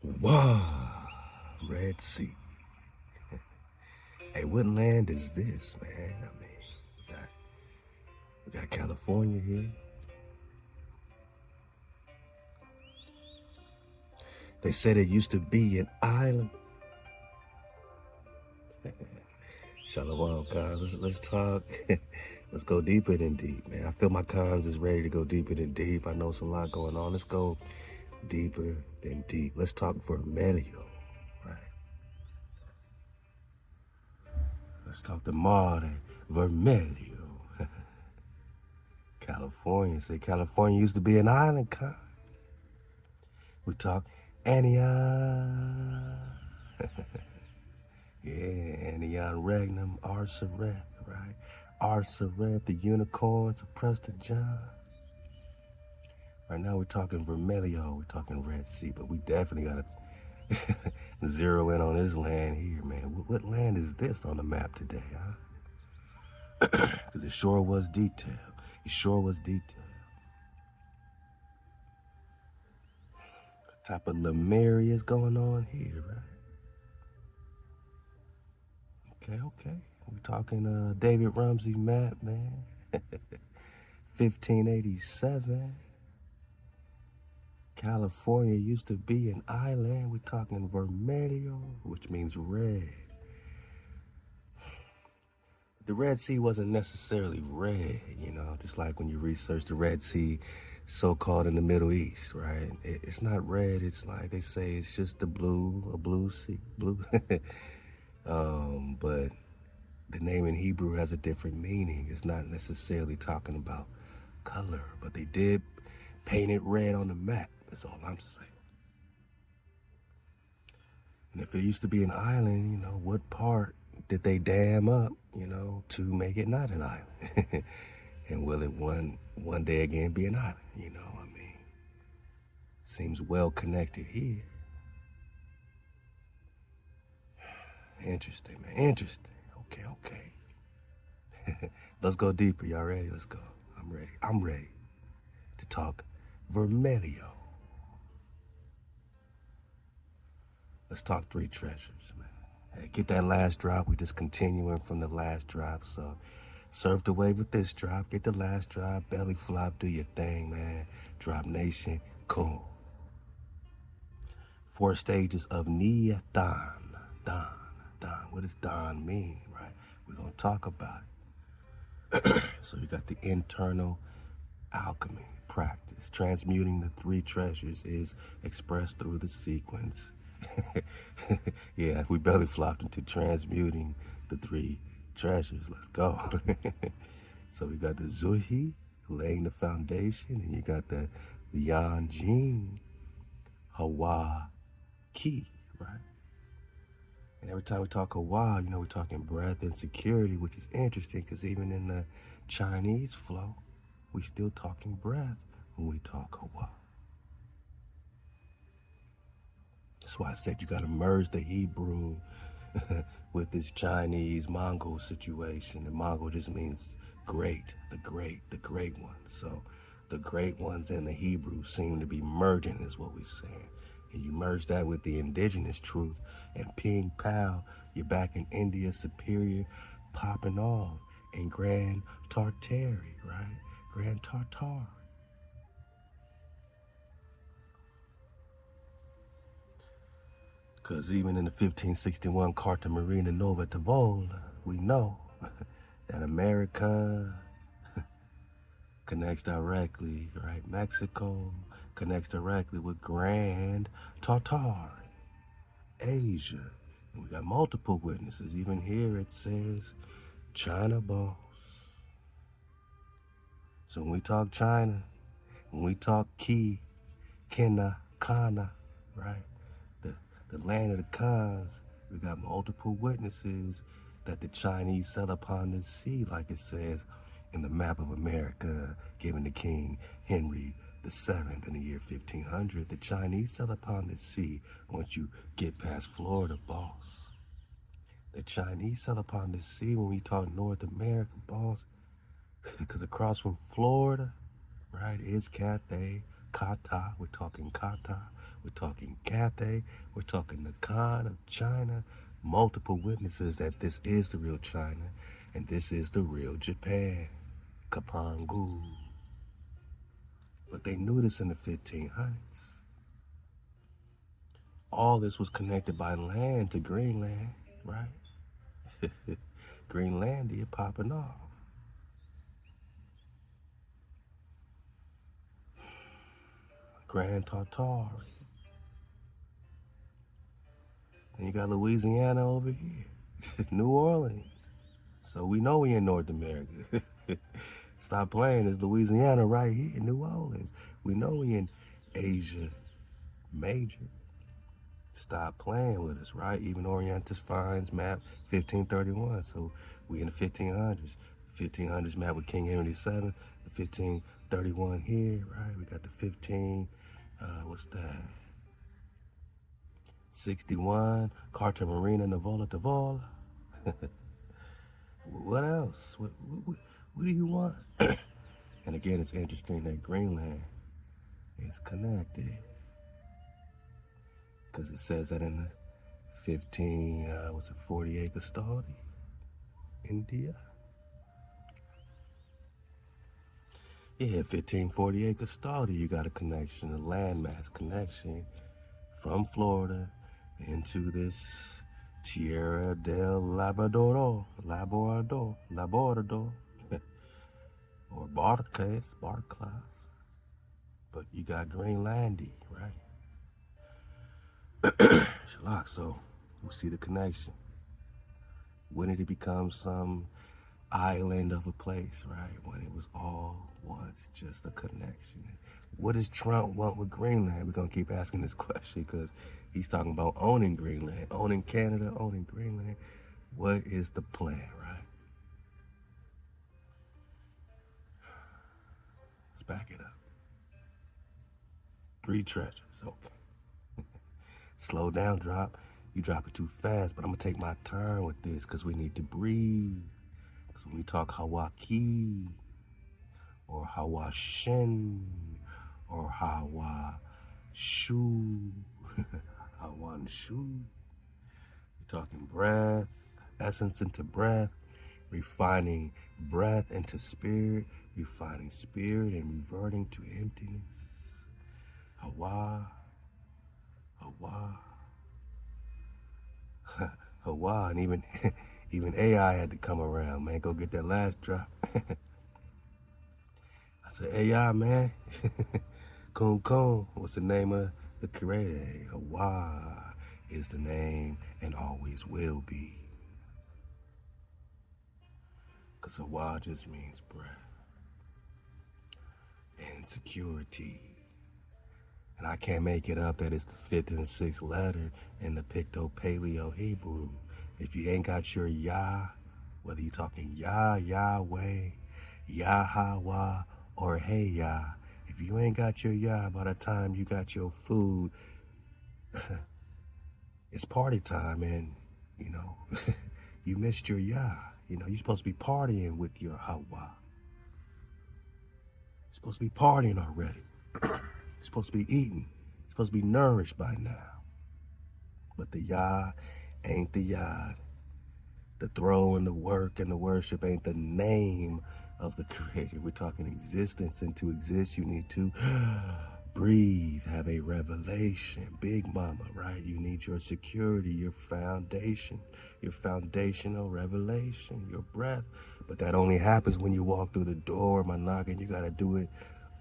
Wow, Red Sea. Hey, what land is this, man? I mean, we got California here. They said it used to be an island. Shalom, cons. Let's talk. Let's go deeper than deep, man. I feel my cons is ready to go deeper than deep. I know it's a lot going on. Let's go deeper than deep. Let's talk Vermelio, right? Let's talk the modern Vermelio. California. Say California used to be an island, con. We talk Anion. Yeah, Anion Regnum, Arsareth, right? Arsareth, the unicorns of PRESTER John. Right now we're talking Vermelio, we're talking Red Sea, but we definitely gotta zero in on this land here, man. What land is this on the map today, huh? Because it sure was detailed. It sure was detailed. What type of Lemuria is going on here, right? Okay. We're talking David Rumsey map, man. 1587. California used to be an island. We're talking Vermelio, which means red. The Red Sea wasn't necessarily red, you know, just like when you research the Red Sea, so-called in the Middle East, right? It's not red. It's like they say it's just a blue sea, blue. But the name in Hebrew has a different meaning. It's not necessarily talking about color, but they did paint it red on the map. That's all I'm saying. And if it used to be an island, you know, what part did they dam up, you know, to make it not an island? And will it one day again be an island? You know, I mean, seems well connected here. Interesting, man. Interesting. Okay. Let's go deeper. Y'all ready? Let's go. I'm ready to talk Vermelio. Let's talk three treasures, man. Hey, get that last drop. We just continuing from the last drop. So surf the wave with this drop. Get the last drop. Belly flop. Do your thing, man. Drop Nation. Cool. 4 stages of Nia Don. What does Don mean, right? We're going to talk about it. So you got the internal alchemy practice. Transmuting the 3 treasures is expressed through the sequence. Yeah, if we belly flopped into transmuting the 3 treasures, let's go. So we got the Zuhi, laying the foundation, and you got the YUAN JING, HWH key, right? And every time we talk HWH, you know, we're talking breath and security, which is interesting because even in the Chinese flow, we still talking breath when we talk HWH. That's why I said you got to merge the Hebrew with this Chinese Mongol situation. And Mongol just means great, the great ones. So the great ones and the Hebrew seem to be merging is what we're saying. And you merge that with the indigenous truth and ping pow, you're back in India, superior, popping off in Grand Tartary, right? Grand Tartar. Because even in the 1561 Carta Marina Nova Tavola, we know that America connects directly, right? Mexico connects directly with Grand Tartar, Asia. And we got multiple witnesses. Even here it says China boss. So when we talk China, when we talk Ki, Kina, Kana, right? The land of the Khans, we got multiple witnesses that the Chinese set upon the sea, like it says in the map of America given to King Henry VII in the year 1500. The Chinese set upon the sea once you get past Florida, boss. The Chinese set upon the sea when we talk North America, boss, because across from Florida, right, is Cathay, Kata, we're talking Kata. We're talking Cathay. We're talking the Khan of China. Multiple witnesses that this is the real China and this is the real Japan. Kapangu. But they knew this in the 1500s. All this was connected by land to Greenland, right? Greenlandia popping off. Grand Tartary. And you got Louisiana over here. New Orleans. So we know we in North America. Stop playing. It's Louisiana right here, New Orleans. We know we in Asia Major. Stop playing with us, right? Even Orientis finds map 1531. So we in the 1500s. 1500s map with King Henry VII. The 1531 here, right? We got the 15, what's that? 61, Carta Marina Navola Tavola. What else? What do you want? And again, it's interesting that Greenland is connected. Because it says that in the 40-acre study, India. Yeah, 1540-acre study, you got a connection, a landmass connection from Florida into this Tierra del Labrador, or Barclays. But you got Greenlandia, right? Shalak, so we see the connection. When did it become some island of a place, right? When it was all once just a connection. What does Trump want with Greenland? We're going to keep asking this question because he's talking about owning Greenland, owning Canada, owning Greenland. What is the plan, right? Let's back it up. 3 treasures, okay. Slow down, drop. You drop it too fast, but I'm going to take my time with this because we need to breathe. Because when we talk Hawaki, or Hawashin, or Hawashu, Hawanshu, we're talking breath, essence into breath, refining breath into spirit, refining spirit and reverting to emptiness. Hawa, Hawa, and even AI had to come around, man. Go get that last drop. I said, AI, man. Kun, what's the name of the creator? Hawa is the name and always will be. Because Hawa just means breath and security. And I can't make it up that it's the 5th and 6th letter in the Picto-Paleo Hebrew. If you ain't got your Yah, whether you're talking Yah, Yahweh, Yahweh, or Hey Yah, if you ain't got your Yah by the time you got your food, it's party time and, you know, you missed your Yah. You know, you're supposed to be partying with your Hawa. You're supposed to be partying already. You're supposed to be eating. You're supposed to be nourished by now. But the Yah ain't the Yah. The throw and the work and the worship ain't the name of the creator. We're talking existence, and to exist you need to breathe, have a revelation. Big mama, right? You need your security, your foundation, your foundational revelation, your breath. But that only happens when you walk through the door, my noggin. You gotta do it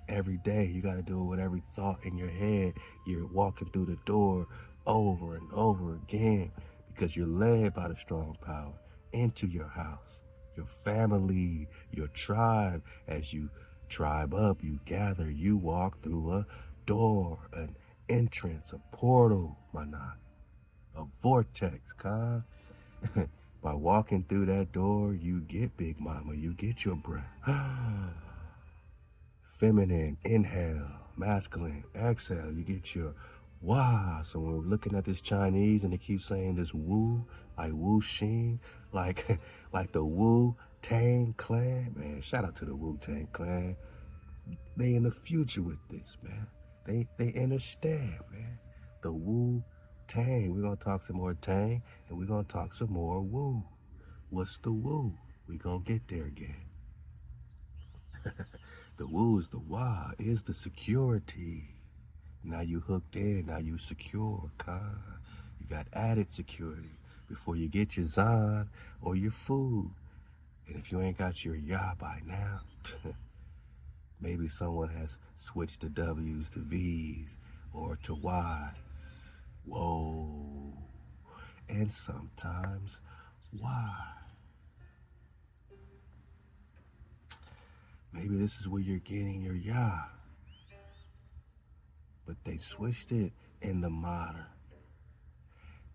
every day. You gotta do it with every thought in your head. You're walking through the door over and over again because you're led by the strong power into your house, your family, your tribe. As you tribe up, you gather, you walk through a door, an entrance, a portal, a vortex, Khan. By walking through that door, you get big mama, you get your breath. Feminine, inhale, masculine, exhale, you get your wah. So when we're looking at this Chinese and they keep saying this Wu, like Wu Xin, like the Wu-Tang Clan, man, shout out to the Wu-Tang Clan. They in the future with this, man. They understand, man. The Wu Tang. We're gonna talk some more Tang, and we're gonna talk some more Wu. What's the Wu? We're gonna get there again. The Wu is the Wa, is the security. Now you hooked in, now you secure, You got added security before you get your Zan or your food. And if you ain't got your Ya by now, maybe someone has switched the W's to V's or to Y's. Whoa. And sometimes Y. Maybe this is where you're getting your Ya. But they switched it in the modern.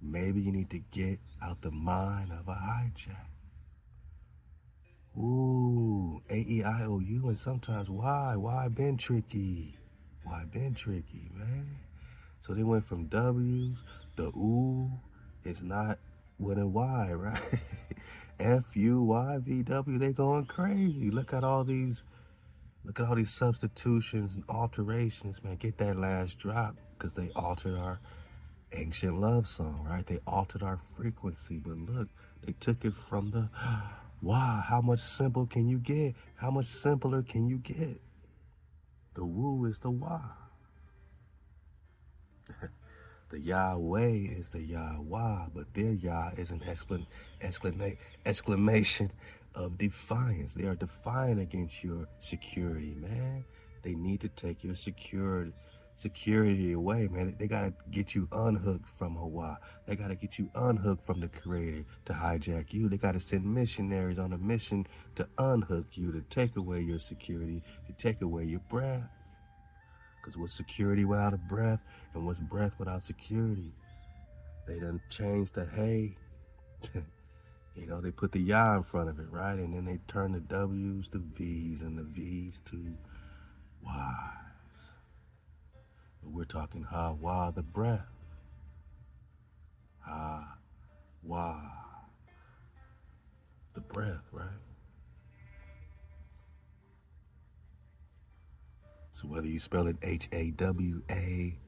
Maybe you need to get out the mind of a hijack. Ooh, A-E-I-O-U, and sometimes why? Why been tricky? Why been tricky, man? So they went from W's, the ooh is not with a Y, right? F-U-Y-V-W, they going crazy. Look at all these substitutions and alterations, man. Get that last drop, because they altered our ancient love song, right? They altered our frequency, but look, they took it from the wow, how much simple can you get? How much simpler can you get? The woo is the wah. The Yahweh is the Yahweh, but their Yah is an exclamation of defiance. They are defiant against your security, man. They need to take your security away, man. They gotta get you unhooked from Hawaii. They gotta get you unhooked from the Creator to hijack you. They gotta send missionaries on a mission to unhook you, to take away your security, to take away your breath. Because what's security without a breath, and what's breath without security? They done changed the hey. You know, they put the ya in front of it, right? And then they turn the W's to V's and the V's to Y's. But we're talking ha-wa, the breath. Ha-wa, the breath, right? So whether you spell it H-A-W-A-H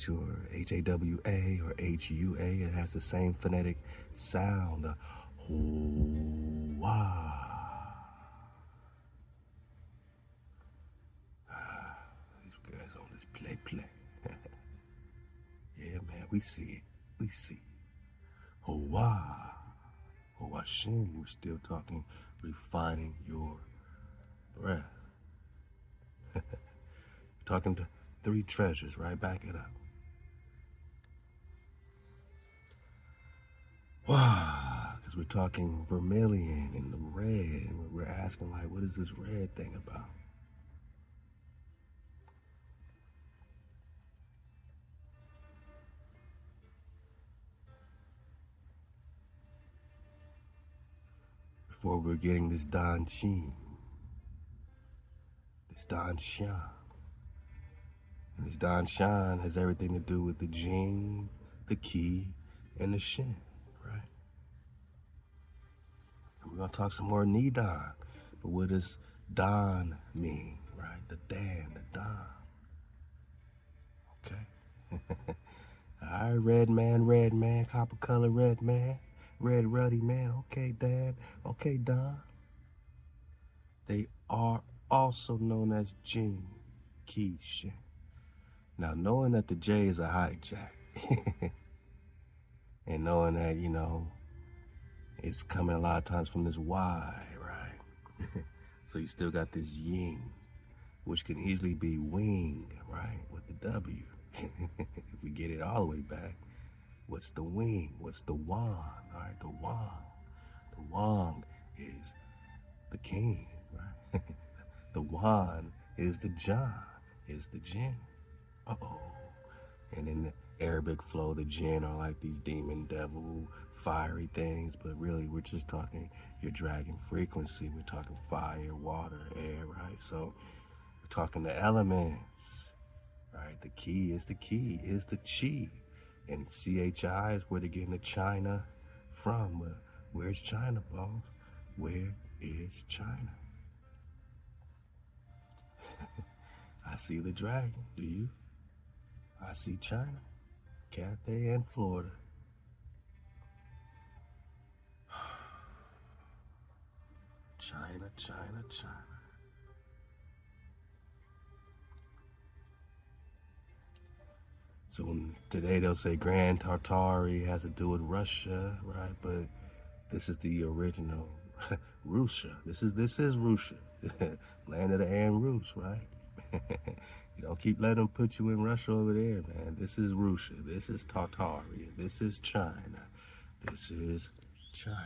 or H-A-W-A or H-U-A, it has the same phonetic sound. Hoo-wah. These guys on this play. Yeah, man, we see it. We see it. Hoo-wah. Hoo-wah-shin, we're still talking refining your breath. Talking to three treasures, right? Back it up. Wow, because we're talking vermilion and the red. And we're asking, like, what is this red thing about? Before we're getting this Dantian, this Dantian. And this Dantian has everything to do with the JING, the key, and the shin, right? And we're going to talk some more Nidan. But what does Dan mean, right? The Dan, the Dan. Okay. All right, red man, copper color red man, red ruddy man. Okay, Dad. Okay, Don. They are also known as Jing, Key, Shin. Now, knowing that the J is a hijack, and knowing that, you know, it's coming a lot of times from this Y, right? So you still got this Ying, which can easily be wing, right, with the W. If we get it all the way back, what's the wing? What's the Wang? All right, the Wang. The Wang is the king, right? The Wan is the John, is the jinn. Uh-oh. And in the Arabic flow, the jinn are like these demon, devil, fiery things, but really we're just talking your dragon frequency. We're talking fire, water, air, right? So we're talking the elements, right? The key, is the chi. And CHI is where they're getting the China from. But where's China, boss? Where is China? I see the dragon. Do you? I see China. Cathay and Florida. China, China, China. So today they'll say Grand Tartary has to do with Russia, right? But this is the original Russia. This is Russia, land of the An Rus, right? You don't keep letting them put you in Russia over there, man. This is Russia. This is Tartaria. This is China. This is China.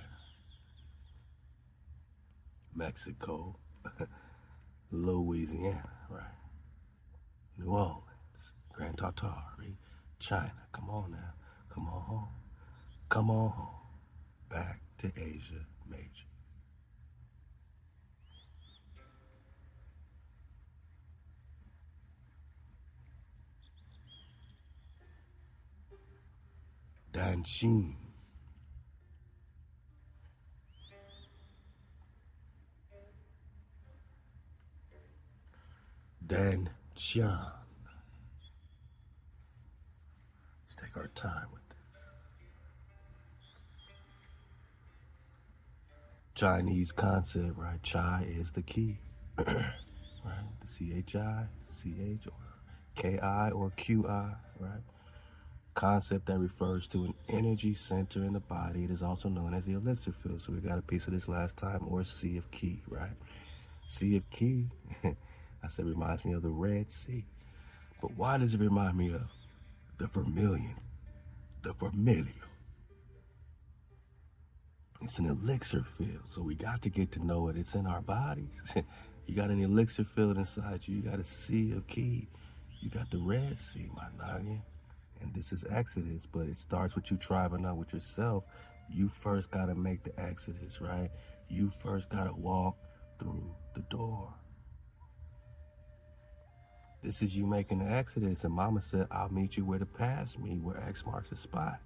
Mexico, Louisiana, right? New Orleans, Grand Tartary, China. Come on now. Come on home. Come on home. Back to Asia Major. Dantian. Dantian. Let's take our time with this. Chinese concept, right? Chai is the key, right? The C-H-I, C-H, or K-I, or Q-I, right? Concept that refers to an energy center in the body. It is also known as the elixir field. So we got a piece of this last time, or Sea of Ki, right? Sea of Ki, I said reminds me of the Red Sea. But why does it remind me of the vermilion, the vermilion? It's an elixir field, so we got to get to know it. It's in our bodies. You got an elixir field inside you. You got a Sea of Ki. You got the Red Sea, my noggin. And this is Exodus, but it starts with you tribing out with yourself. You first got to make the Exodus, right? You first got to walk through the door. This is you making the Exodus, and Mama said, I'll meet you where the paths meet, where X marks the spot.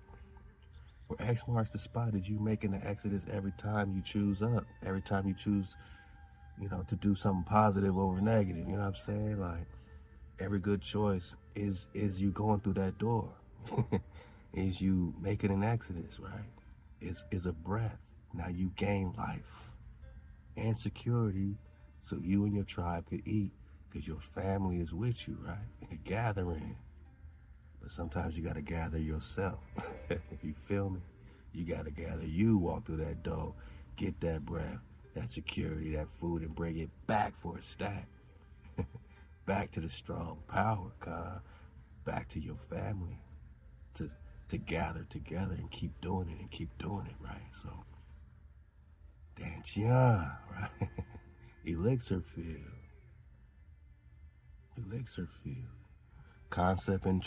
Where X marks the spot is you making the Exodus every time you choose up, every time you choose, to do something positive over negative. You know what I'm saying? Like, every good choice is you going through that door. Is you making an Exodus, right? Is a breath. Now you gain life and security so you and your tribe could eat, because your family is with you, right? You're gathering. But sometimes you got to gather yourself. You feel me? You got to gather. You walk through that door, get that breath, that security, that food, and bring it back for a stack. Back to the strong power, back to your family, to gather together and keep doing it, right? So, Dantian, right? Elixir field. Elixir field. Concept in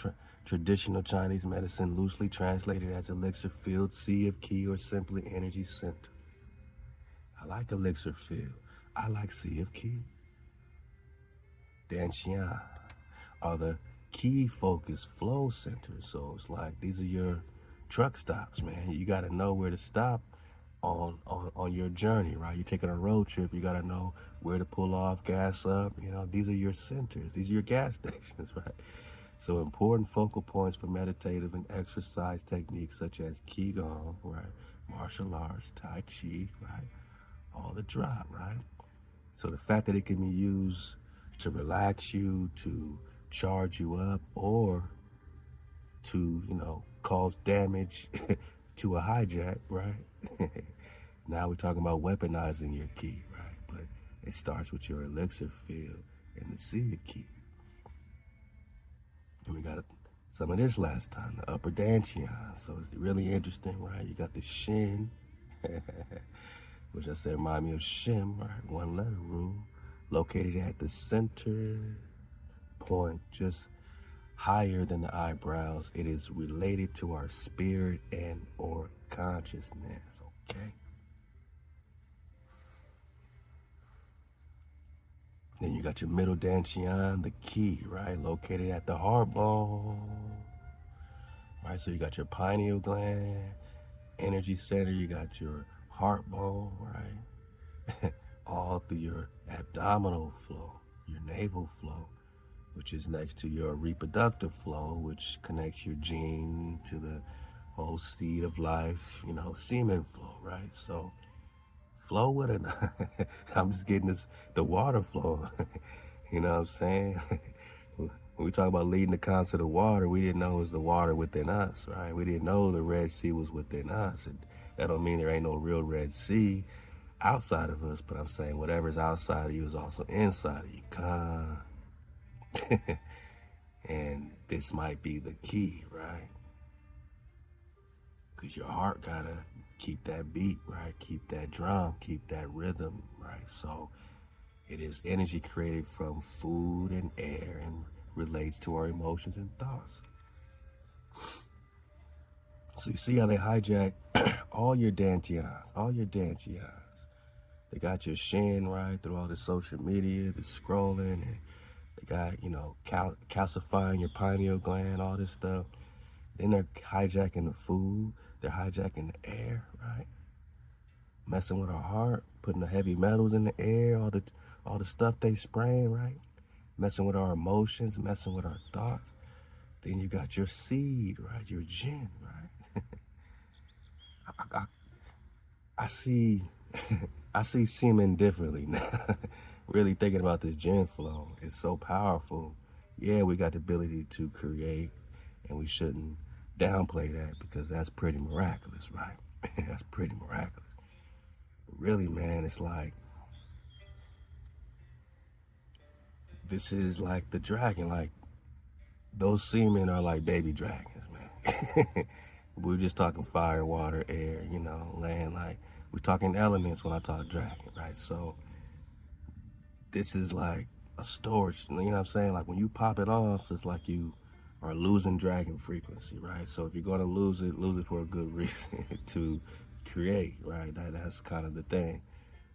traditional Chinese medicine, loosely translated as elixir field, Sea of Ki, or simply energy center. I like elixir field. I like Sea of Ki. Dantian are the key focus flow centers. So it's like these are your truck stops, man. You got to know where to stop on your journey, right? You're taking a road trip. You got to know where to pull off, gas up. These are your centers. These are your gas stations, right? So important focal points for meditative and exercise techniques such as Qigong, right? Martial arts, Tai Chi, right? All the drop, right? So the fact that it can be used to relax you, to charge you up, or to, cause damage to a hijack, right? Now we're talking about weaponizing your ki, right? But it starts with your elixir field and the Sea of Ki. And we got some of this last time, the upper Dantian. So it's really interesting, right? You got the Shin, which I said remind me of Shim, right? One letter rule, located at the center point, just higher than the eyebrows. It is related to our spirit and or consciousness, okay? Then you got your middle Dantian, the Ki, right? Located at the heart bone, right? So you got your pineal gland, energy center, you got your heart bone, right? All through your abdominal flow, your navel flow, which is next to your reproductive flow, which connects your JING to the whole seed of life, you know, semen flow, right? So flow with it. I'm just getting the water flow. You know what I'm saying? When we talk about leading the concept of water, we didn't know it was the water within us, right? We didn't know the Red Sea was within us. That don't mean there ain't no real Red Sea outside of us, but I'm saying whatever's outside of you is also inside of you. And this might be the key, right? Because your heart gotta keep that beat, right? Keep that drum, keep that rhythm, right? So it is energy created from food and air and relates to our emotions and thoughts. So you see how they hijack all your Dantians, all your Dantians. They got your shin, right, through all the social media, the scrolling, and they got, you know, calcifying your pineal gland, all this stuff. Then they're hijacking the food. They're hijacking the air, right? Messing with our heart, putting the heavy metals in the air, all the stuff they spraying, right? Messing with our emotions, messing with our thoughts. Then you got your seed, right? Your jinn, right? I see I see semen differently now. Really thinking about this jinn flow. It's so powerful. Yeah, we got the ability to create, and we shouldn't downplay that because that's pretty miraculous, right? That's pretty miraculous. But really, man, it's like, this is like the dragon. Like, those semen are like baby dragons, man. We were just talking fire, water, air, you know, land. Like, we're talking elements when I talk dragon, right? So this is like a storage, you know what I'm saying? Like, when you pop it off, it's like you are losing dragon frequency, right? So if you're going to lose it for a good reason to create, right? That's kind of the thing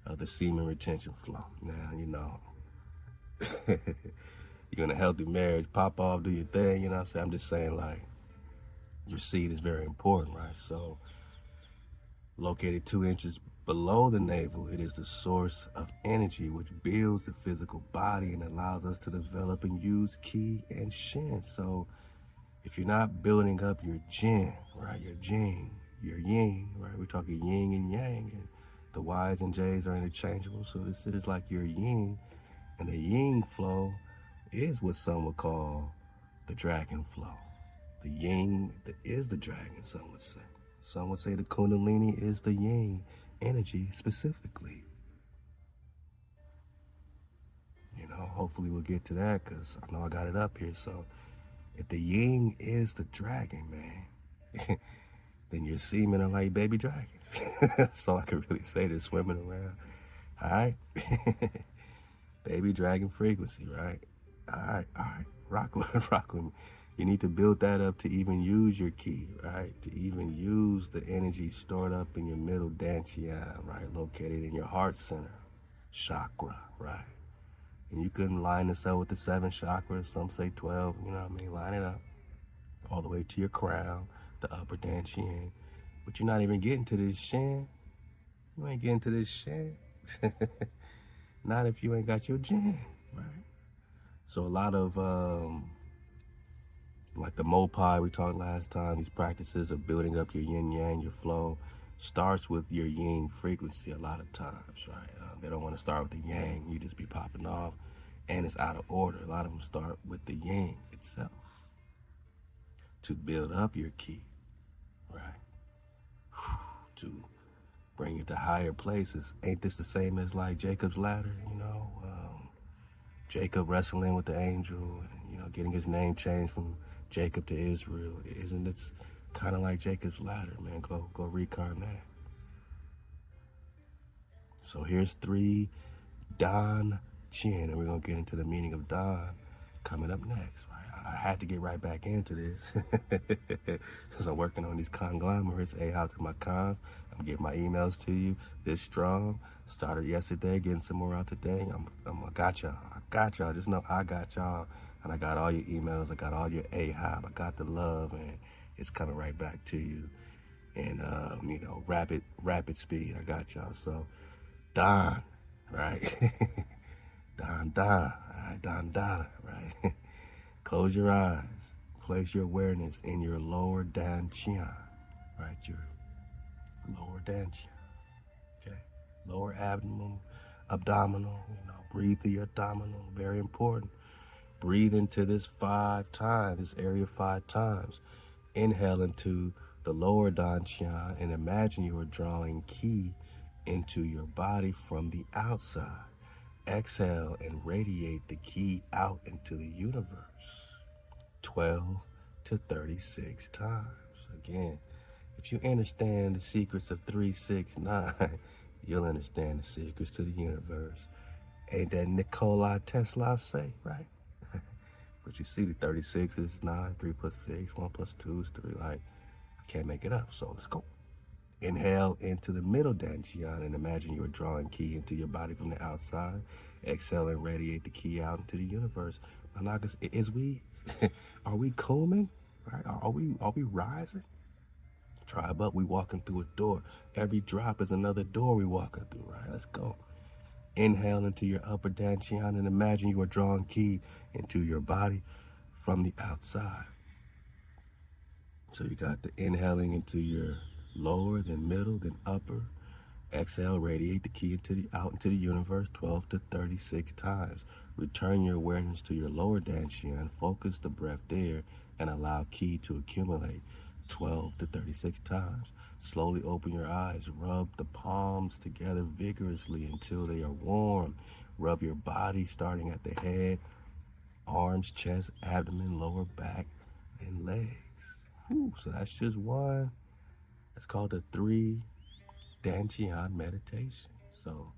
of the semen retention flow. Now, you know, you're in a healthy marriage, pop off, do your thing, you know what I'm saying? I'm just saying, like, your seed is very important, right? So located 2 inches below the navel, it is the source of energy which builds the physical body and allows us to develop and use ki and shin. So if you're not building up your jin, right, your jing, your yin, right, we're talking yin and yang, and the Y's and J's are interchangeable. So this is like your yin, and the yin flow is what some would call the dragon flow. The yin is the dragon, some would say. Some would say the kundalini is the yin energy specifically. You know, hopefully we'll get to that because I know I got it up here. So if the yin is the dragon, man, then your semen are like baby dragons. That's all I can really say. They're swimming around. All right? Baby dragon frequency, right? All right. Rock with me. You need to build that up to even use your ki, right? To even use the energy stored up in your middle dantian, right? Located in your heart center, chakra, right? And you can line this up with the 7 chakras. Some say 12, you know what I mean? Line it up all the way to your crown, the upper dantian. But you're not even getting to this shin. You ain't getting to this shin. Not if you ain't got your jinn, right? So a lot of, like the Mopai we talked last time, these practices of building up your yin yang, your flow, starts with your yin frequency a lot of times, right? They don't want to start with the yang. You just be popping off, and it's out of order. A lot of them start with the yin itself to build up your ki, right? To bring you to higher places. Ain't this the same as like Jacob's ladder, you know? Jacob wrestling with the angel, and, you know, getting his name changed from Jacob to Israel. Isn't it kind of like Jacob's ladder, man? Go recon that. So here's 3 Dantian, and we're going to get into the meaning of Dan coming up next, right? I had to get right back into this because I'm working on these conglomerates. Hey, out to my cons. I'm getting my emails to you this strong. Started yesterday, getting some more out today. I got y'all. Just know I got y'all. And I got all your emails. I got all your AHOB. I got the love, and it's coming right back to you. And, you know, rapid speed. I got y'all. So, Don, right? Don, all right, Don, right? Close your eyes. Place your awareness in your lower Dantian, right? Your lower Dantian, okay? Lower abdominal, breathe through your abdominal, very important. Breathe into this 5 times, this area 5 times. Inhale into the lower Dantian and imagine you are drawing ki into your body from the outside. Exhale and radiate the ki out into the universe. 12 to 36 times. Again, if you understand the secrets of 369, you'll understand the secrets to the universe. Ain't that Nikola Tesla say, right? But you see the 36 is 9, 3 plus 6, 1 plus 2 is 3. Like, I can't make it up, so let's go. Inhale into the middle Dantian and imagine you're drawing ki into your body from the outside. Exhale and radiate the ki out into the universe. Managas, are we combing? Right? Are we rising? Tribe up, we walking through a door. Every drop is another door we walking through, right? Let's go. Inhale into your upper Dantian and imagine you are drawing ki into your body from the outside. So you got the inhaling into your lower, then middle, then upper. Exhale, radiate the ki out into the universe 12 to 36 times. Return your awareness to your lower Dantian, focus the breath there, and allow ki to accumulate 12 to 36 times. Slowly open your eyes, rub the palms together vigorously until they are warm. Rub your body starting at the head, arms, chest, abdomen, lower back, and legs. Whew, so that's just one. It's called the 3 Dantian meditation. So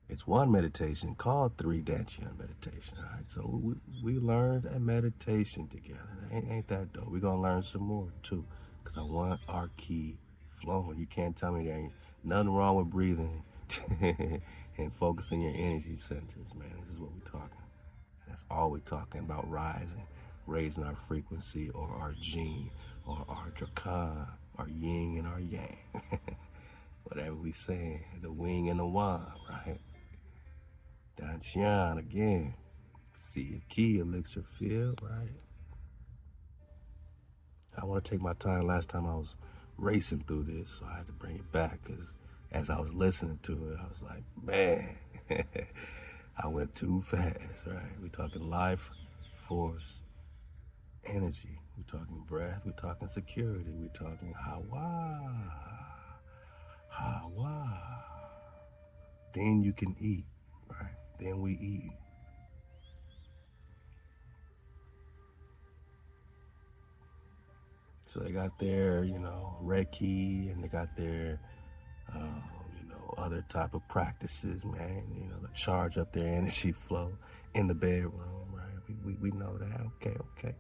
it's one meditation called 3 Dantian meditation. All right, so we learned a meditation together. Ain't that dope? We're going to learn some more too, because I want our ki flowing. You can't tell me there ain't nothing wrong with breathing and focusing your energy centers, man. This is what we're talking. That's all we're talking about, raising our frequency, or our jing, or our drakan, our yin and our yang. Whatever we saying, the wing and the yuan, right? Dantian again. See if ki, elixir field, right? I want to take my time. Last time I was racing through this, so I had to bring it back, because as I was listening to it, I was like, man, I went too fast, right? We're talking life, force, energy. We're talking breath. We're talking security. We're talking hawa. Hawa. Then you can eat, right? Then we eat. So they got their, Reiki, and they got their, other type of practices, man, to charge up their energy flow in the bedroom, right? We know that, okay.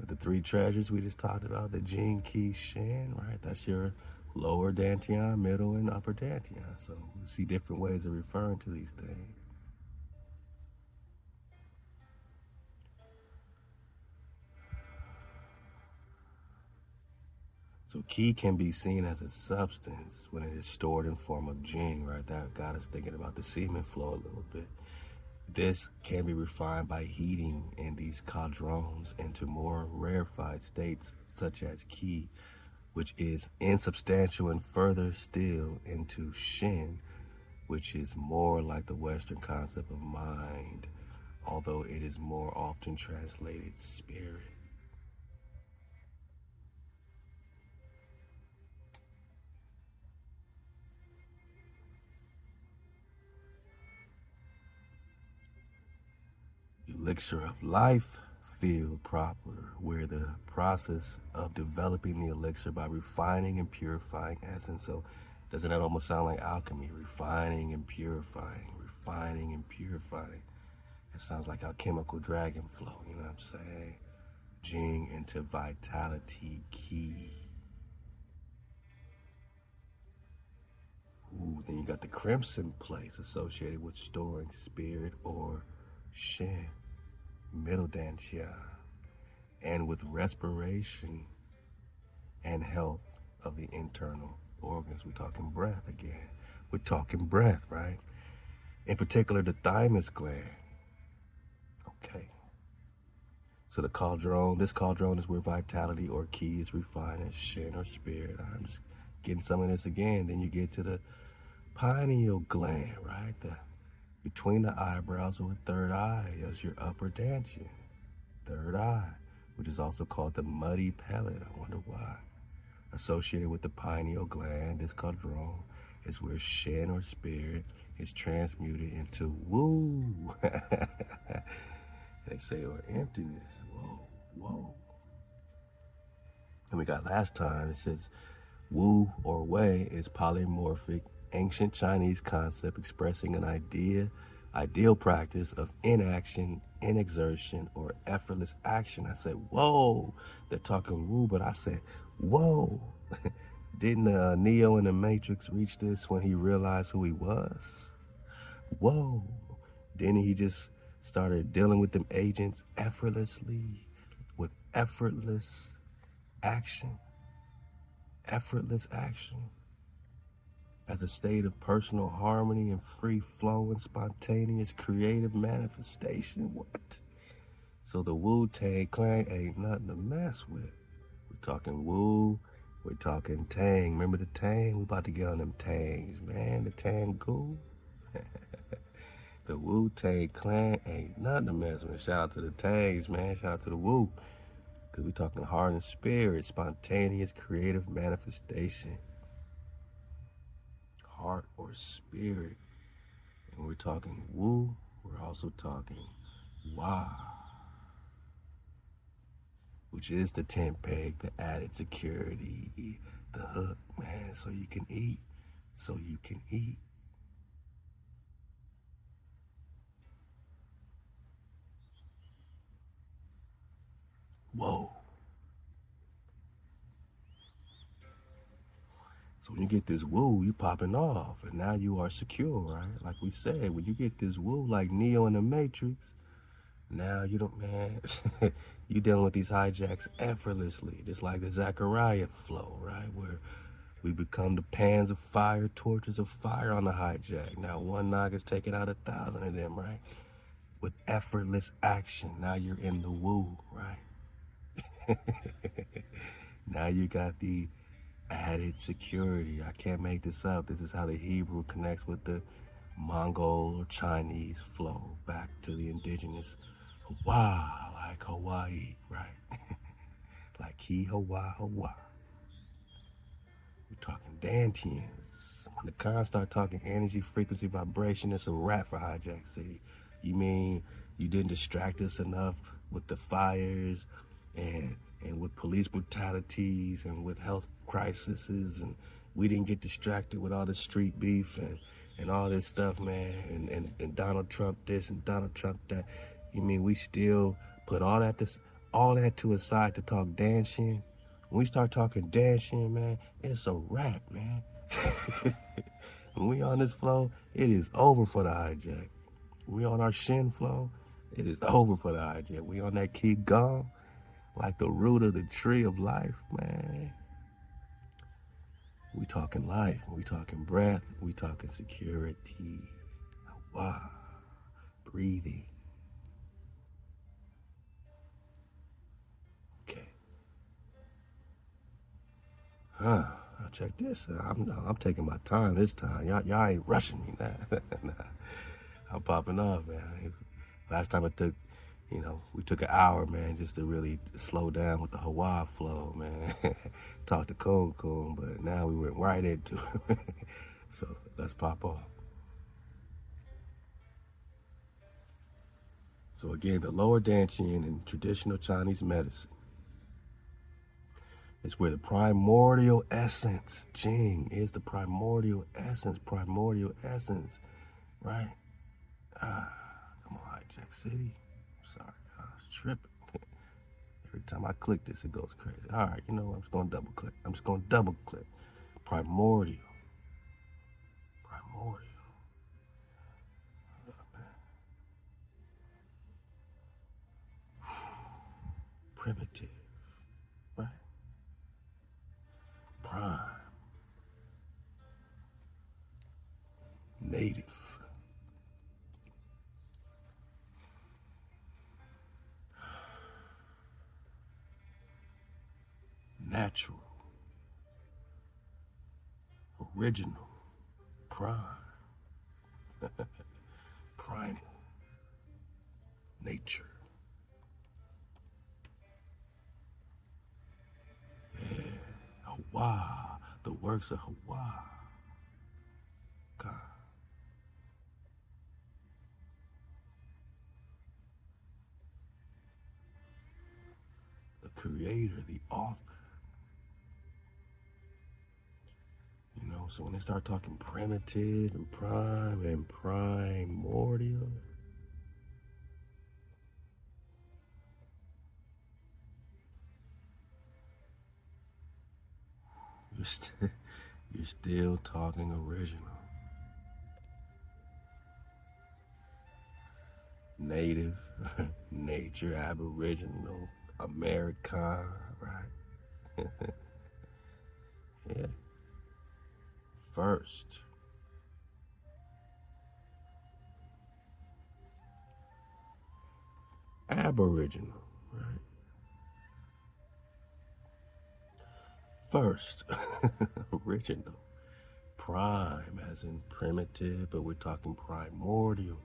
The 3 treasures we just talked about, the Jing, Ki, Shen, right? That's your lower Dantian, middle, and upper Dantian. So we see different ways of referring to these things. So ki can be seen as a substance when it is stored in form of jing, right? That got us thinking about the semen flow a little bit. This can be refined by heating in these cauldrons into more rarefied states, such as ki, which is insubstantial, and further still into shen, which is more like the Western concept of mind, although it is more often translated spirit. Elixir of life field proper, where the process of developing the elixir by refining and purifying essence. So doesn't that almost sound like alchemy? Refining and purifying, refining and purifying. It sounds like alchemical dragon flow, you know what I'm saying? Jing into vitality ki. Ooh, then you got the crimson place associated with storing spirit or shen, middle Dantian, and with respiration and health of the internal organs. We're talking breath again. We're talking breath, right? In particular, the thymus gland. Okay, So the cauldron, this cauldron is where vitality or ki is refined as shin or spirit. I'm just getting some of this again. Then you get to the pineal gland, right? Between the eyebrows or third eye as your upper dantian. Third eye, which is also called the muddy pellet. I wonder why. Associated with the pineal gland, this cauldron is where shin or spirit is transmuted into woo. They say, or emptiness. Whoa, whoa. And we got last time, it says Wu or Wei is polymorphic, ancient Chinese concept expressing an ideal practice of inaction, inexertion, or effortless action. I said, whoa, they're talking Wu, but I said, whoa. Didn't Neo in the Matrix reach this when he realized who he was? Whoa. Didn't he just started dealing with them agents effortlessly, with effortless action? Effortless action as a state of personal harmony and free-flowing, spontaneous, creative manifestation. What? So the Wu-Tang Clan ain't nothing to mess with. We're talking Wu, we're talking Tang. Remember the Tang? We about to get on them Tangs, man. The Tangu. The Wu-Tang Clan ain't nothing to mess with. Shout out to the Tangs, man. Shout out to the Wu. Because we're talking heart and spirit, spontaneous, creative manifestation. Heart or spirit. And we're talking Wu, we're also talking Wa, which is the tent peg, the added security, the hook, man, so you can eat, so you can eat. Whoa. So when you get this woo, you popping off, and now you are secure, right? Like we said, when you get this woo, like Neo in the Matrix, now you don't, man, you dealing with these hijacks effortlessly, just like the Zachariah flow, right? Where we become the pans of fire, torches of fire on the hijack. Now one knock is taking out 1,000 of them, right? With effortless action. Now you're in the woo, right? Now you got the added security. I can't make this up. This is how the Hebrew connects with the Mongol or Chinese flow back to the indigenous Hawaii, like Hawaii, right? Like he Hawaii, Hawaii. We're talking Dantians. When the cons start talking energy, frequency, vibration, it's a wrap for Hijack City. You mean you didn't distract us enough with the fires and with police brutalities and with health crises, and we didn't get distracted with all the street beef and all this stuff, man, and Donald Trump this and Donald Trump that. You mean we still put all that to aside to talk Dantian? When we start talking Dantian, man, it's a wrap, man. When we on this flow, it is over for the hijack. We on our shin flow, it is over for the hijack. We on that key gong, like the root of the tree of life, man. We talking life, we talking breath, we talking security. Wow, breathing. Okay. Now check this. I'm taking my time this time. Y'all ain't rushing me now. Nah, I'm popping off, man. Last time it took, we took an hour, man, just to really slow down with the Hawaii flow, man. Talk to Kun Kun, but now we went right into it. So let's pop off. So again, the lower Dantian in traditional Chinese medicine is where the primordial essence, JING, is the primordial essence, right? Come on, Hijack City. Sorry, I was tripping. Every time I click this, it goes crazy. All right, you know what? I'm just going to double click. Primordial. Primitive, right? Prime. Native. natural, original, prime, primal, nature. Yeah, Hawa, the works of Hawa. God. The creator, the author. You know, so when they start talking primitive and prime and primordial, you're still talking original. Native, nature, aboriginal, American, right? Yeah. First. Aboriginal, right? First. Original. Prime, as in primitive, but we're talking primordial.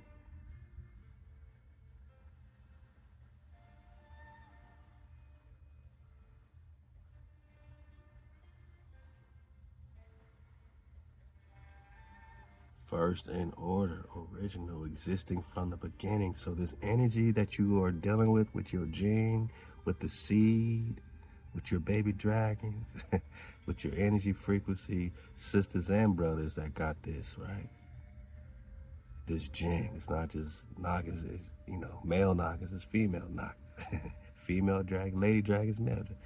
First in order, original, existing from the beginning. So this energy that you are dealing with your JING, with the seed, with your baby dragons, with your energy frequency, sisters and brothers that got this, right? This JING, it's not just Nagas, it's, you know, male Nagas, it's female Nagas. Female dragon, lady dragons, male dragon.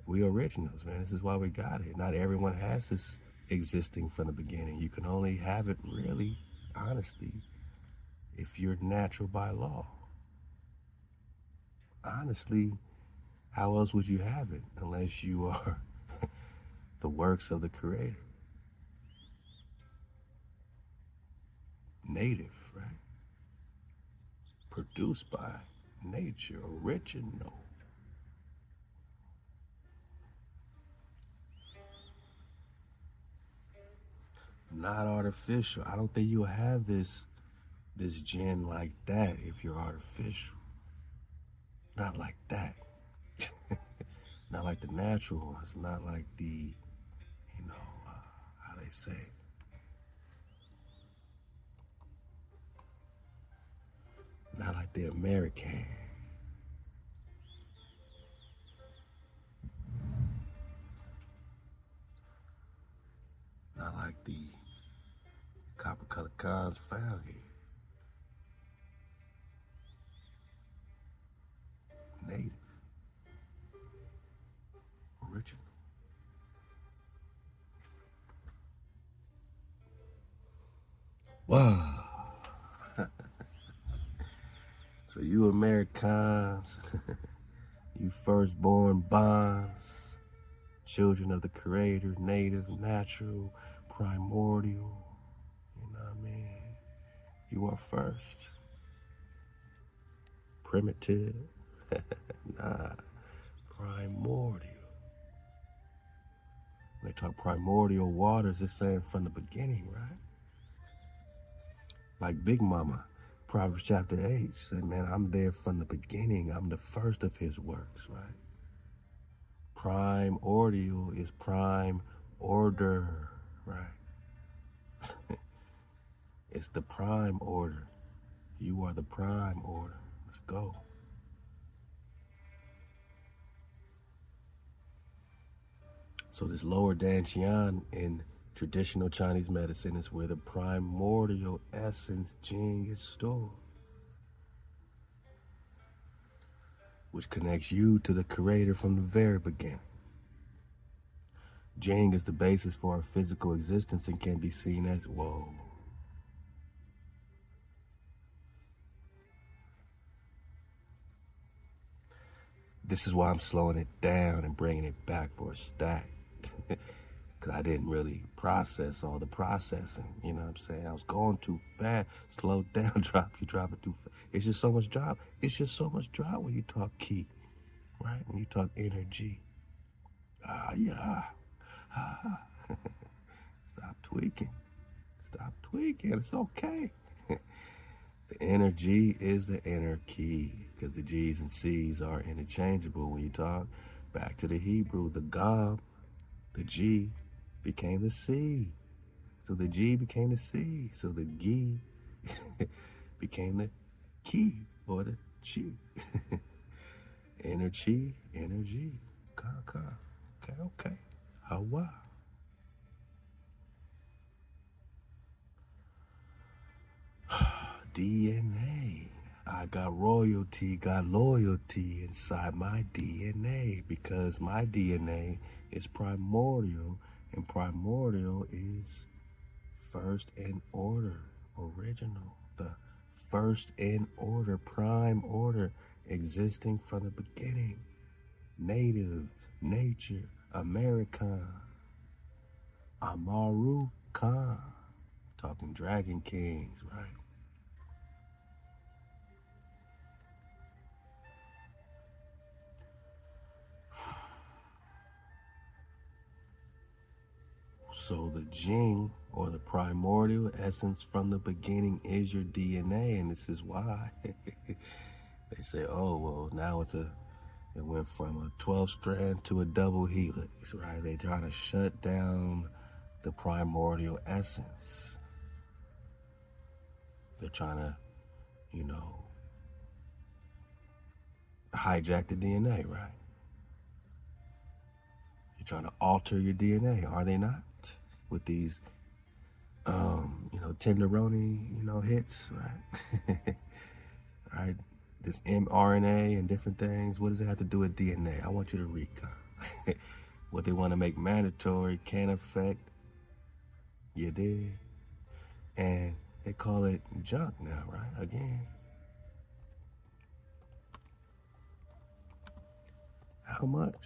We originals, man. This is why we got it. Not everyone has this existing from the beginning. You can only have it really, honestly, if you're natural by law. Honestly, how else would you have it unless you are the works of the creator? Native, right? Produced by nature, original. Not artificial. I don't think you'll have this JIN like that if you're artificial. Not like that. Not like the natural ones. Not like the, you know, how they say, not like the American. Not like the copper colored cons found here. Native. Original. Wow. So you Americans, you firstborn bonds, children of the creator, native, natural, primordial, you know what I mean? You are first. Primitive, nah, primordial. When they talk primordial waters, it's saying from the beginning, right? Like Big Mama, Proverbs chapter 8 said, man, I'm there from the beginning. I'm the first of his works, right? Primordial is prime order, right? It's the prime order. You are the prime order. Let's go. So this lower Dantian in traditional Chinese medicine is where the primordial essence JING is stored, which connects you to the creator from the very beginning. JING is the basis for our physical existence and can be seen as, whoa. This is why I'm slowing it down and bringing it back for a stack. Because I didn't really process all the processing, you know what I'm saying? I was going too fast. Slow down, drop it too fast. It's just so much drop. It's just so much drop when you talk key, right? When you talk energy. Ah, yeah. Ah. Stop tweaking. Stop tweaking. It's okay. The inner G is the inner key because the G's and C's are interchangeable. When you talk back to the Hebrew, the Gam, the G became the C. So the G became the C. So the G became the key or the Chi. Inner Chi, inner G. Okay. Hawa. DNA. I got royalty, got loyalty inside my DNA because my DNA is primordial, and primordial is first in order, original, the first in order, prime order, existing from the beginning, native, nature, American, Amaru Khan, talking Dragon Kings, right? So the Jing, or the primordial essence from the beginning, is your DNA, and this is why they say, oh, well, now it went from a 12 strand to a double helix, right? They trying to shut down the primordial essence. They're trying to, hijack the DNA, right? You're trying to alter your DNA, are they not? With these, tenderoni, hits, right? Right? This mRNA and different things. What does it have to do with DNA? I want you to recon. What they want to make mandatory can affect you did. And they call it junk now, right? Again. How much?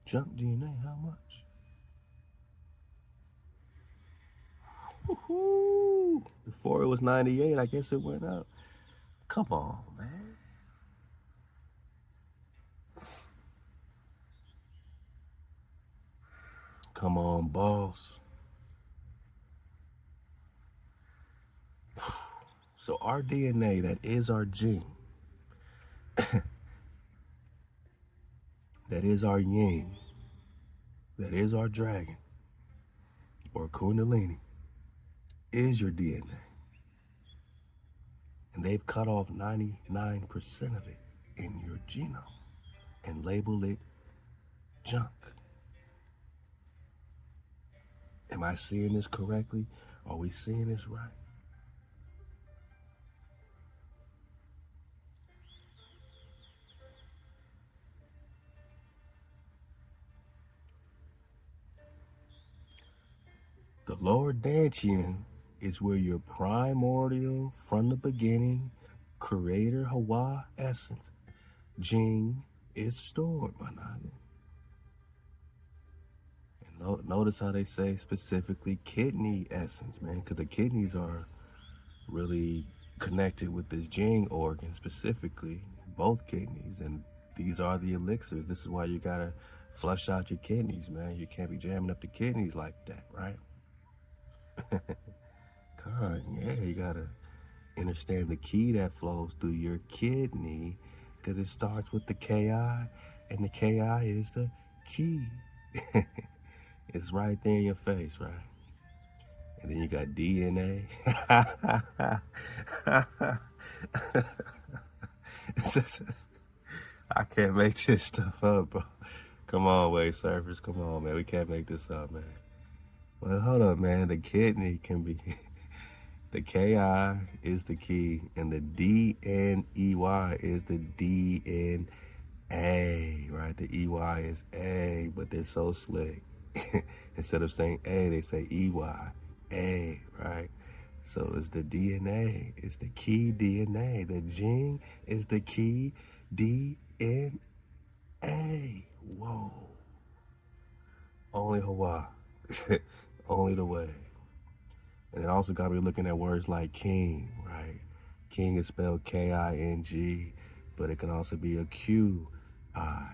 Junk DNA, how much? Woo-hoo. Before it was 98, I guess it went up. Come on, man. Come on, boss. So our DNA, that is our gene, that is our yin, that is our dragon, or kundalini, is your DNA. And they've cut off 99% of it in your genome and labeled it junk. Am I seeing this correctly? Are we seeing this right? The lower Dantian is where your primordial, from the beginning, creator Hawa essence, Jing, is stored, my nigga. And notice how they say specifically kidney essence, man, because the kidneys are really connected with this Jing organ specifically, both kidneys, and these are the elixirs. This is why you gotta flush out your kidneys, man. You can't be jamming up the kidneys like that, right? God, yeah, you gotta understand the key that flows through your kidney because it starts with the KI, and the KI is the key. It's right there in your face, right? And then you got DNA. I can't make this stuff up, bro. Come on, wave surfers. Come on, man. We can't make this up, man. Well, hold up, man. The kidney can be... The KI is the key, and the DNEY is the DNA, right? The EY is A, but they're so slick. Instead of saying A, they say EY, A, right? So it's the DNA, it's the key DNA. The Jing is the key DNA. Whoa. Only Hawaii. Only the way. And it also got me looking at words like king, right? King is spelled K-I-N-G, but it can also be a Q-I,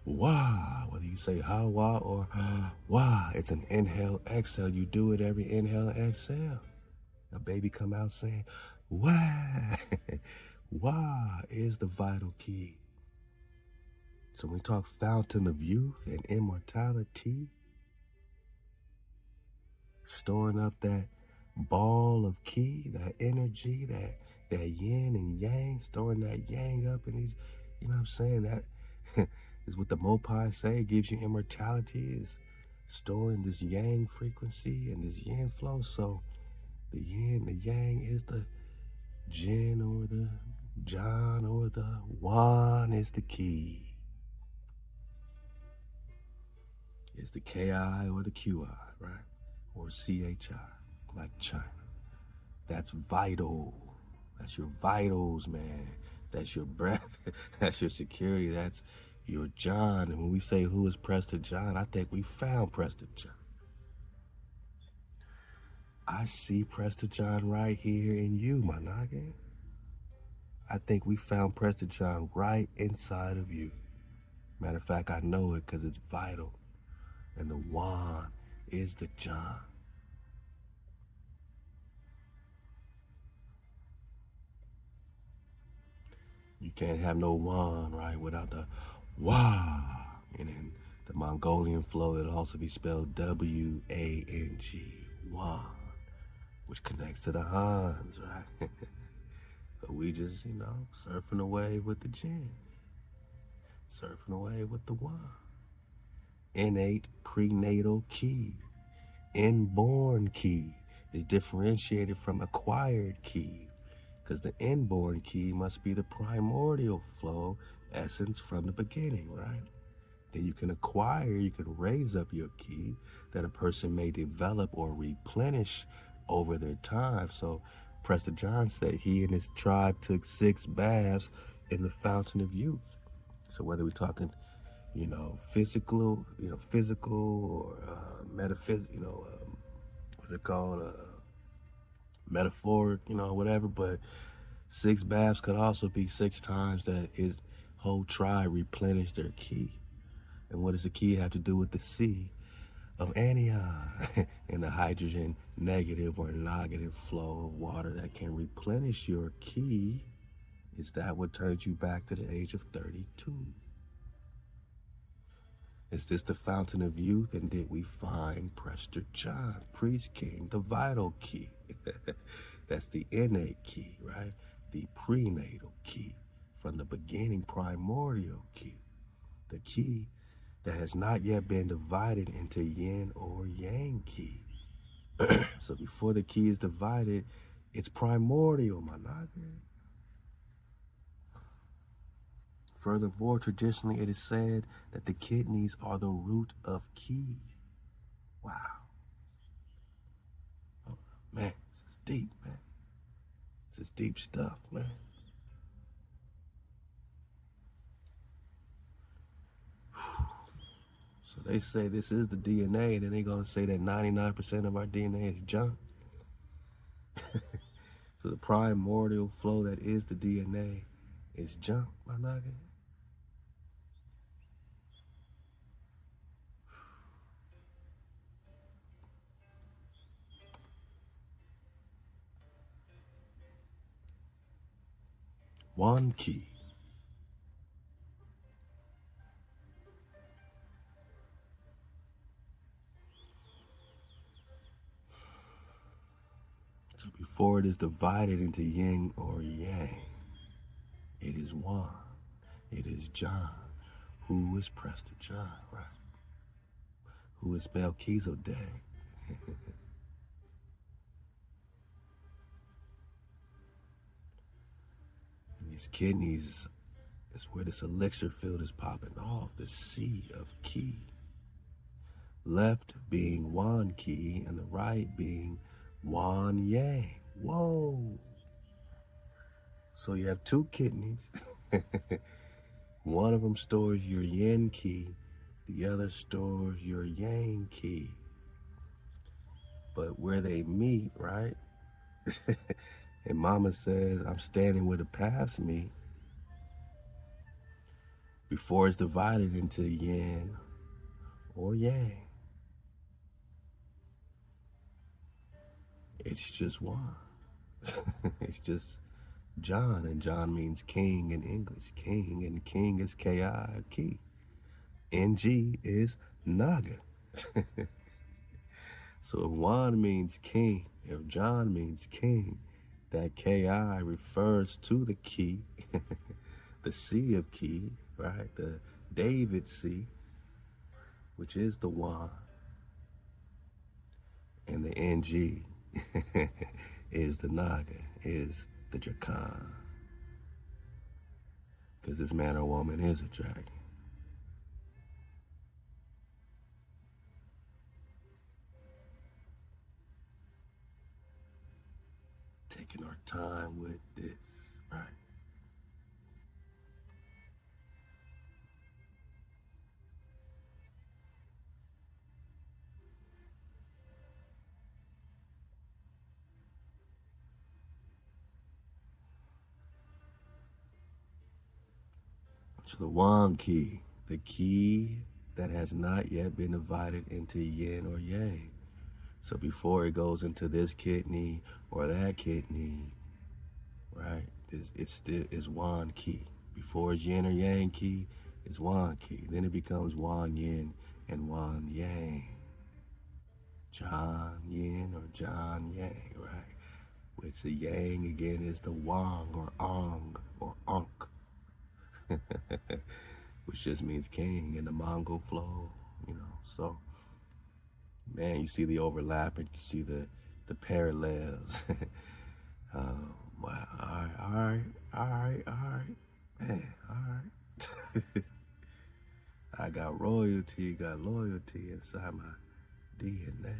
Wah, whether you say ha, wah, or wah, it's an inhale, exhale. You do it every inhale and exhale. A baby come out saying, wah. Wah is the vital key. So when we talk fountain of youth and immortality, storing up that ball of ki, that energy, that yin and yang, storing that yang up in these, you know what I'm saying? That is what the Mopai say, gives you immortality, is storing this yang frequency and this yin flow. So the yin, the yang is the jin or the John or the YUAN is the key. It's the KI or the QI, right? Or CHI, like China. That's vital. That's your vitals, man. That's your breath. That's your security. That's your John. And when we say who is Prester John, I think we found Prester John. I see Prester John right here in you, my noggin. I think we found Prester John right inside of you. Matter of fact, I know it because it's vital. And the YUAN is the John. You can't have no YUAN, right, without the Wah. And in the Mongolian flow, it'll also be spelled W-A-N-G, YUAN, which connects to the Hans, right? But we just, you know, surfing away with the JING, surfing away with the YUAN. Innate prenatal ki, inborn ki is differentiated from acquired ki, because the inborn ki must be the primordial flow essence from the beginning, right? Then you can acquire, you can raise up your ki that a person may develop or replenish over their time. So Prester John said he and his tribe took 6 baths in the fountain of youth. So whether we're talking, you know, physical or metaphysical, you know, what's it called, metaphoric, you know, whatever, but 6 baths could also be 6 times that his whole tribe replenished their ki. And what does the ki have to do with the C of anion and the hydrogen negative or negative flow of water that can replenish your ki? Is that what turns you back to the age of 32? Is this the fountain of youth? And did we find Prester John, priest king, the vital ki? That's the innate ki, right? The prenatal ki, from the beginning primordial ki. The ki that has not yet been divided into yin or yang ki. So before the ki is divided, it's primordial, my noggin. Furthermore, traditionally it is said that the kidneys are the root of ki. Wow. Oh, man, this is deep, man. This is deep stuff, man. So they say this is the DNA, and then they're going to say that 99% of our DNA is junk. So the primordial flow that is the DNA is junk, my noggin. One key. So before it is divided into yin or yang, it is one. It is John. Who is Prester John, right? Who is Melchizedek? And these kidneys is where this elixir field is popping off, the sea of ki. Left being Wan ki and the right being Wan yang. Whoa. So you have 2 kidneys. One of them stores your yin ki, the other stores your yang ki. But where they meet, right? And mama says, I'm standing where the paths meet. before it's divided into yin or yang, it's just one. It's just John, and John means king in English. King, and king is K-I, key. NG is Naga. So if Yuan means king, if John means king, that Ki refers to the key, the C of key, right? The David C, which is the Yuan. And the NG is the Naga, is the Drakan. Because this man or woman is a dragon. Taking our time with this, right? So the Yuan key, the key that has not yet been divided into yin or yang. So before it goes into this kidney or that kidney, right? It's still is Yuan key. Before it's yin or yang key, it's Yuan key. Then it becomes Yuan yin and Yuan yang. John yin or John yang, right? Which the yang again is the Wang or Ong or Ankh. Which just means king in the Mongol flow, you know. So, man, you see the overlapping, you see the parallels. Wow, all right, man, all right. I got royalty, got loyalty inside my DNA.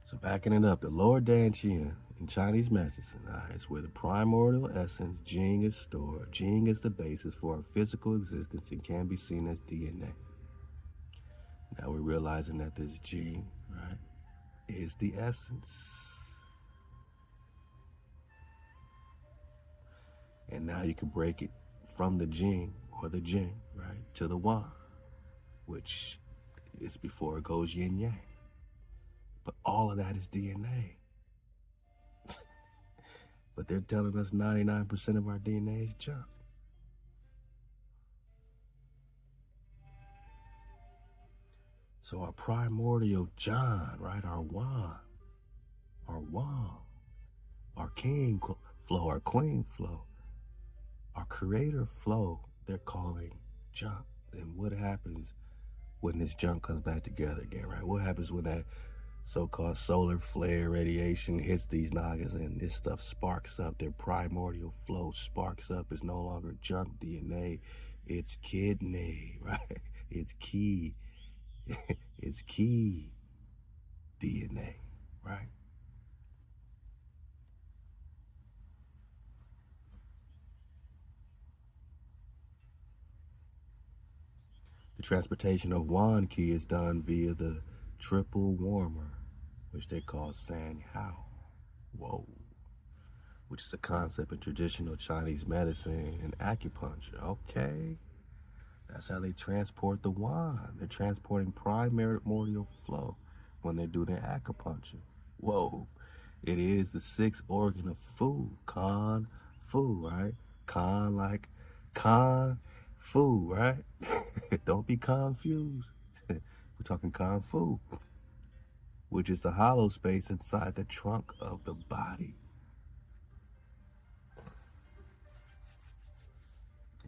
So backing it up, the lower Dantian in Chinese medicine is where the primordial essence, JING, is stored. JING is the basis for our physical existence and can be seen as DNA. Now we're realizing that this JING, right, is the essence. And now you can break it from the JING or the JING, right, to the YUAN, which is before it goes yin yang. But all of that is DNA. But they're telling us 99% of our DNA is junk. So our primordial John, right, our Yuan, our king flow, our queen flow, our creator flow, they're calling junk. And what happens when this junk comes back together again, right? What happens when that so-called solar flare radiation hits these Nagas and this stuff sparks up? Their primordial flow sparks up. It's no longer junk DNA, it's kidney, right? It's key. It's key DNA, right? The transportation of Yuan key is done via the triple warmer, which they call San Hao. Whoa. Which is a concept in traditional Chinese medicine and acupuncture. Okay. That's how they transport the Yuan. They're transporting primordial flow when they do their acupuncture. Whoa. It is the sixth organ of Fu, Kan Fu, right? Kan like Kan Fu, right? Don't be confused. We're talking Kan Fu, which is the hollow space inside the trunk of the body.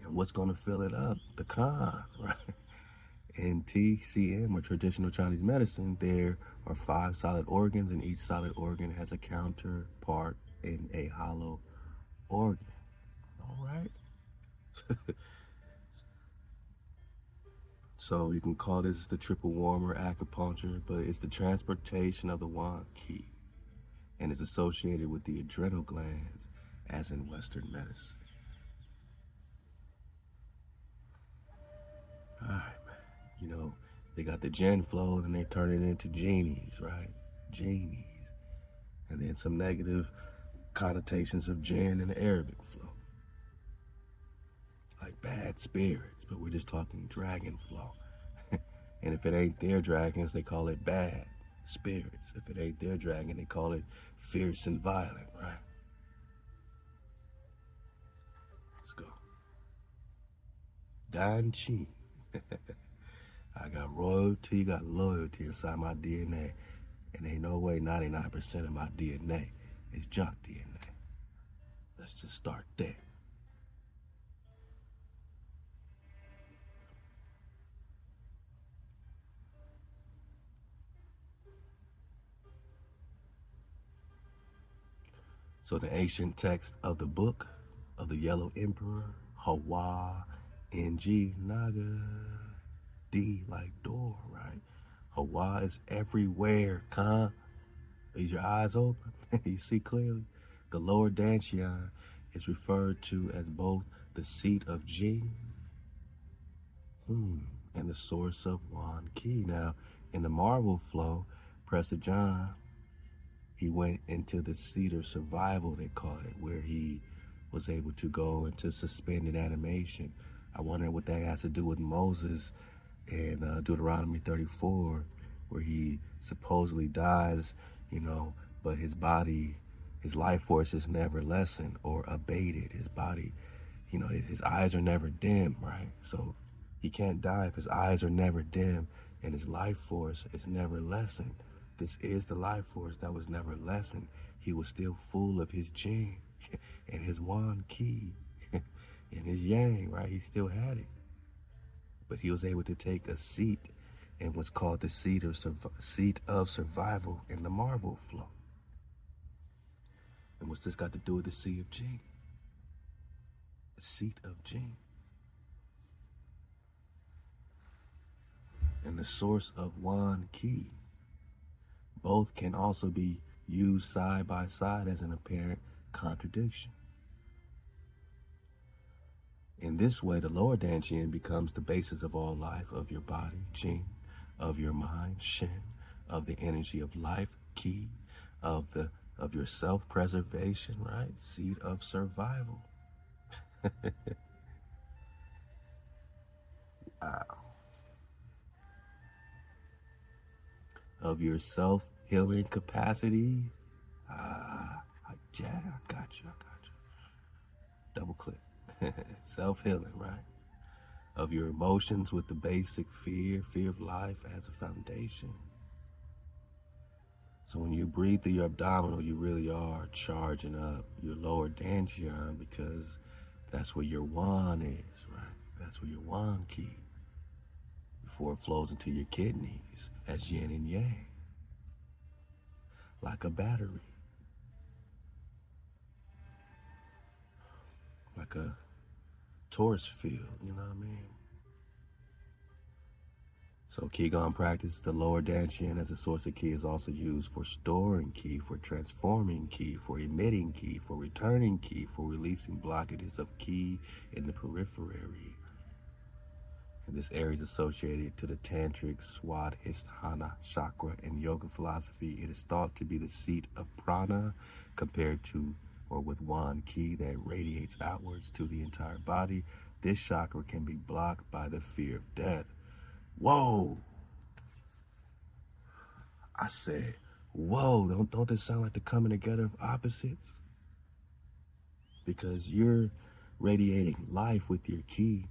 And what's going to fill it up? The Kan, right? In TCM, or traditional Chinese medicine, there are 5 solid organs, and each solid organ has a counterpart in a hollow organ. All right. So you can call this the triple warmer acupuncture, but it's the transportation of the Yuan key, and is associated with the adrenal glands, as in Western medicine. All right, man. You know, they got the jinn flow and they turn it into genies, right? Genies. And then some negative connotations of jinn in the Arabic flow. Like bad spirits, but we're just talking dragon flow. And if it ain't their dragons, they call it bad spirits. If it ain't their dragon, they call it fierce and violent, right? Let's go. Dantian. I got royalty, you got loyalty inside my DNA. And ain't no way 99% of my DNA is junk DNA. Let's just start there. So the ancient text of the book of the Yellow Emperor, Hawa, NG, Naga, D like door, right? Hawa is everywhere, Is your eyes open? You see clearly? The lower Dantian is referred to as both the seat of Jing and the source of Yuan Qi. Now, in the Marvel flow, Prester John, he went into the seat of survival, they call it, where he was able to go into suspended animation. I wonder what that has to do with Moses in Deuteronomy 34, where he supposedly dies, you know, but his body, his life force is never lessened or abated. His body, you know, his eyes are never dim, right? So he can't die if his eyes are never dim and his life force is never lessened. This is the life force that was never lessened. He was still full of his Jing and his Yuan Qi and his Yang, right? He still had it. But he was able to take a seat in what's called the seat of survival in the Marvel flow. And what's this got to do with the seat of Jing? The seat of Jing. And the source of Yuan Qi. Both can also be used side by side as an apparent contradiction. In this way, the lower Dantian becomes the basis of all life, of your body, Jing, of your mind, Shin, of the energy of life, Qi, of your self-preservation, right? Seed of survival. Wow. Of your self-healing capacity. Yeah, I got you. Double click. Self-healing, right? Of your emotions with the basic fear of life as a foundation. So when you breathe through your abdominal, you really are charging up your lower Dantian, because that's where your Yuan is, right? That's where your Yuan Qi, before it flows into your kidneys as yin and yang, like a battery, like a torch field, you know what I mean? So Qigong practice, the lower Dantian as a source of Qi, is also used for storing Qi, for transforming Qi, for emitting Qi, for returning Qi, for releasing blockages of Qi in the periphery. And this area is associated to the Tantric Swadhisthana chakra and yoga philosophy. It is thought to be the seat of prana compared to, or with Yuan Qi that radiates outwards to the entire body. This chakra can be blocked by the fear of death. Whoa. I said, whoa, don't this sound like the coming together of opposites? Because you're radiating life with your Qi.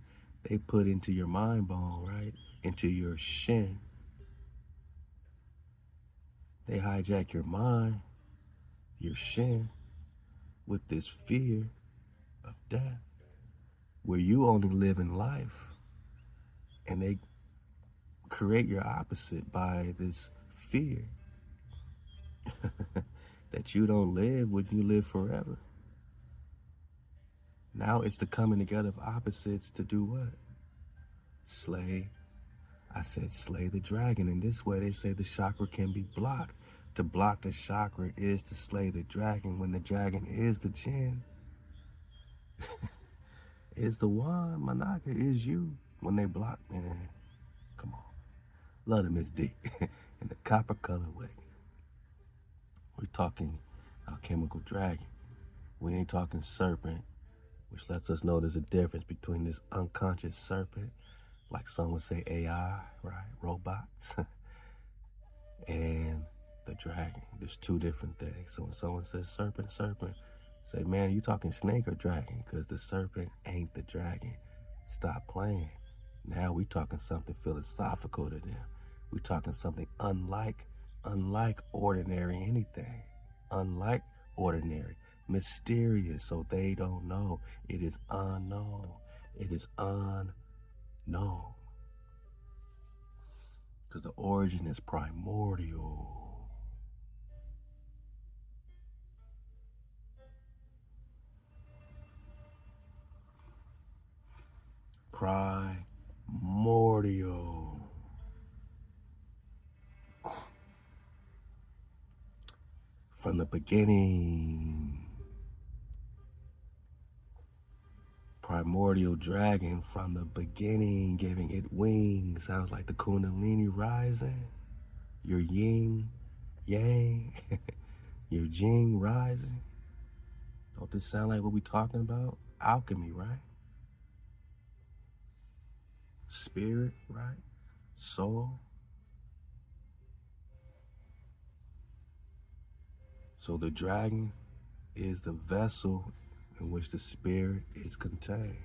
They put into your mind bone, right? Into your Shin. They hijack your mind, your Shin, with this fear of death, where you only live in life. And they create your opposite by this fear that you don't live when you live forever. Now it's the coming together of opposites to do what? Slay. I said slay the dragon. In this way, they say the chakra can be blocked. To block the chakra is to slay the dragon, when the dragon is the Jinn. Is the Yuan, Manaka is you. When they block, man, come on. Love the Miss D. In the copper color way. We're talking alchemical dragon. We ain't talking serpent, which lets us know there's a difference between this unconscious serpent, like some would say AI, right? Robots, and the dragon. There's two different things. So when someone says serpent, serpent, say, man, are you talking snake or dragon? Because the serpent ain't the dragon. Stop playing. Now we talking something philosophical to them. We talking something unlike ordinary anything. Unlike ordinary. Mysterious, so they don't know. It is unknown. It is unknown. Because the origin is primordial. Primordial. From the beginning. Primordial dragon from the beginning, giving it wings. Sounds like the Kundalini rising. Your yin, yang, your jing rising. Don't this sound like what we talking about? Alchemy, right? Spirit, right? Soul. So the dragon is the vessel in which the spirit is contained.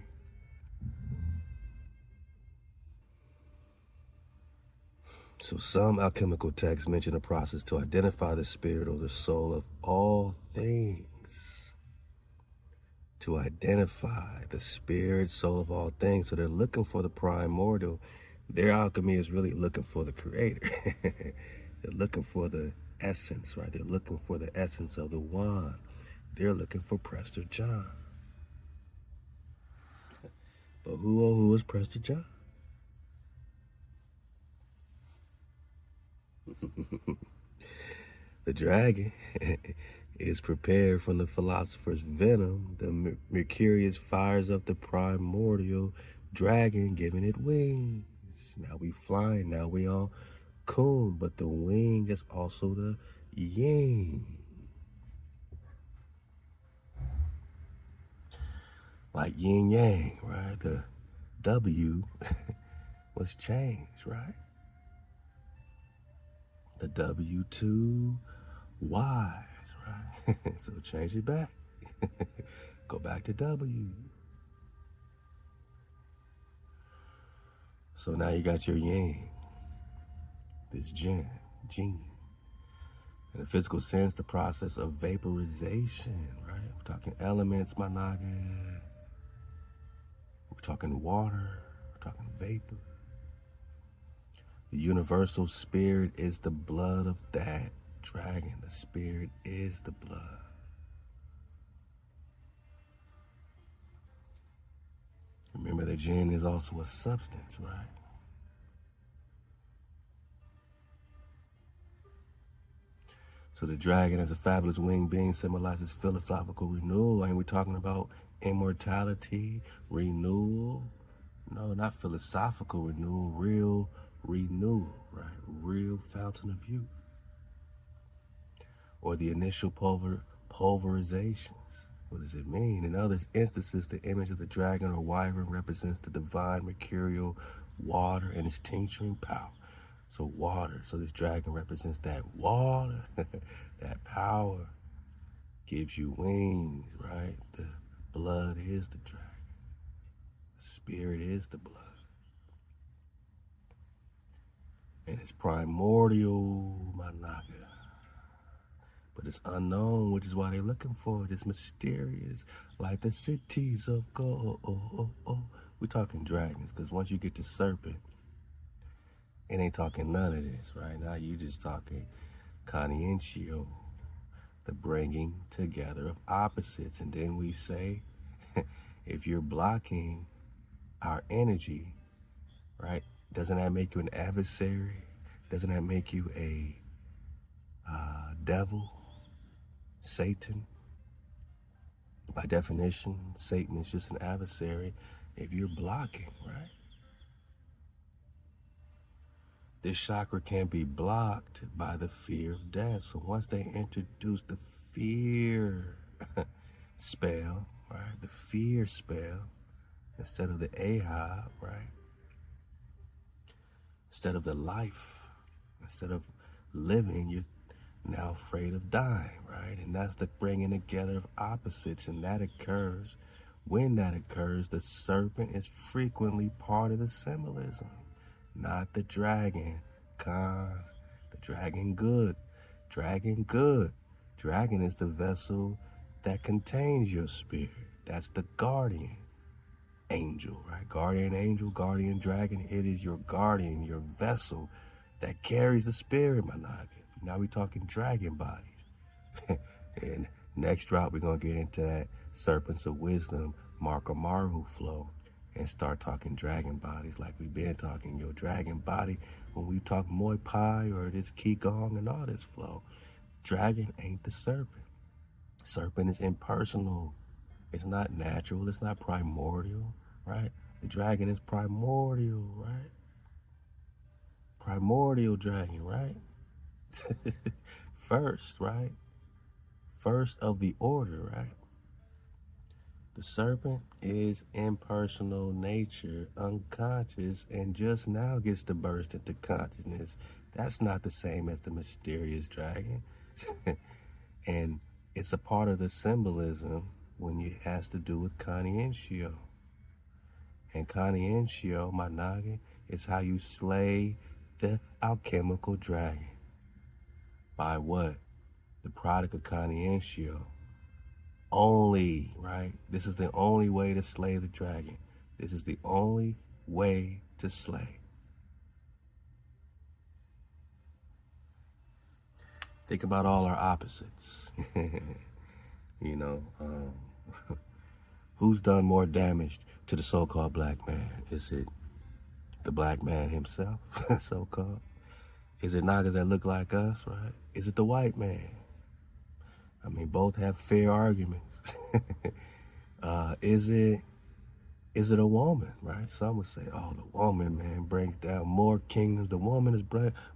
So some alchemical texts mention a process to identify the spirit or the soul of all things. To identify the spirit, soul of all things. So they're looking for the primordial. Their alchemy is really looking for the creator. They're looking for the essence, right? They're looking for the essence of the YUAN. They're looking for Prester John. But who is Prester John? The dragon is prepared from the philosopher's venom. The Mercurius fires up the primordial dragon, giving it wings. Now we flying, now we on Kun, but the wing is also the yin. Like yin yang, right? The W was changed, right? The W to Y's, right? So change it back. Go back to W. So now you got your yang, this jing. In a physical sense, the process of vaporization, right? We're talking elements, my naga. We're talking water, we're talking vapor. The universal spirit is the blood of that dragon. The spirit is the blood. Remember that jinn is also a substance, right? So the dragon as a fabulous winged being symbolizes philosophical renewal. Ain't we talking about immortality, renewal? No, not philosophical renewal, real renewal, right? Real fountain of youth. Or the initial pulverizations. What does it mean? In other instances, the image of the dragon or wyvern represents the divine mercurial water and its tincturing power. So water, so this dragon represents that water, that power gives you wings, right? The blood is the dragon. The spirit is the blood. And it's primordial, my naga. But it's unknown, which is why they're looking for it. It's mysterious, like the cities of gold. We're talking dragons, because once you get to serpent, it ain't talking none of this, right? Now you just talking conscientio, the bringing together of opposites. And then we say, if you're blocking our energy, right, doesn't that make you an adversary? Doesn't that make you a devil? Satan? By definition, Satan is just an adversary if you're blocking, right? This chakra can be blocked by the fear of death. So once they introduce the fear spell, right? The fear spell, instead of the ahab, right? Instead of the life, instead of living, you're now afraid of dying, right? And that's the bringing together of opposites. And that occurs, when that occurs, the serpent is frequently part of the symbolism, not the dragon. Cons, the dragon good. Dragon good. Dragon is the vessel that contains your spirit. That's the guardian angel, right? Guardian angel, guardian dragon. It is your guardian, your vessel that carries the spirit, my noggin. Now we're talking dragon bodies. And next drop, we're going to get into that serpents of wisdom, Marka Maru flow, and start talking dragon bodies like we've been talking. Your dragon body, when we talk Muay Pai or this Qigong and all this flow, dragon ain't the serpent. Serpent is impersonal. It's not natural. It's not primordial, right? The dragon is primordial, right? Primordial dragon, right? First, right? First of the order, right? The serpent is impersonal nature, unconscious, and just now gets to burst into consciousness. That's not the same as the mysterious dragon. And it's a part of the symbolism when it has to do with kaneno. And kaneno, my noggin, is how you slay the alchemical dragon. By what? The product of kaneno. Only, right? This is the only way to slay the dragon. This is the only way to slay. Think about all our opposites. You know, who's done more damage to the so-called black man? Is it the black man himself, so-called? Is it Nagas that look like us, right? Is it the white man? I mean, both have fair arguments. Is it a woman, right? Some would say, oh, the woman, man, brings down more kingdoms. The woman has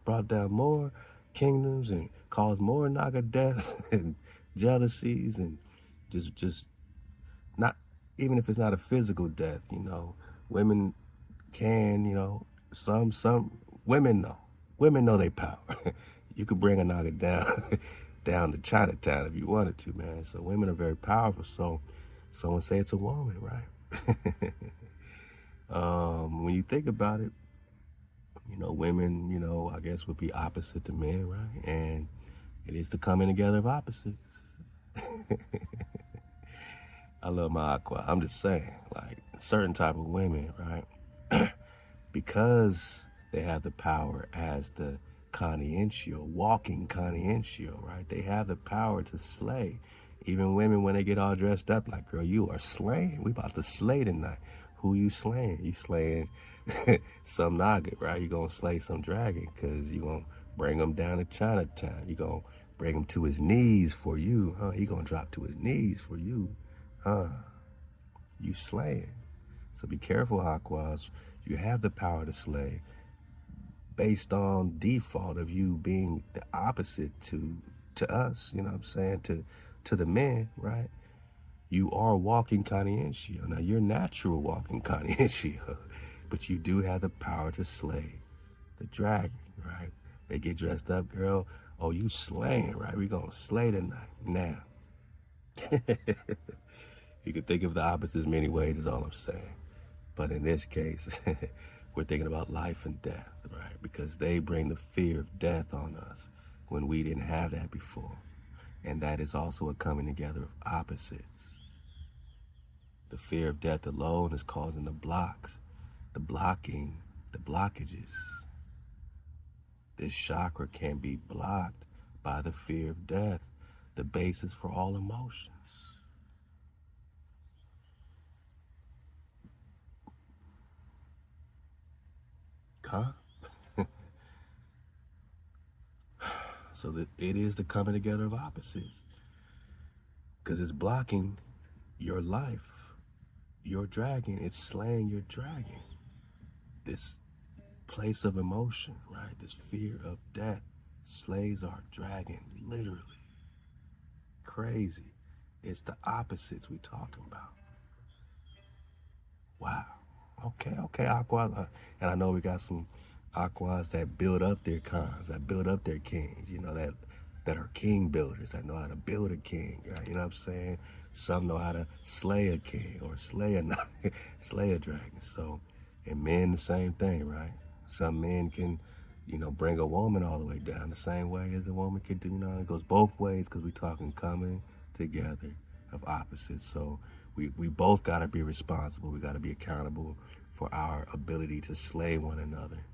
brought down more kingdoms and caused more Naga death and jealousies and just not, even if it's not a physical death, you know, women can, you know, some women know they power. You could bring a Naga down to Chinatown if you wanted to, man. So women are very powerful. So someone say it's a woman, right? When you think about it, you know, women, you know, I guess would be opposite to men, right? And it is the coming together of opposites. I love my aqua. I'm just saying, like, certain type of women, right? Because they have the power as the kaneno, walking kaneno, right? They have the power to slay. Even women, when they get all dressed up, like, girl, you are slaying. We about to slay tonight. Who you slaying? You slaying some Naga, right? You gonna slay some dragon because you gonna bring him down to Chinatown. You gonna bring him to his knees for you, huh? He gonna drop to his knees for you, huh? You slaying. So be careful, Aquas. You have the power to slay based on default of you being the opposite to us, you know what I'm saying, to the men, right? You are walking kaneno. Now, you're natural walking kaneno, but you do have the power to slay the dragon, right? They get dressed up, girl. Oh, you slaying, right? We gonna slay tonight. Now, you can think of the opposites many ways, is all I'm saying. But in this case, we're thinking about life and death, right? Because they bring the fear of death on us when we didn't have that before. And that is also a coming together of opposites. The fear of death alone is causing the blocks, the blocking, the blockages. This chakra can be blocked by the fear of death, the basis for all emotions. Huh? So that it is the coming together of opposites. Because it's blocking your life, your dragon. It's slaying your dragon. This place of emotion, right? This fear of death slays our dragon, literally. Crazy. It's the opposites we talking about. Wow. Okay, Aqua. And I know we got some Aquas that build up their cons, that build up their kings, that are king builders, that know how to build a king, right? You know what I'm saying? Some know how to slay a king or slay a dragon. So, and men, the same thing, right? Some men can, bring a woman all the way down the same way as a woman can do. It goes both ways because we're talking coming together of opposites. So we both got to be responsible. We got to be accountable for our ability to slay one another.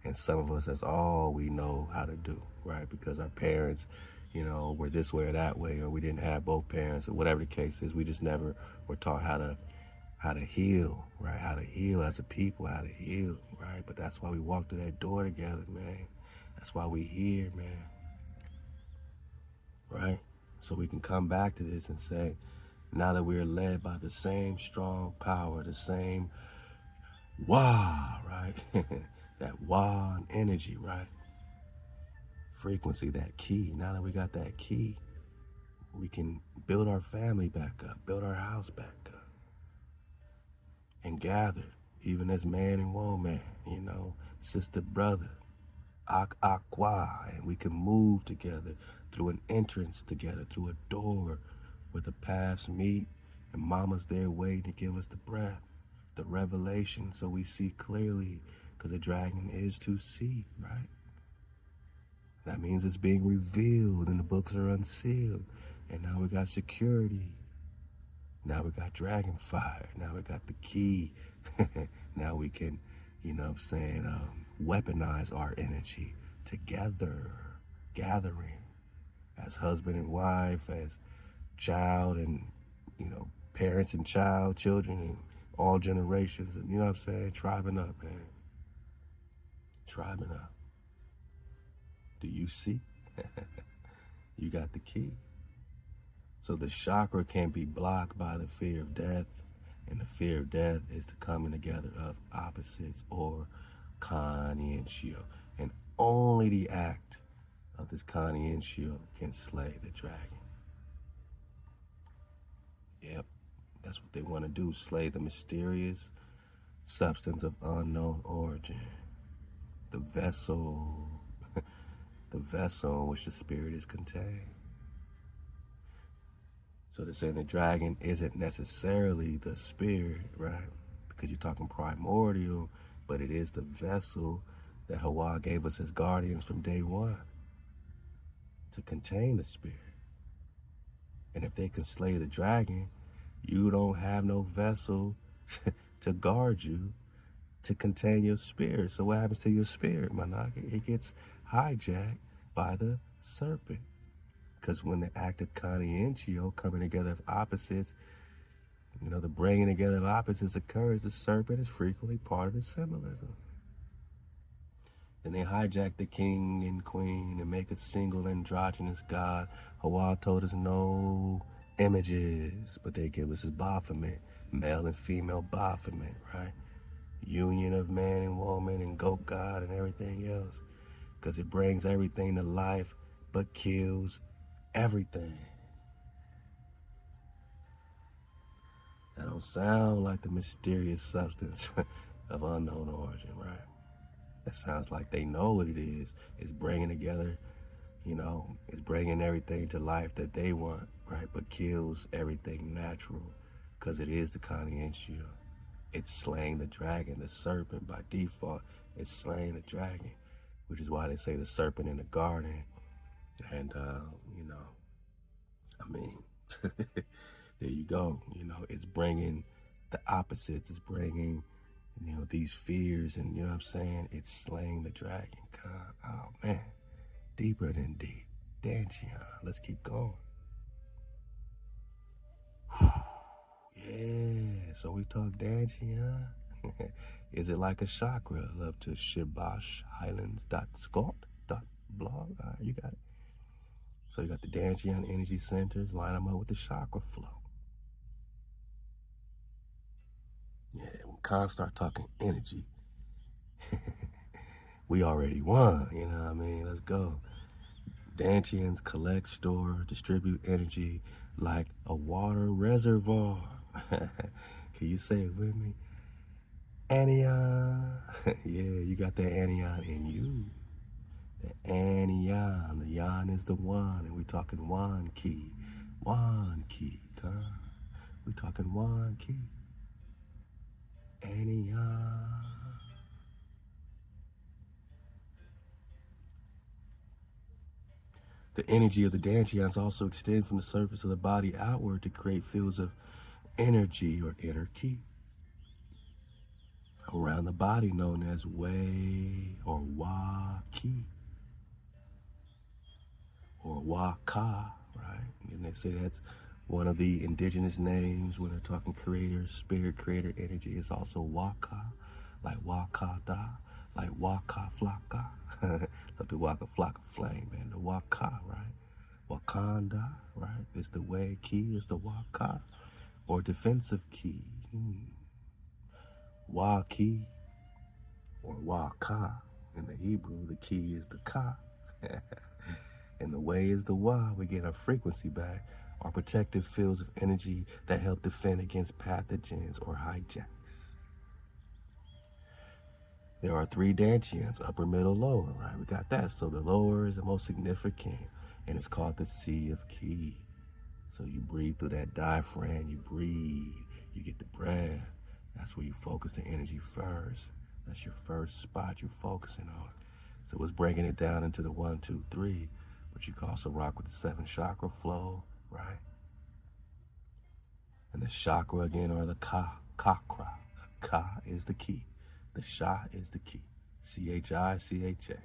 And some of us, that's all we know how to do, right? Because our parents, were this way or that way, or we didn't have both parents, or whatever the case is. We just never were taught how to heal, right? How to heal as a people, how to heal, right? But that's why we walk through that door together, man. That's why we here, man. Right? So we can come back to this and say, now that we're led by the same strong power, the same YUAN, right? That YUAN energy, right? Frequency, that key. Now that we got that key, we can build our family back up, build our house back up, and gather, even as man and woman, sister, brother, aqua, and we can move together through an entrance together, through a door where the paths meet, and mama's there waiting to give us the breath, the revelation, so we see clearly, because the dragon is to see, right? That means it's being revealed and the books are unsealed. And now we got security. Now we got dragon fire. Now we got the key. Now we can, weaponize our energy together, gathering as husband and wife, as child and, parents and child, children, and all generations. And tribing up, man. Tribing up. Do you see? You got the key. So the chakra can't be blocked by the fear of death. And the fear of death is the coming together of opposites, or kaneno. And only the act of this kaneno can slay the dragon. Yep, that's what they want to do, slay the mysterious substance of unknown origin. The vessel, the vessel in which the spirit is contained. So they're saying the dragon isn't necessarily the spirit, right? Because you're talking primordial, but it is the vessel that Hawa gave us as guardians from day one to contain the spirit. And if they can slay the dragon, you don't have no vessel to guard you to contain your spirit. So what happens to your spirit, Manaka? It gets hijacked by the serpent. Because when the act of kaneno, coming together of opposites, the bringing together of opposites occurs, the serpent is frequently part of the symbolism. Then they hijack the king and queen and make a single androgynous god. Hawa told us no images, but they give us his Baphomet, male and female Baphomet, right? Union of man and woman and goat god and everything else. Because it brings everything to life, but kills everything. That don't sound like the mysterious substance of unknown origin, right? That sounds like they know what it is. It's bringing together, it's bringing everything to life that they want, right? But kills everything natural, because it is the kaneno. It's slaying the dragon, the serpent by default. It's slaying the dragon, which is why they say the serpent in the garden. And, there you go. It's bringing the opposites. It's bringing, these fears, and it's slaying the dragon. Oh man, deeper than deep. Dantian. Let's keep going. Yeah, so we talk Dantian. Is it like a chakra? Love to shibashhighlands.scott.blog. You got it. So you got the Dantian energy centers, line them up with the chakra flow. Yeah, when Khan start talking energy, we already won, you know what I mean? Let's go. Dantians collect, store, distribute energy like a water reservoir. Can you say it with me? Anion. Yeah, you got that anion in you. The anion. The yan is the one, and we talking YUAN key. YUAN key, huh? We talking YUAN key. Anion. The energy of the Dantians also extend from the surface of the body outward to create fields of energy or inner ki around the body, known as Wei or Wa ki or Wa ka, right? And they say that's one of the indigenous names when they're talking creator, spirit, creator energy. It's also Waka, like Waka da, like Waka flocka. Love the Waka flocka flame, man. The Waka, right? Wakanda, right? Is the way key, is the Waka, or defensive key. Wa ki, or Waka. In the Hebrew, the key is the ka. And the way is the wa. We get our frequency back, our protective fields of energy that help defend against pathogens or hijacks. There are 3 Dantians, upper, middle, lower, right? We got that. So the lower is the most significant, and it's called the sea of ki. So you breathe through that diaphragm, you breathe, you get the breath. That's where you focus the energy first. That's your first spot you're focusing on. So it's breaking it down into the 1, 2, 3, but you can also rock with the 7 chakra flow, right? And the chakra again, or the chakra. The ka is the key. The sha is the key. C-H-I-C-H-A.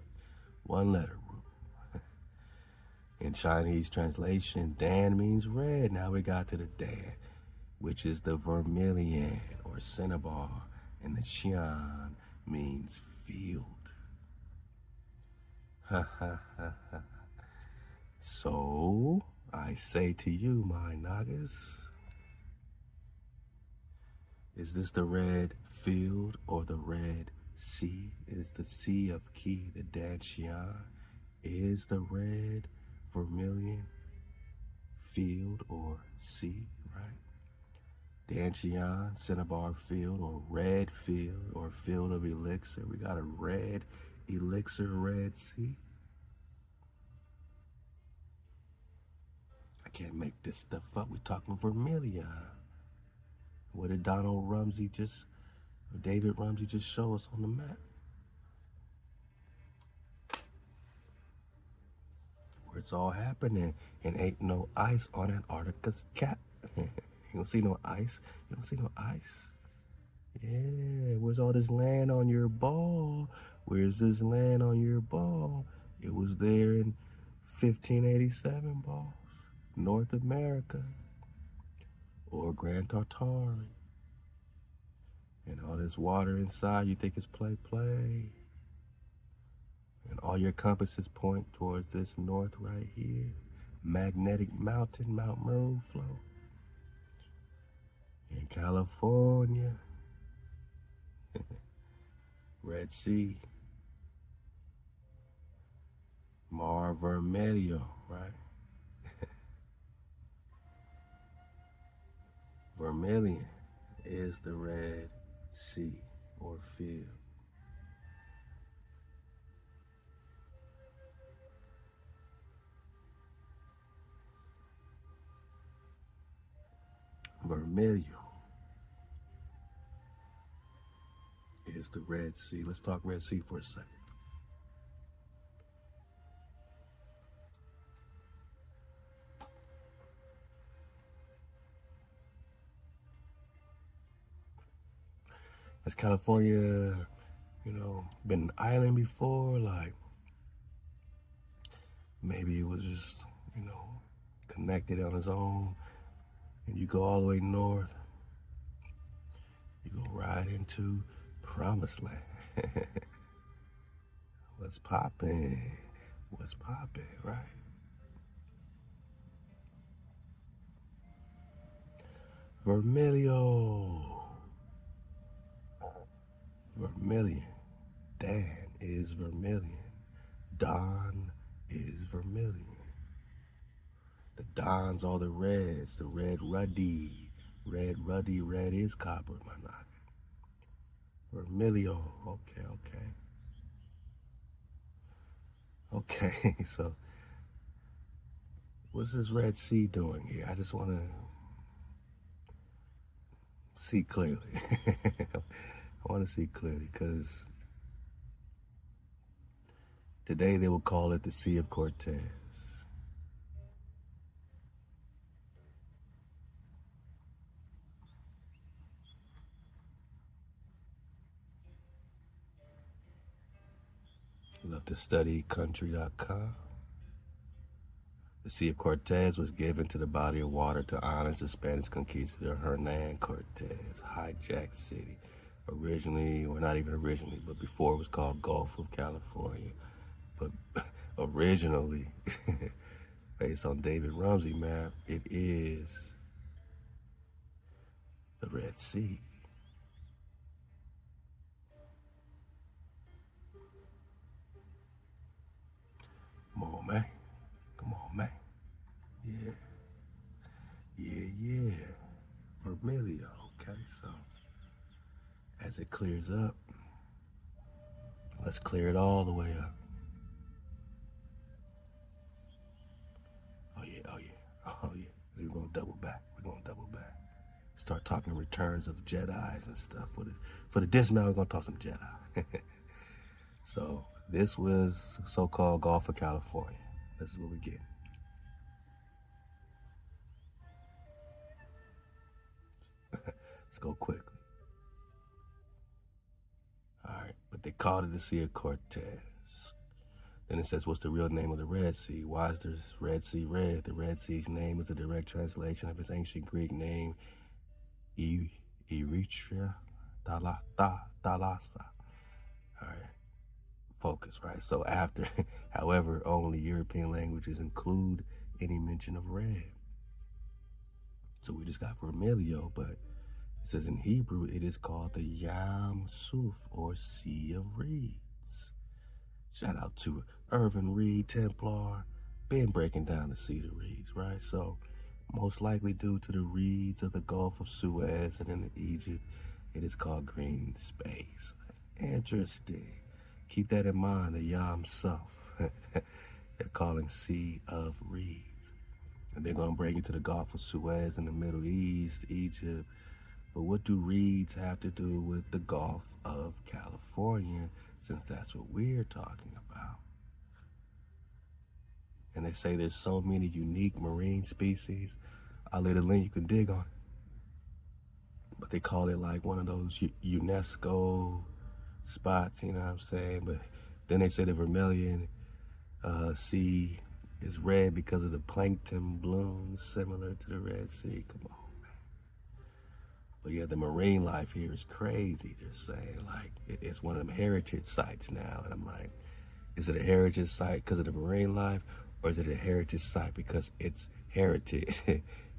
One letter rule. In Chinese translation, Dan means red. Now we got to the Dan, which is the vermilion or cinnabar. And the Xian means field. So I say to you, my Nagas, is this the red field or the red sea? Is the sea of ki, the Dantian, is the red vermilion field or sea, right? Dantian, cinnabar field, or red field, or field of elixir. We got a red elixir, red sea. I can't make this stuff up. We're talking vermilion. What did Donald Rumsey just, or David Rumsey just show us on the map? Where it's all happening, and ain't no ice on Antarctica's cap. You don't see no ice. You don't see no ice. Yeah, where's all this land on your ball? Where's this land on your ball? It was there in 1587 balls. North America. Or Grand Tartary. And all this water inside, you think it's play. And all your compasses point towards this north right here. Magnetic mountain, Mount Meru flow. In California. Red Sea. Mar Vermelho, right? Vermilion is the Red Sea or field. Vermelho is the Red Sea. Let's talk Red Sea for a second. Has California, been an island before? Like, maybe it was just, connected on its own. And you go all the way north, you go right into Promised Land. What's poppin'? What's poppin', right? Vermilion. Dan is vermilion. Dawn is vermilion. The dawns are the reds, the red ruddy. Red ruddy, red is copper, my knock. Vermilio, okay, okay. Okay, so what's this Red Sea doing here? I just want to see clearly. I want to see clearly because today they will call it the Sea of Cortez. Love to study country.com. The Sea of Cortez was given to the body of water to honor the Spanish conquistador Hernan Cortez, hijacked city. Originally, or not even originally, but before it was called Gulf of California. But originally, based on David Rumsey map, it is the Red Sea. Come on, man. Come on, man. Yeah. Yeah. Vermilio. Okay, so as it clears up, let's clear it all the way up. Oh yeah. We're gonna double back. Start talking returns of Jedis and stuff. For the dismount, we're gonna talk some Jedi. So this was so-called Gulf of California. This is what we get. Let's go quickly. All right, but they called it the Sea of Cortez. Then it says, what's the real name of the Red Sea? Why is the Red Sea red? The Red Sea's name is a direct translation of its ancient Greek name, Eritrea Thalassa. All right, focus, right? So after, however, only European languages include any mention of red. So we just got vermilio, but it says in Hebrew, it is called the Yam Suf, or Sea of Reeds. Shout out to Irvin Reed, Templar, been breaking down the Sea of Reeds, right? So most likely due to the reeds of the Gulf of Suez and in Egypt, it is called green space. Interesting. Keep that in mind, the Yam Suf. They're calling Sea of Reeds. And they're going to bring you to the Gulf of Suez in the Middle East, Egypt. But what do reeds have to do with the Gulf of California, since that's what we're talking about? And they say there's so many unique marine species. I'll leave a link, you can dig on it. But they call it like one of those UNESCO spots, you know what I'm saying? But then they say the Vermilion Sea is red because of the plankton blooms similar to the Red Sea. Come on, man. But yeah, the marine life here is crazy. They're saying like it's one of them heritage sites now. And I'm like, is it a heritage site because of the marine life? Or is it a heritage site because it's heritage?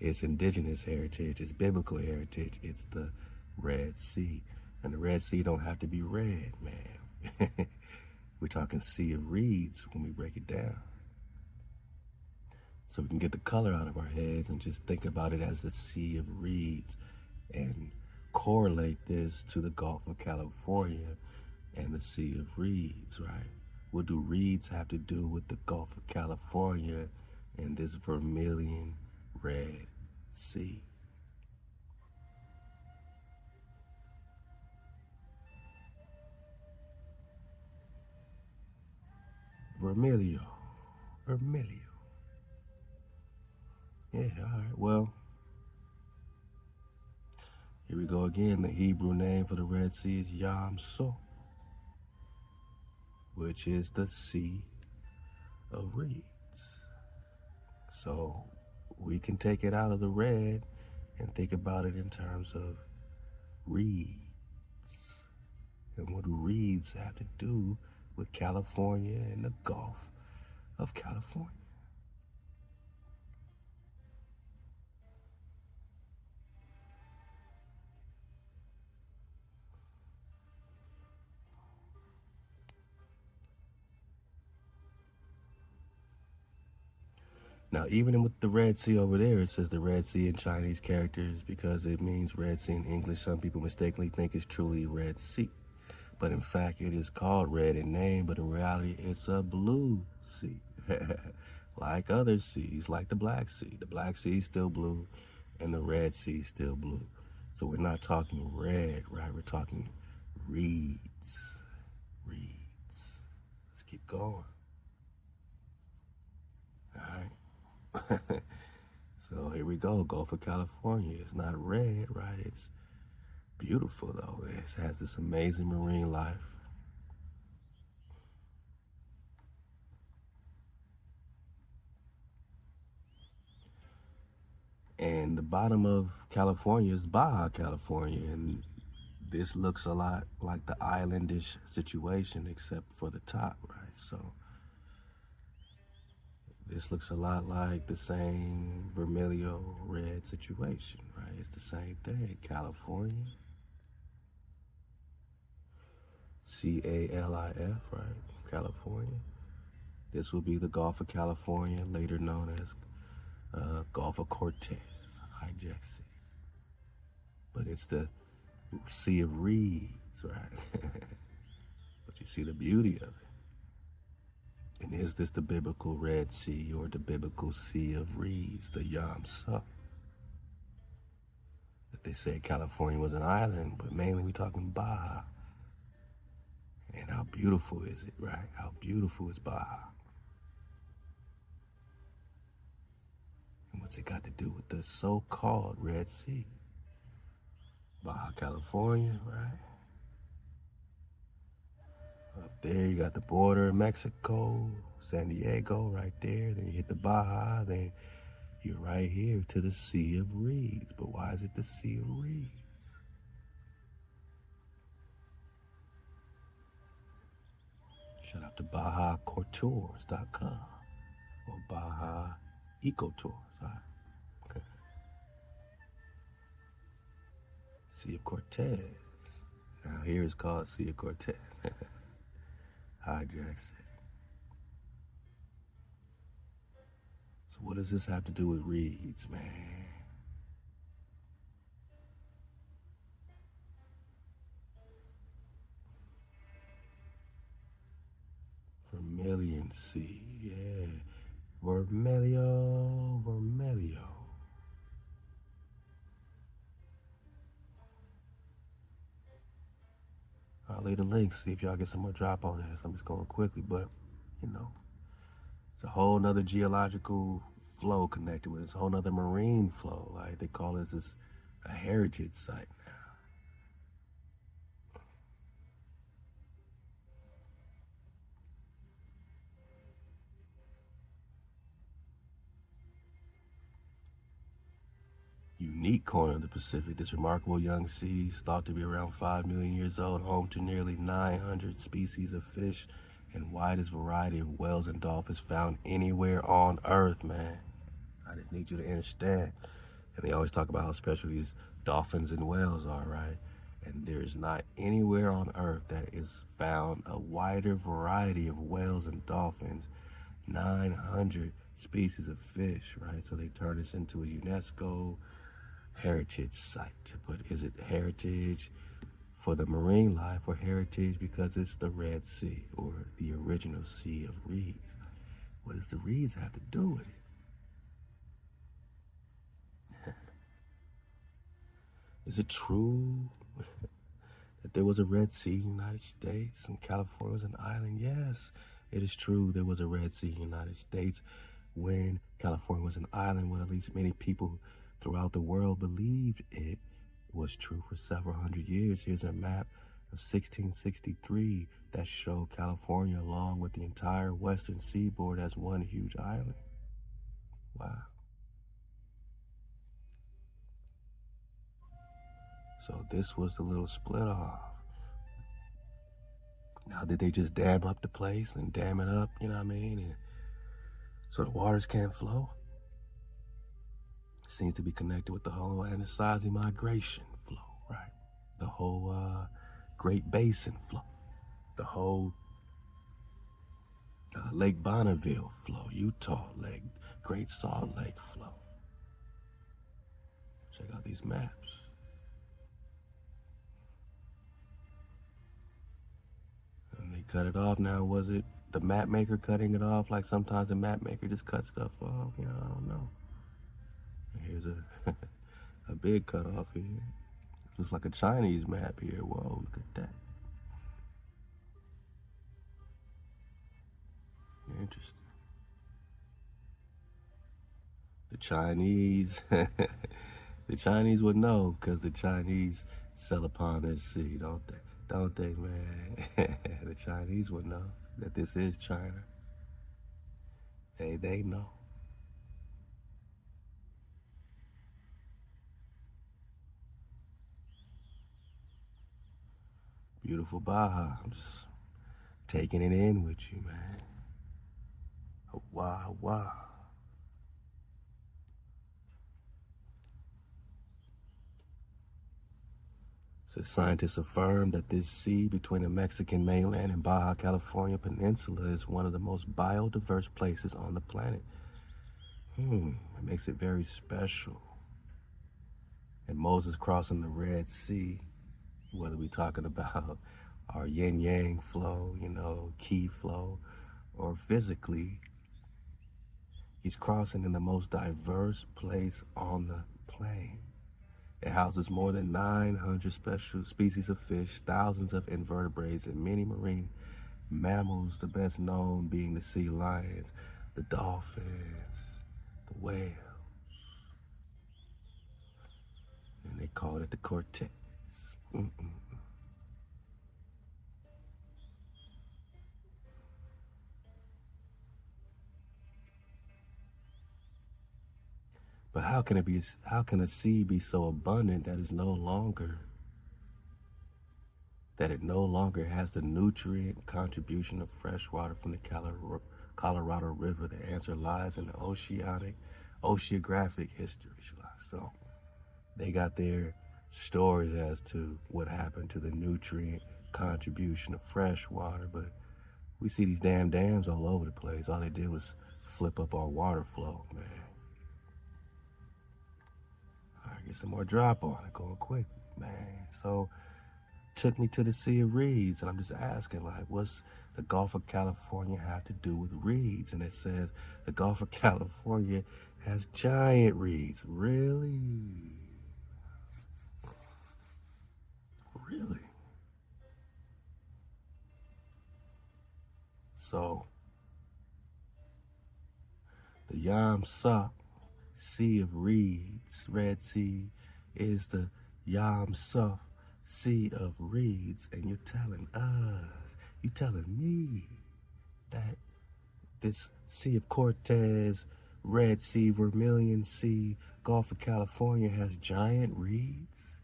It's indigenous heritage, it's biblical heritage, it's the Red Sea. And the Red Sea don't have to be red, man. We're talking Sea of Reeds when we break it down. So we can get the color out of our heads and just think about it as the Sea of Reeds and correlate this to the Gulf of California and the Sea of Reeds, right? What do reeds have to do with the Gulf of California and this vermilion Red Sea? Vermilio. Yeah, all right, well, here we go again. The Hebrew name for the Red Sea is Yam Suf, which is the Sea of Reeds. So we can take it out of the red and think about it in terms of reeds. And what do reeds have to do with California and the Gulf of California? Now, even with the Red Sea over there, it says the Red Sea in Chinese characters because it means Red Sea in English. Some people mistakenly think it's truly Red Sea. But in fact, it is called red in name, but in reality, it's a blue sea. Like other seas, like the Black Sea. The Black Sea is still blue, and the Red Sea is still blue. So we're not talking red, right? We're talking reeds. Reeds. Let's keep going. All right. So here we go. Gulf of California. It's not red, right? It's beautiful, though. It has this amazing marine life. And the bottom of California is Baja California, and this looks a lot like the islandish situation except for the top, right? So this looks a lot like the same vermilio red situation, right? It's the same thing. California, CALIF, right? California. This will be the Gulf of California, later known as Gulf of Cortez, hijack sea. But it's the Sea of Reeds, right? But you see the beauty of it. And is this the biblical Red Sea or the biblical Sea of Reeds, the Yam Suf? That they say California was an island, but mainly we're talking Baja. And how beautiful is it, right? How beautiful is Baja? And what's it got to do with the so-called Red Sea? Baja California, right? Up there you got the border of Mexico, San Diego right there. Then you hit the Baja, then you're right here to the Sea of Reeds. But why is it the Sea of Reeds? Shout out to BajaCourtours.com or Baja Ecotours. Right? Sea of Cortez. Now here it's called Sea of Cortez. Hijack City. So what does this have to do with reeds, man? Vermilion Sea, yeah. Vermilio, Vermilio. I'll leave the links, see if y'all get some more drop on this. I'm just going quickly, but, you know, it's a whole nother geological flow connected with it. It's a whole nother marine flow. Like, they call this a heritage site now. Unique corner of the Pacific, this remarkable young sea is thought to be around 5 million years old, home to nearly 900 species of fish and widest variety of whales and dolphins found anywhere on Earth, man. I just need you to understand. And they always talk about how special these dolphins and whales are, right? And there's not anywhere on Earth that is found a wider variety of whales and dolphins, 900 species of fish, right? So they turned this into a UNESCO heritage site. But is it heritage for the marine life or heritage because it's the Red Sea or the original Sea of Reeds? What does the reeds have to do with it? Is it true that there was a Red Sea in the United States and California was an island? Yes, it is true there was a Red Sea in the United States when California was an island, what at least many people throughout the world believed it was true for several hundred years. Here's a map of 1663 that showed California along with the entire western seaboard as one huge island. Wow. So this was the little split off. Now, did they just dam up the place and dam it up, you know what I mean? And so the waters can't flow? Seems to be connected with the whole Anasazi migration flow, right? The whole Great Basin flow, the whole Lake Bonneville flow, Utah, Lake Great Salt Lake flow. Check out these maps. And they cut it off now. Was it the map maker cutting it off? Like sometimes the map maker just cuts stuff off. You know, I don't know. And here's a a big cutoff here. Looks like a Chinese map here. Whoa, look at that. Interesting. The Chinese, the Chinese would know because the Chinese sell upon this sea, don't they? Don't they, man? The Chinese would know that this is China. They know. Beautiful Baja. I'm just taking it in with you, man. Wow, wow. So scientists affirm that this sea between the Mexican mainland and Baja California Peninsula is one of the most biodiverse places on the planet. It makes it very special. And Moses crossing the Red Sea, whether we're talking about our yin-yang flow, you know, ki flow, or physically, he's crossing in the most diverse place on the planet. It houses more than 900 special species of fish, thousands of invertebrates, and many marine mammals, the best known being the sea lions, the dolphins, the whales. And they called it the Cortez. But how can a sea be so abundant that it no longer has the nutrient contribution of fresh water from the Colorado River? The answer lies in the oceanographic history. So they got their stories as to what happened to the nutrient contribution of fresh water, but we see these damn dams all over the place. All they did was flip up our water flow, man. All right, get some more drop on it, going quick, man. So took me to the Sea of Reeds, and I'm just asking, like, what's the Gulf of California have to do with reeds? And it says the Gulf of California has giant reeds. Really? Really? So the Yam Suk Sea of Reeds, Red Sea, is the Yam Suk Sea of Reeds, and you're telling me that this Sea of Cortez, Red Sea, Vermilion Sea, Gulf of California has giant reeds,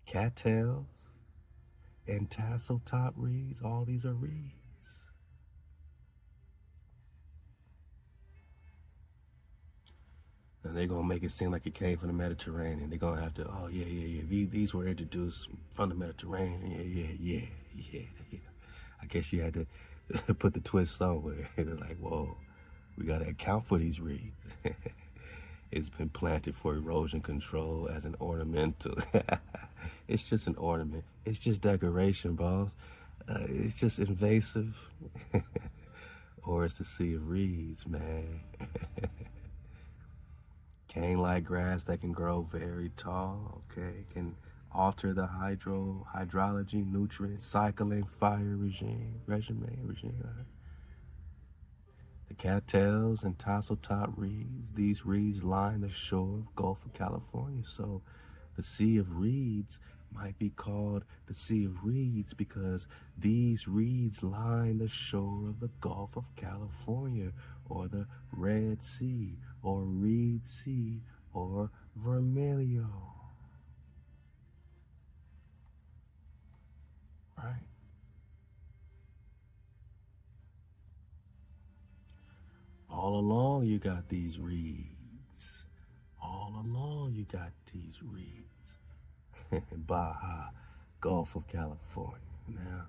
cattails, and tassel top reeds. All these are reeds. And they're going to make it seem like it came from the Mediterranean. They're going to have to, oh, yeah. These were introduced from the Mediterranean. Yeah. I guess you had to put the twist somewhere. They're like, whoa, we got to account for these reeds. It's been planted for erosion control as an ornamental. It's just an ornament. It's just decoration, boss. It's just invasive. Or it's the Sea of Reeds, man. Cane-like grass that can grow very tall, okay, can alter the hydrology, nutrient cycling, fire regime. The cattails and tassel-top reeds, these reeds line the shore of Gulf of California. So the Sea of Reeds might be called the Sea of Reeds because these reeds line the shore of the Gulf of California, or the Red Sea, or Reed Sea, or Vermilion. Right? All along you got these reeds. All along you got these reeds. Baja, Gulf of California. Now,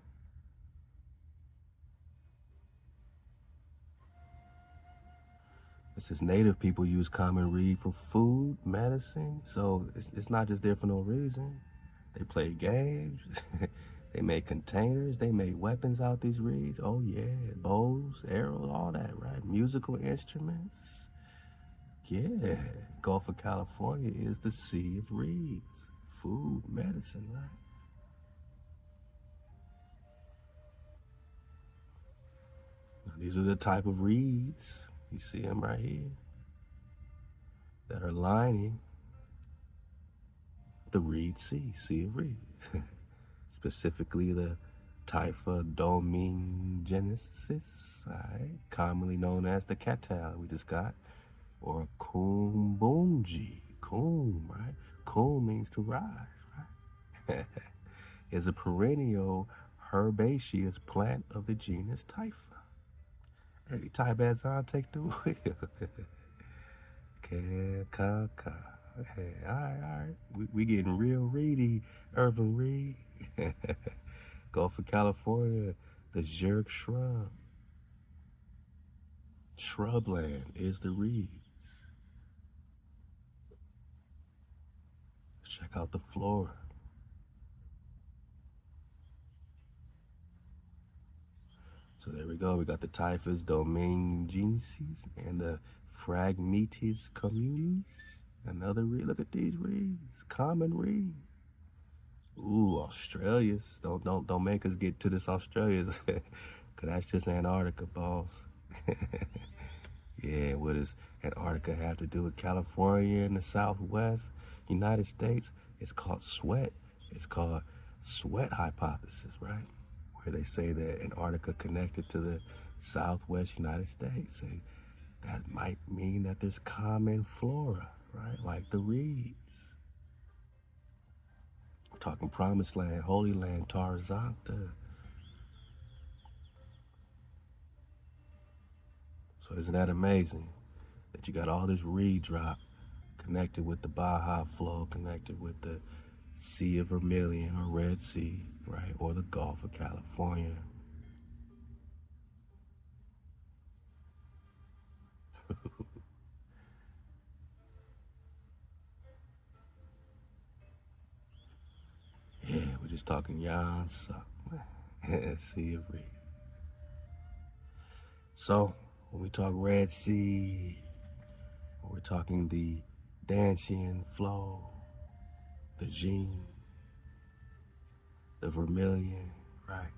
It says native people use common reed for food, medicine. So it's not just there for no reason. They play games. They made containers. They made weapons out these reeds. Oh yeah, bows, arrows, all that, right? Musical instruments. Yeah, Gulf of California is the sea of reeds. Food, medicine, right? Now, these are the type of reeds. You see them right here that are lining the Reed Sea, Sea of Reeds. Specifically the Typha domingensis, right? Commonly known as the cattail we just got, or kumbunji, kum, right? Kum means to rise, right? Is a perennial herbaceous plant of the genus Typha. Hey, Tybazon, take the wheel. Ka. Hey, all right. We getting real reedy, Irvin Reed. Gulf of California, the jerk shrub. Shrubland is the reeds. Check out the flora. So there we go. We got the Typhus domingensis and the Phragmites communis. Another reed. Look at these reeds. Common reed. Ooh, Australia's. Don't make us get to this Australia's. Cause that's just Antarctica, boss. Yeah, what does Antarctica have to do with California and the Southwest United States? It's called sweat. It's called sweat hypothesis, right? Where they say that Antarctica connected to the Southwest United States, and that might mean that there's common flora, right? Like the reeds. We're talking Promised Land, Holy Land, Tarzanta. So isn't that amazing that you got all this reed drop connected with the Baja Flow, connected with the Sea of Vermilion or Red Sea, right? Or the Gulf of California. Yeah, we're just talking YUAN suck, man. Sea of Reed. So when we talk Red Sea, we're talking the Dantian flow, the JING, the Vermilion, right?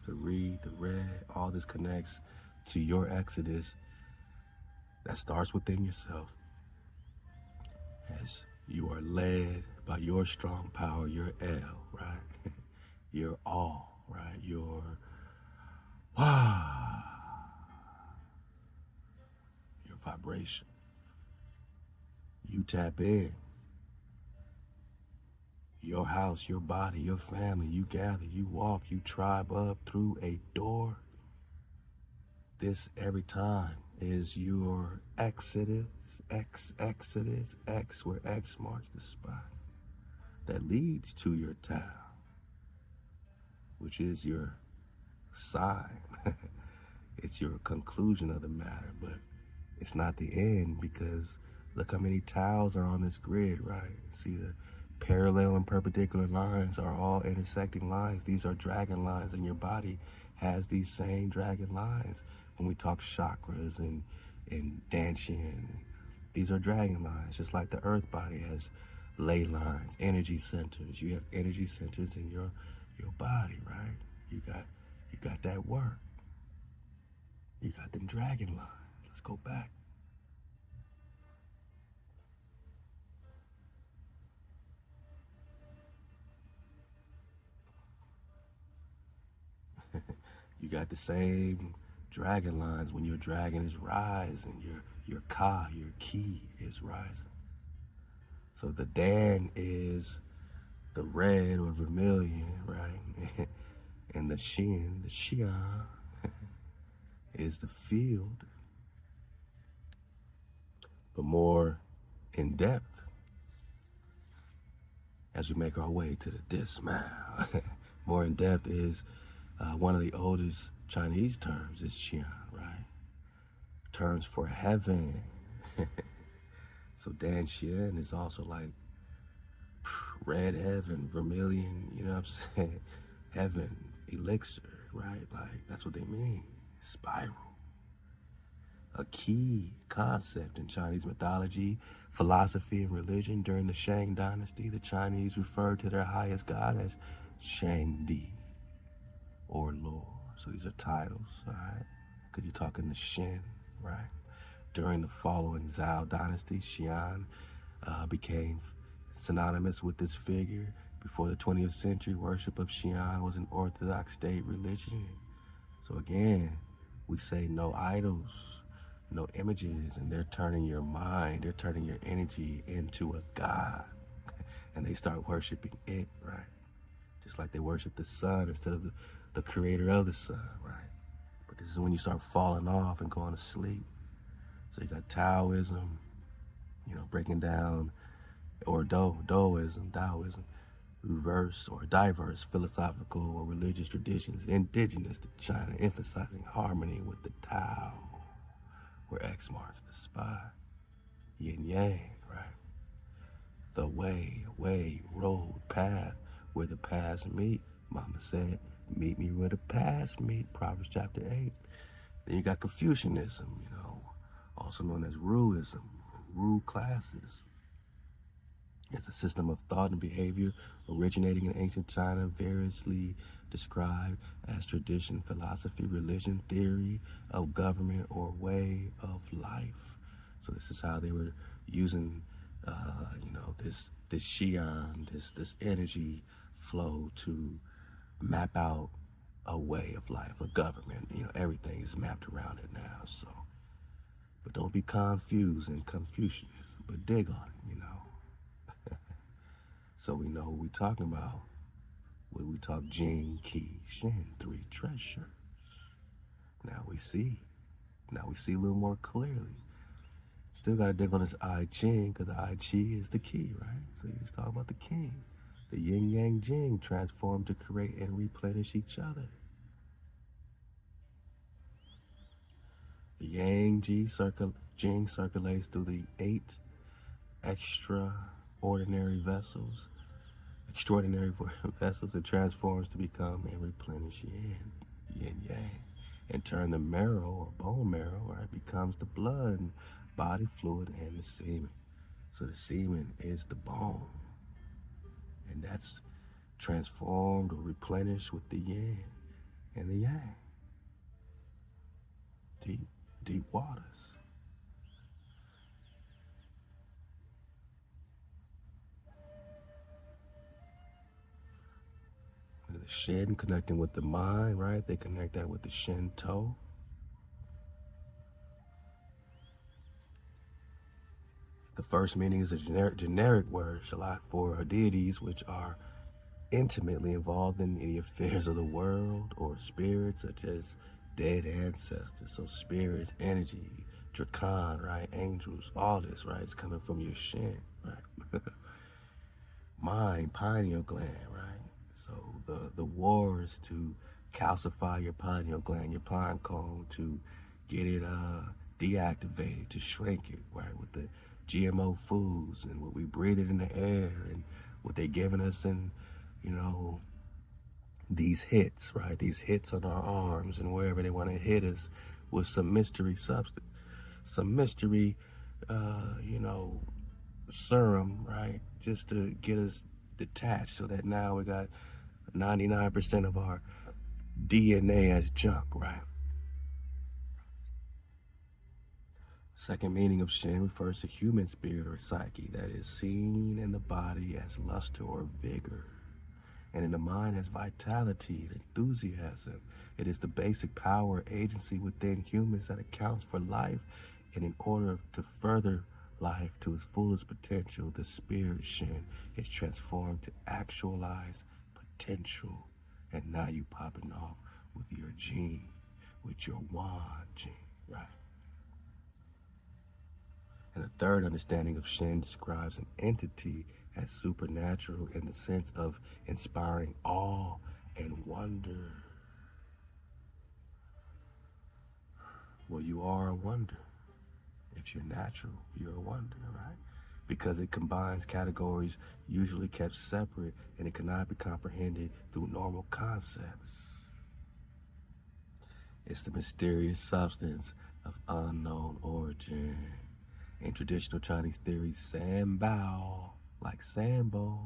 The reed, the red, all this connects to your exodus that starts within yourself as you are led by your strong power, your L, right? Your all, right? Your your vibration. You tap in. Your house, your body, your family, you gather, you walk, you tribe up through a door. This every time is your exodus, exodus, X, where X marks the spot that leads to your town, which is your sign. It's your conclusion of the matter, but it's not the end, because look how many tiles are on this grid, right? See, the parallel and perpendicular lines are all intersecting lines. These are dragon lines, and your body has these same dragon lines. When we talk chakras and Dantian, these are dragon lines, just like the earth body has ley lines, energy centers. You have energy centers in your body, right? You got that work. You got them dragon lines. Let's go back. You got the same dragon lines when your dragon is rising, your ka, your ki is rising. So the Dan is the red or vermilion, right? And the Shin, the Xian, is the field, but more in depth as we make our way to the dismal. More in depth is one of the oldest Chinese terms is Qian, right? terms for heaven. So Dantian is also like red heaven, vermilion, you know what I'm saying? Heaven, elixir, right? Like, that's what they mean. Spiral. A key concept in Chinese mythology, philosophy, and religion. During the Shang dynasty, the Chinese referred to their highest god as Shangdi, or Lord. So these are titles, all right? Because you're talking to Shen, right? During the following Zhao dynasty, Xi'an became synonymous with this figure. Before the 20th century, worship of Xi'an was an Orthodox state religion. So again, we say no idols, no images, and they're turning your mind, they're turning your energy into a god. And they start worshiping it, right? Just like they worship the sun instead of the creator of the sun, right? But this is when you start falling off and going to sleep. So you got Taoism, you know, breaking down, or Taoism, reverse or diverse philosophical or religious traditions indigenous to China, emphasizing harmony with the Tao, where X marks the spot. Yin yang, right? The way, road, path, where the paths meet. Mama said, meet me where the paths meet, Proverbs chapter 8. Then you got Confucianism, you know, also known as Ruism, Ru classes. It's a system of thought and behavior originating in ancient China, variously described as tradition, philosophy, religion, theory of government, or way of life. So this is how they were using, you know, this Xi'an, this energy flow to map out a way of life, a government. You know, everything is mapped around it now. So, but don't be confused in Confucianism, but dig on it, you know. So we know what we're talking about when we talk Jing, Qi, Shen, 3 treasures. Now we see a little more clearly. Still got to dig on this I Ching, because the I Chi is the key, right? So you just talk about the king. The yin yang jing transform to create and replenish each other. The yang jing circulates through the 8 extraordinary vessels and transforms to become and replenish yin yang. In turn, the marrow or bone marrow, right, becomes the blood and body fluid and the semen. So the semen is the bone, and that's transformed or replenished with the yin and the yang. Deep waters. The Shen connecting with the mind, right? They connect that with the Shinto. The first meaning is a generic word, shalat, for deities which are intimately involved in the affairs of the world, or spirits such as dead ancestors. So spirits, energy, drakan, right? Angels, all this, right? It's coming from your Shen, right? Mind, pineal gland, right? So the war is to calcify your pineal gland, your pine cone, to get it deactivated, to shrink it, right? With the GMO foods and what we breathe it in the air and what they're giving us in, you know, these hits, right? These hits on our arms and wherever they want to hit us with some mystery substance, some mystery, you know, serum, right? Just to get us detached so that now we got 99% of our DNA as junk, right? Second meaning of Shen refers to human spirit or psyche that is seen in the body as luster or vigor, and in the mind as vitality and enthusiasm. It is the basic power or agency within humans that accounts for life, and in order to further life to its fullest potential, the spirit Shen is transformed to actualize potential. And now you popping off with your Jing, with your YUAN Jing, right? And the third understanding of Shen describes an entity as supernatural in the sense of inspiring awe and wonder. Well, you are a wonder. If you're natural, you're a wonder, right? Because it combines categories usually kept separate, and it cannot be comprehended through normal concepts. It's the mysterious substance of unknown origin. In traditional Chinese theory, Sanbao, like Sambo.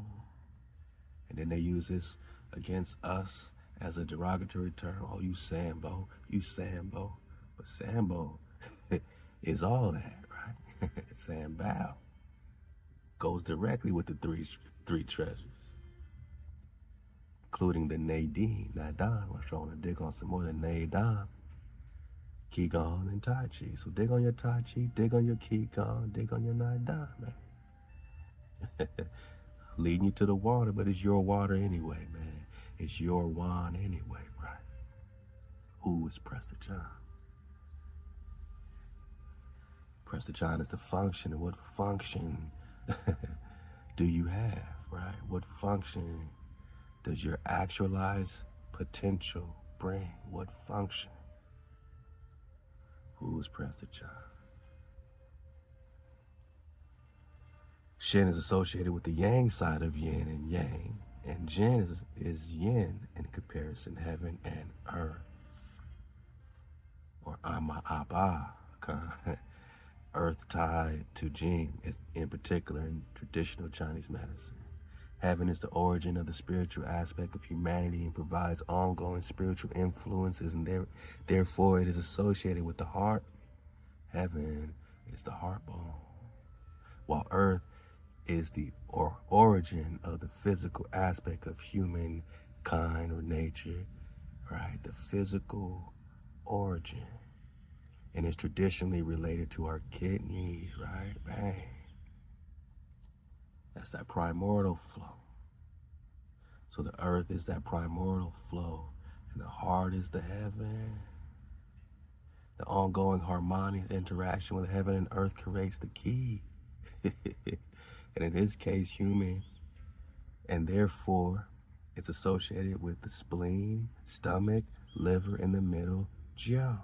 And then they use this against us as a derogatory term. Oh, you Sambo, you Sambo. But Sambo is all that, right? Sanbao goes directly with the three treasures, including the Nadan. We're trying to dig on some more than Nadan, Qigong, and Tai Chi. So dig on your Tai Chi, dig on your Qigong, dig on your Nadan, man. Leading you to the water, but it's your water anyway, man. It's your YUAN anyway, right? Who is Prester John? Prester John is the function, and what function do you have, right? What function does your actualized potential bring? What function? Who is Prester John? Shin is associated with the yang side of yin and yang, and Jin is yin in comparison, heaven and earth, or Ama Aba, earth tied to Jing, in particular in traditional Chinese medicine. Heaven is the origin of the spiritual aspect of humanity and provides ongoing spiritual influences, and therefore it is associated with the heart. Heaven is the heart bone, while earth is the origin of the physical aspect of humankind or nature, right? The physical origin. And it's traditionally related to our kidneys, right? Bang. That's that primordial flow. So the earth is that primordial flow, and the heart is the heaven. The ongoing harmonious interaction with heaven and earth creates the key. And in this case, human, and therefore it's associated with the spleen, stomach, liver in the middle, jiao,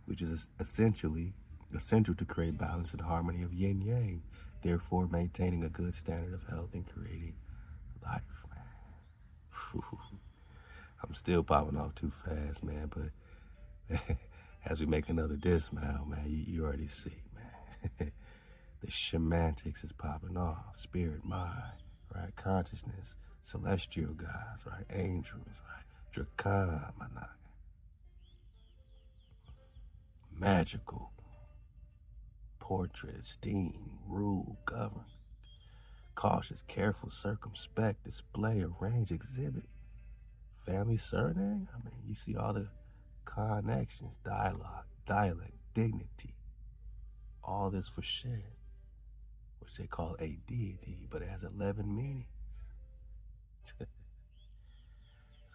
which is essentially essential to create balance and harmony of yin yang, therefore maintaining a good standard of health and creating life, man. I'm still popping off too fast, man, but as we make another dismount, man, you already see, man. The semantics is popping off. Spirit, mind, right? Consciousness, celestial guys, right? Angels, right? Drakan, manai. Magical. Portrait, esteem, rule, govern. Cautious, careful, circumspect, display, arrange, exhibit. Family surname? I mean, you see all the connections, dialogue, dialect, dignity. All this for shit, which they call a deity, but it has 11 meanings.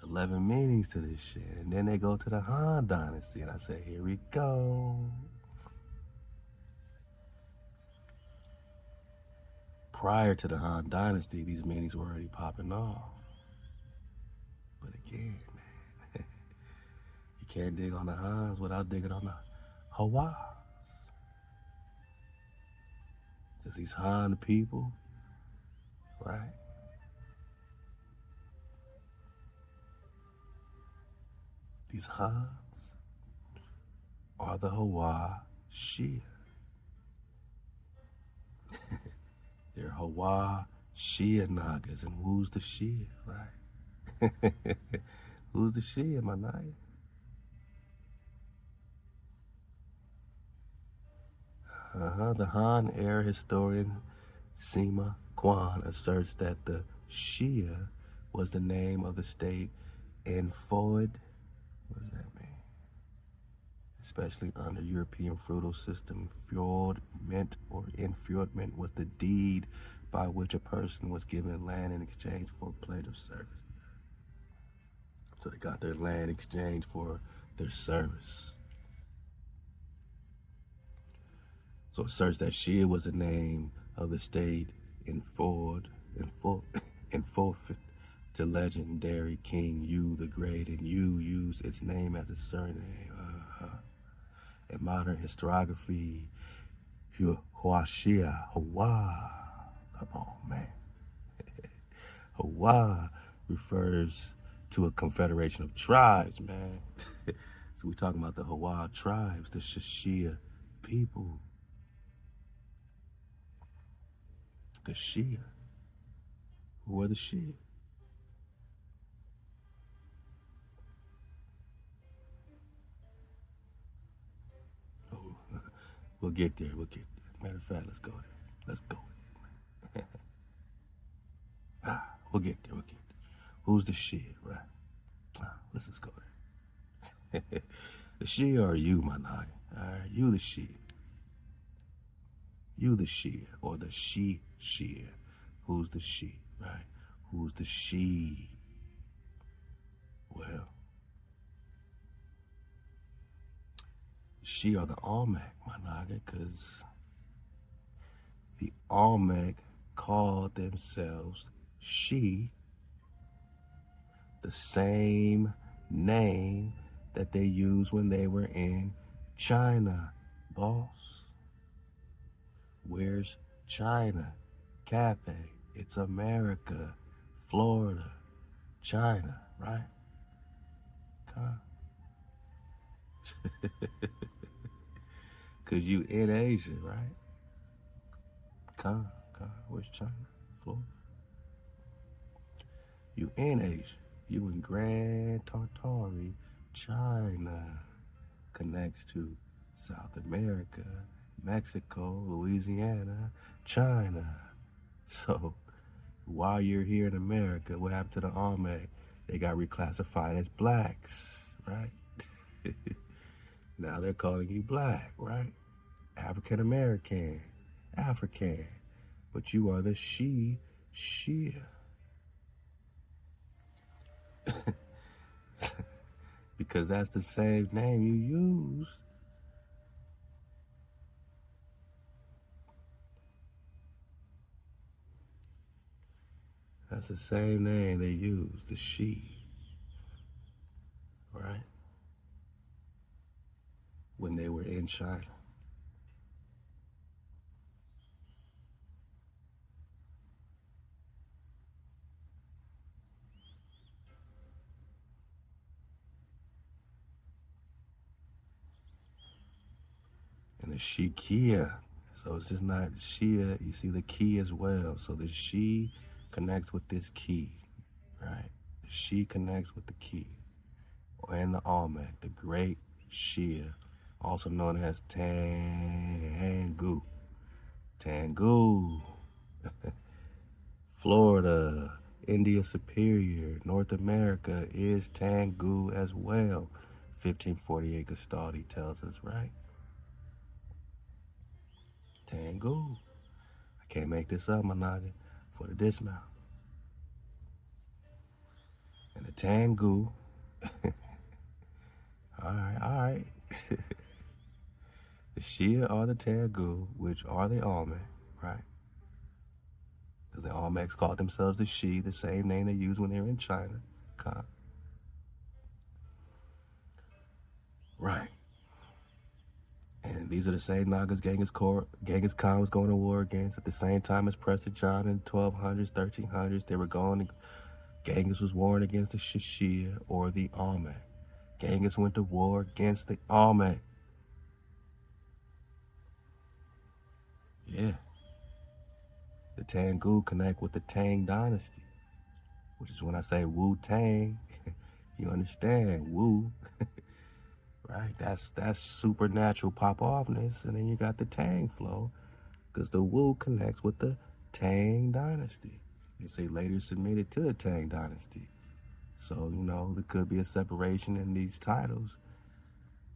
11 meanings to this shit. And then they go to the Han Dynasty, and I say, here we go. Prior to the Han Dynasty, these meanings were already popping off. But again, man, you can't dig on the Hans without digging on the Hawas. Because these Han people, right? These Hans are the Hawa Shia. They're Hawa Shia Nagas, and who's the Shia, right? Who's the Shia, my nigga? The Han era historian Sima Quan asserts that the Shia was the name of the state in Ford. What does that mean? Especially under European feudal system, feudment or enfeudment was the deed by which a person was given land in exchange for a pledge of service. So they got their land exchanged for their service. So it asserts that Shia was the name of the state in full to legendary King Yu the Great, and Yu used its name as a surname. in modern historiography, Huashia, Hawa. Come on, man. Hawa refers to a confederation of tribes, man. So we're talking about the Hawa tribes, the Shia people. The Shia. Who are the Shia? Oh, we'll get there. We'll get there. Matter of fact, let's go there. Let's go. We'll get there. We'll get there. Who's the Shia, right? Let's just go there. The Shia are you, my nigga. All right, you the Shia. You the Shia, or the Shia. Who's the Shia, right? Who's the Shia? Well, Shia are the Olmec, my nigga, because the Olmec called themselves She, the same name that they used when they were in China, boss. Where's China? Cathay, it's America, Florida, China, right? Cause you in Asia, right? Where's China? Florida. You in Asia. You in Grand Tartary, China. Connects to South America, Mexico, Louisiana, China. So while you're here in America, what happened to the Olmec? They got reclassified as blacks, right? Now they're calling you black, right? African American, African. But you are the Shia. Because that's the same name you use. That's the same name they use, the She, right? When they were in China. And the Shikia. So it's just not Shia, you see the key as well. So the She connects with this key, right? The She connects with the key. And the Olmec, the great Shia, also known as Tangu. Tangu. Florida, India Superior, North America is Tangu as well. 1548 Gestalt tells us, right? Tangu. I can't make this up, my noggin, for the dismount. And the Tangu. all right. The Shia are the Tangu, which are the Olmec, right? Because the Olmecs called themselves the She, the same name they used when they were in China. Right. And these are the same Nagas Genghis Khan was going to war against at the same time as Prester John in 1200s, 1300s. They were Genghis was warring against the Shia or the Olmec. Genghis went to war against the Olmec. Yeah. The Tangu connect with the Tang dynasty, which is when I say Wu Tang, you understand, Wu, right? That's supernatural pop-offness, and then you got the Tang flow, because the Wu connects with the Tang dynasty. They say later submitted to the Tang dynasty. So, you know, there could be a separation in these titles,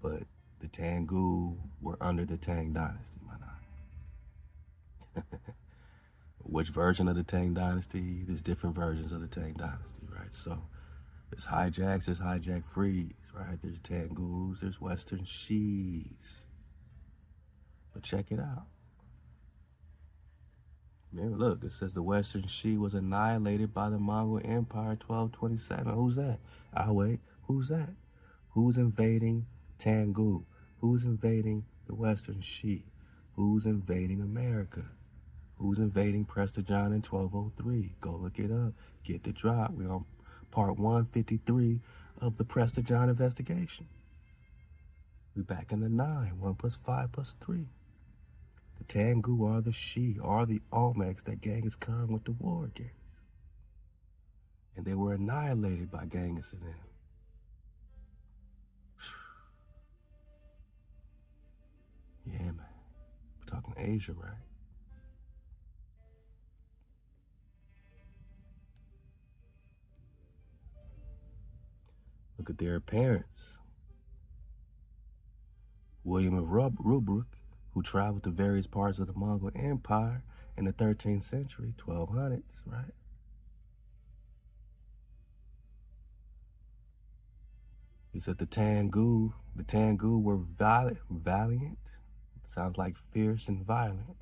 but the Tangu were under the Tang dynasty, my nine. Which version of the Tang dynasty? There's different versions of the Tang dynasty, right? So there's hijacks, there's hijack frees, right? There's Tangus, there's Western Shis. But check it out. Remember, look, it says the Western Shi was annihilated by the Mongol Empire 1227. Who's that? I'll wait. Who's that? Who's invading Tangu? Who's invading the Western She? Who's invading America? Who's invading Prester John in 1203? Go look it up. Get the drop. We're on part 153 of the Prester John investigation. We back in the 9. 1 plus 5 plus 3. The Tengu are the She, are the Olmecs that Genghis Khan went to war against. And they were annihilated by Genghis and them. Yeah, man. We're talking Asia, right? Look at their appearance. William of Rubruck, who traveled to various parts of the Mongol Empire in the 13th century, 1200s, right? He said the Tengu were valiant, sounds like fierce and violent,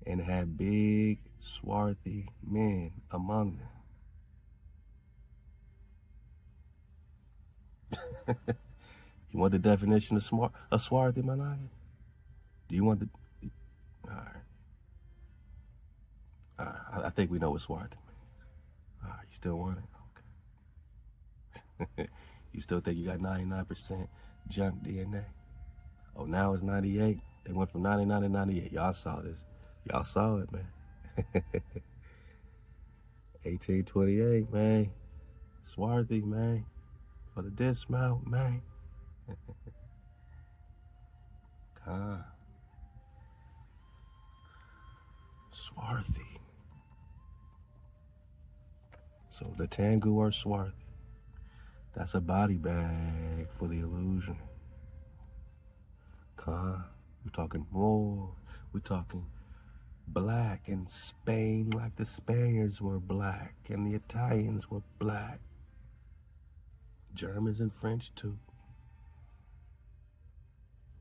and had big, swarthy men among them. You want the definition of swarthy, Managi? Do you want the... All right. I think we know what swarthy means. All right, you still want it? Okay. You still think you got 99% junk DNA? Oh, now it's 98. They went from 99 to 98. Y'all saw this. Y'all saw it, man. 1828, man. Swarthy, man. For the dismount, man. Swarthy. So the Tengu are swarthy. That's a body bag for the illusion. We're talking more. We're talking black in Spain, like the Spaniards were black and the Italians were black. Germans and French too.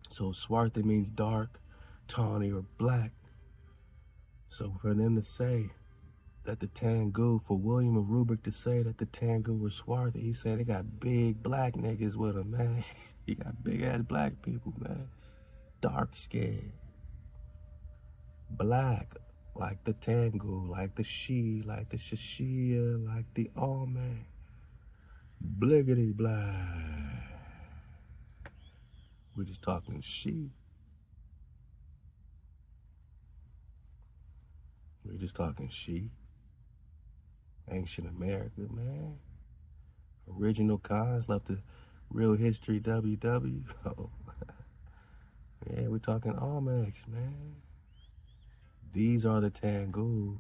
So swarthy means dark, tawny, or black. So for them to say that the Tengu, for William of Rubruck to say that the Tengu were swarthy, he said they got big black niggas with them, man. You got big ass black people, man. Dark skin. Black, like the Tengu, like the She, like the Shashia, like the Olmec. Bliggity black. We're just talking She. We're just talking She. Ancient America, man. Original cons left the real history WW. Oh. Yeah, we're talking Olmecs, man. These are the Tengu.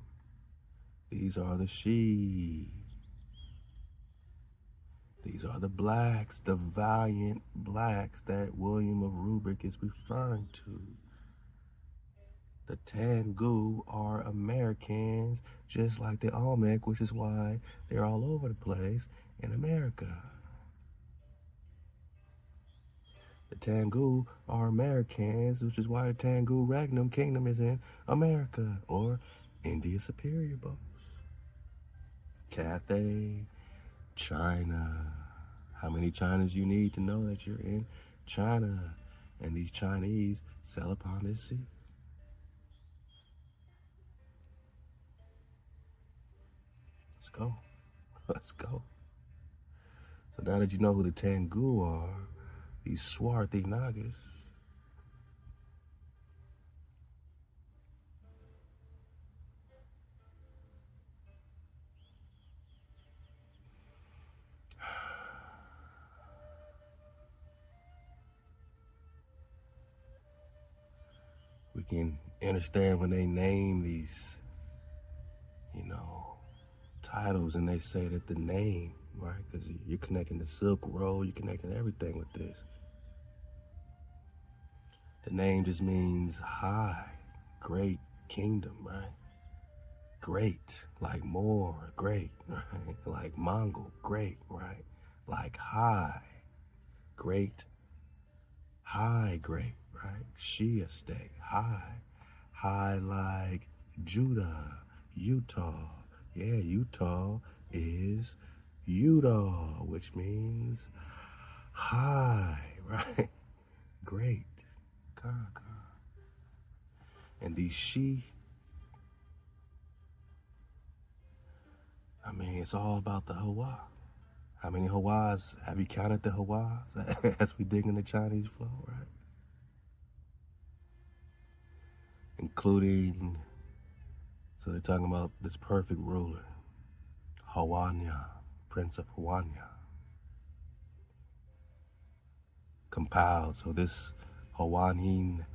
These are the She. These are the blacks, the valiant blacks that William of Rubruck is referring to. The Tengu are Americans, just like the Olmec, which is why they're all over the place in America. The Tengu are Americans, which is why the Tengu Regnum Kingdom is in America, or India Superior, boss. Cathay, China. How many Chinas you need to know that you're in China? And these Chinese sail upon this sea. Let's go. Let's go. So now that you know who the Tengu are, these swarthy Nagas, we can understand when they name these, titles, and they say that the name, right? Because you're connecting the Silk Road, you're connecting everything with this. The name just means high, great kingdom, right? Great, like more, great, right? Like Mongol, great, right? Like high, great, high, great, right? Shia state, high like Judah, Utah. Yeah, Utah is Utah, which means high, right? great. Ka, ka. And these she, I mean, it's all about the Hawa. How many Hawas? Have you counted the Hawas as we dig in the Chinese flow, right? Including, so they're talking about this perfect ruler, Hawanya, Prince of Hawanya. Compiled, so this Hawanin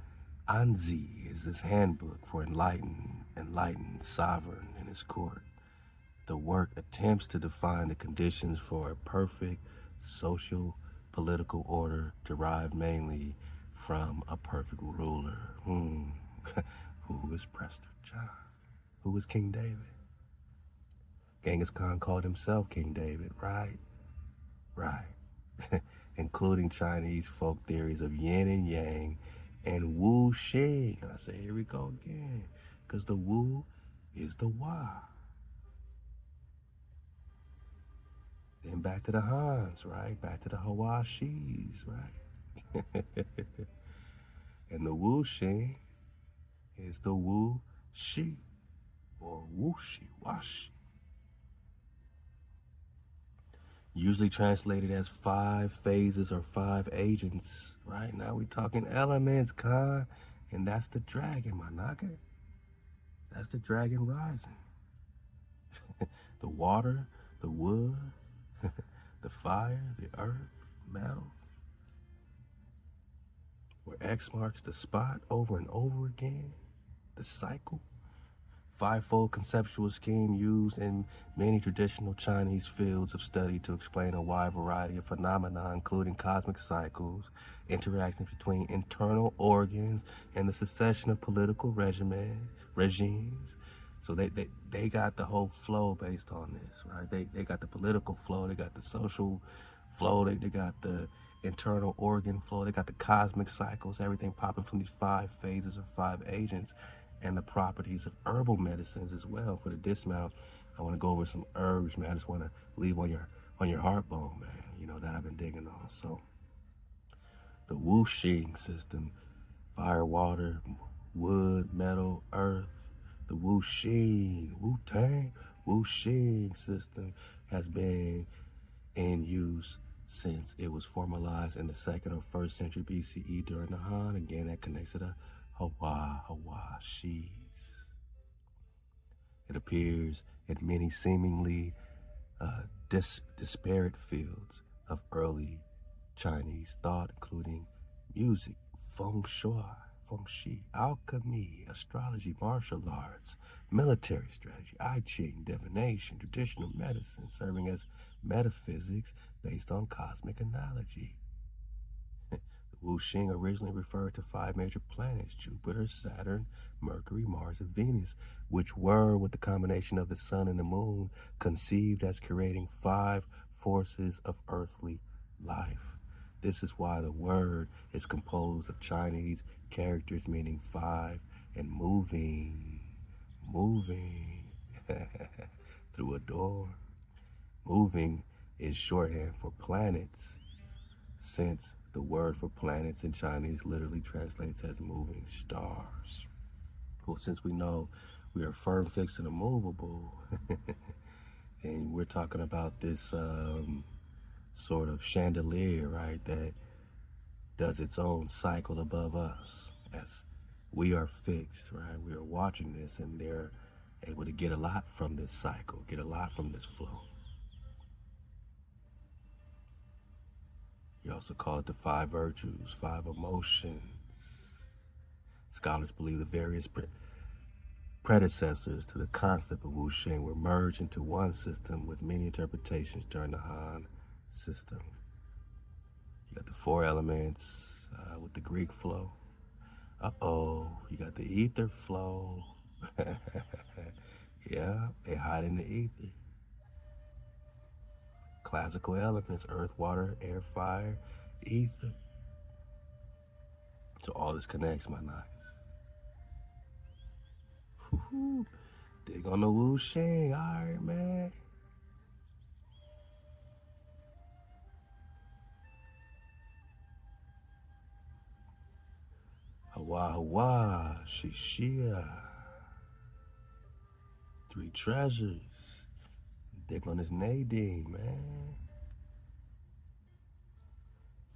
Anzi is this handbook for enlightened sovereign in his court. The work attempts to define the conditions for a perfect social political order derived mainly from a perfect ruler. Who is Prester John? Who is King David? Genghis Khan called himself King David, right? Right. Including Chinese folk theories of yin and yang and Wu Xing. And I say, here we go again, because the Wu is the Wa. Then back to the Hans, right? Back to the Hawashis, right? And the Wu Xing is the Wu Shi, or Wu Shi, Washi. Usually translated as 5 phases or 5 agents, right? Now we're talking elements, Khan, and that's the dragon, my nigga. That's the dragon rising. The water, the wood, the fire, the earth, metal. Where X marks the spot over and over again, the cycle. 5-fold conceptual scheme used in many traditional Chinese fields of study to explain a wide variety of phenomena, including cosmic cycles, interactions between internal organs, and the succession of political regimes. So they got the whole flow based on this, right? They got the political flow, they got the social flow, they got the internal organ flow, they got the cosmic cycles, everything popping from these 5 phases or 5 agents, and the properties of herbal medicines as well. For the dismount, I want to go over some herbs, man. I just want to leave on your heart bone, man, you know, that I've been digging on. So the Wu Xing system, fire, water, wood, metal, earth. The Wu Xing, Wu Tang, Wu Xing system has been in use since it was formalized in the 2nd or 1st century BCE during the Han. Again, that connects to the Hawashis. It appears in many seemingly disparate fields of early Chinese thought, including music, feng shui, alchemy, astrology, martial arts, military strategy, I Ching, divination, traditional medicine, serving as metaphysics based on cosmic analogy. The Wu Xing originally referred to 5 major planets: Jupiter, Saturn, Mercury, Mars, and Venus, which were, with the combination of the sun and the moon, conceived as creating 5 forces of earthly life. This is why the word is composed of Chinese characters meaning 5 and moving through a door. Moving is shorthand for planets, since the word for planets in Chinese literally translates as moving stars. Well, since we know we are firm, fixed, and immovable, and we're talking about this sort of chandelier, right, that does its own cycle above us, as we are fixed, right? We are watching this, and they're able to get a lot from this cycle, get a lot from this flow. You also call it the 5 virtues, 5 emotions. Scholars believe the various predecessors to the concept of Wu Xing were merged into one system with many interpretations during the Han system. You got the 4 elements with the Greek flow. You got the ether flow. Yeah, they hide in the ether. Classical elements: earth, water, air, fire, ether. So all this connects, my nice. Dig on the Wu Xing, all right, man. HWH, Shishia. 3 treasures. Dig on this Nadine, man.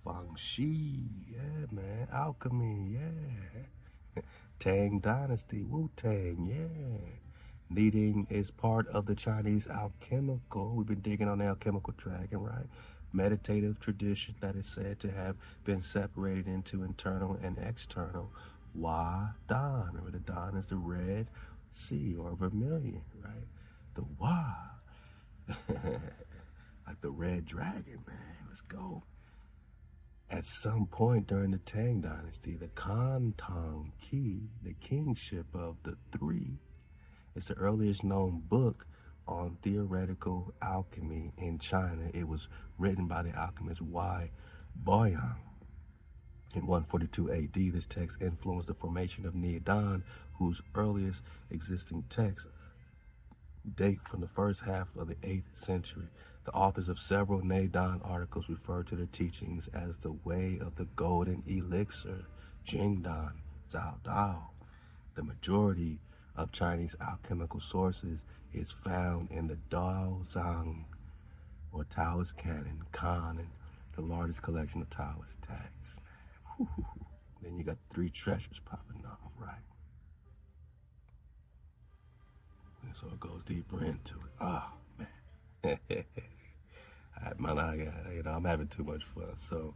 Feng Shi, yeah, man. Alchemy, yeah. Tang Dynasty, Wu-Tang, yeah. Kneading is part of the Chinese alchemical. We've been digging on the alchemical dragon, right? Meditative tradition that is said to have been separated into internal and external. YUAN. Remember, the Dan is the red sea or vermilion, right? The Wa. Like the red dragon, man. Let's go. At some point during the Tang Dynasty, the Kantong Qi, the kingship of the 3, is the earliest known book on theoretical alchemy in China. It was written by the alchemist Boyang. In 142 AD, this text influenced the formation of Neodan, whose earliest existing texts date from the first half of the 8th century. The authors of several Neodan articles refer to their teachings as the way of the golden elixir, JING Zhao Dao. The majority of Chinese alchemical sources is found in the Dao Zhang, or Taoist canon, Kan, the largest collection of Taoist texts. Then you got 3 treasures popping off, right? And so it goes deeper into it. Oh, man. I'm having too much fun. So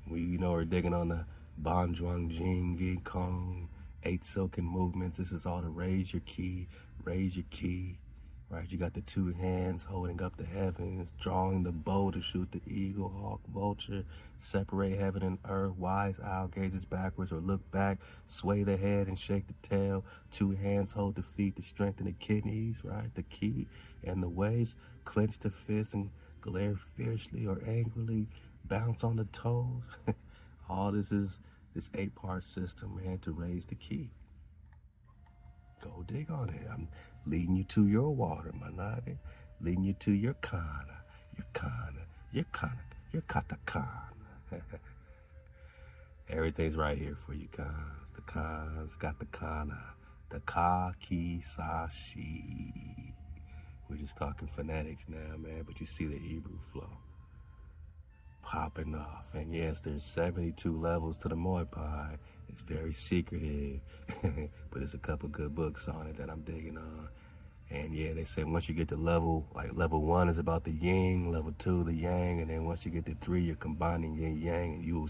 we're digging on the Banzhuang Jing, Gi Kong, 8 silken movements. This is all to raise your key, right? You got the 2 hands holding up the heavens, drawing the bow to shoot the eagle, hawk, vulture, separate heaven and earth, wise owl gazes backwards or look back, sway the head and shake the tail, 2 hands hold the feet to strengthen the kidneys, right? The key and the waist, clench the fist and glare fiercely or angrily, bounce on the toes. All this is this 8-part system, man, to raise the key. Go dig on it. I'm leading you to your water, my nigga. Leading you to your kana, your katakana. Everything's right here for you, Khans. The Khans got the kana, the ka, ki, sa, shi. We're just talking phonetics now, man, but you see the Hebrew flow popping off. And yes, there's 72 levels to the Muay Thai. It's very secretive, but there's a couple good books on it that I'm digging on. And yeah, they say once you get to level 1 is about the yin, level 2 the yang, and then once you get to 3, you're combining yin yang, and you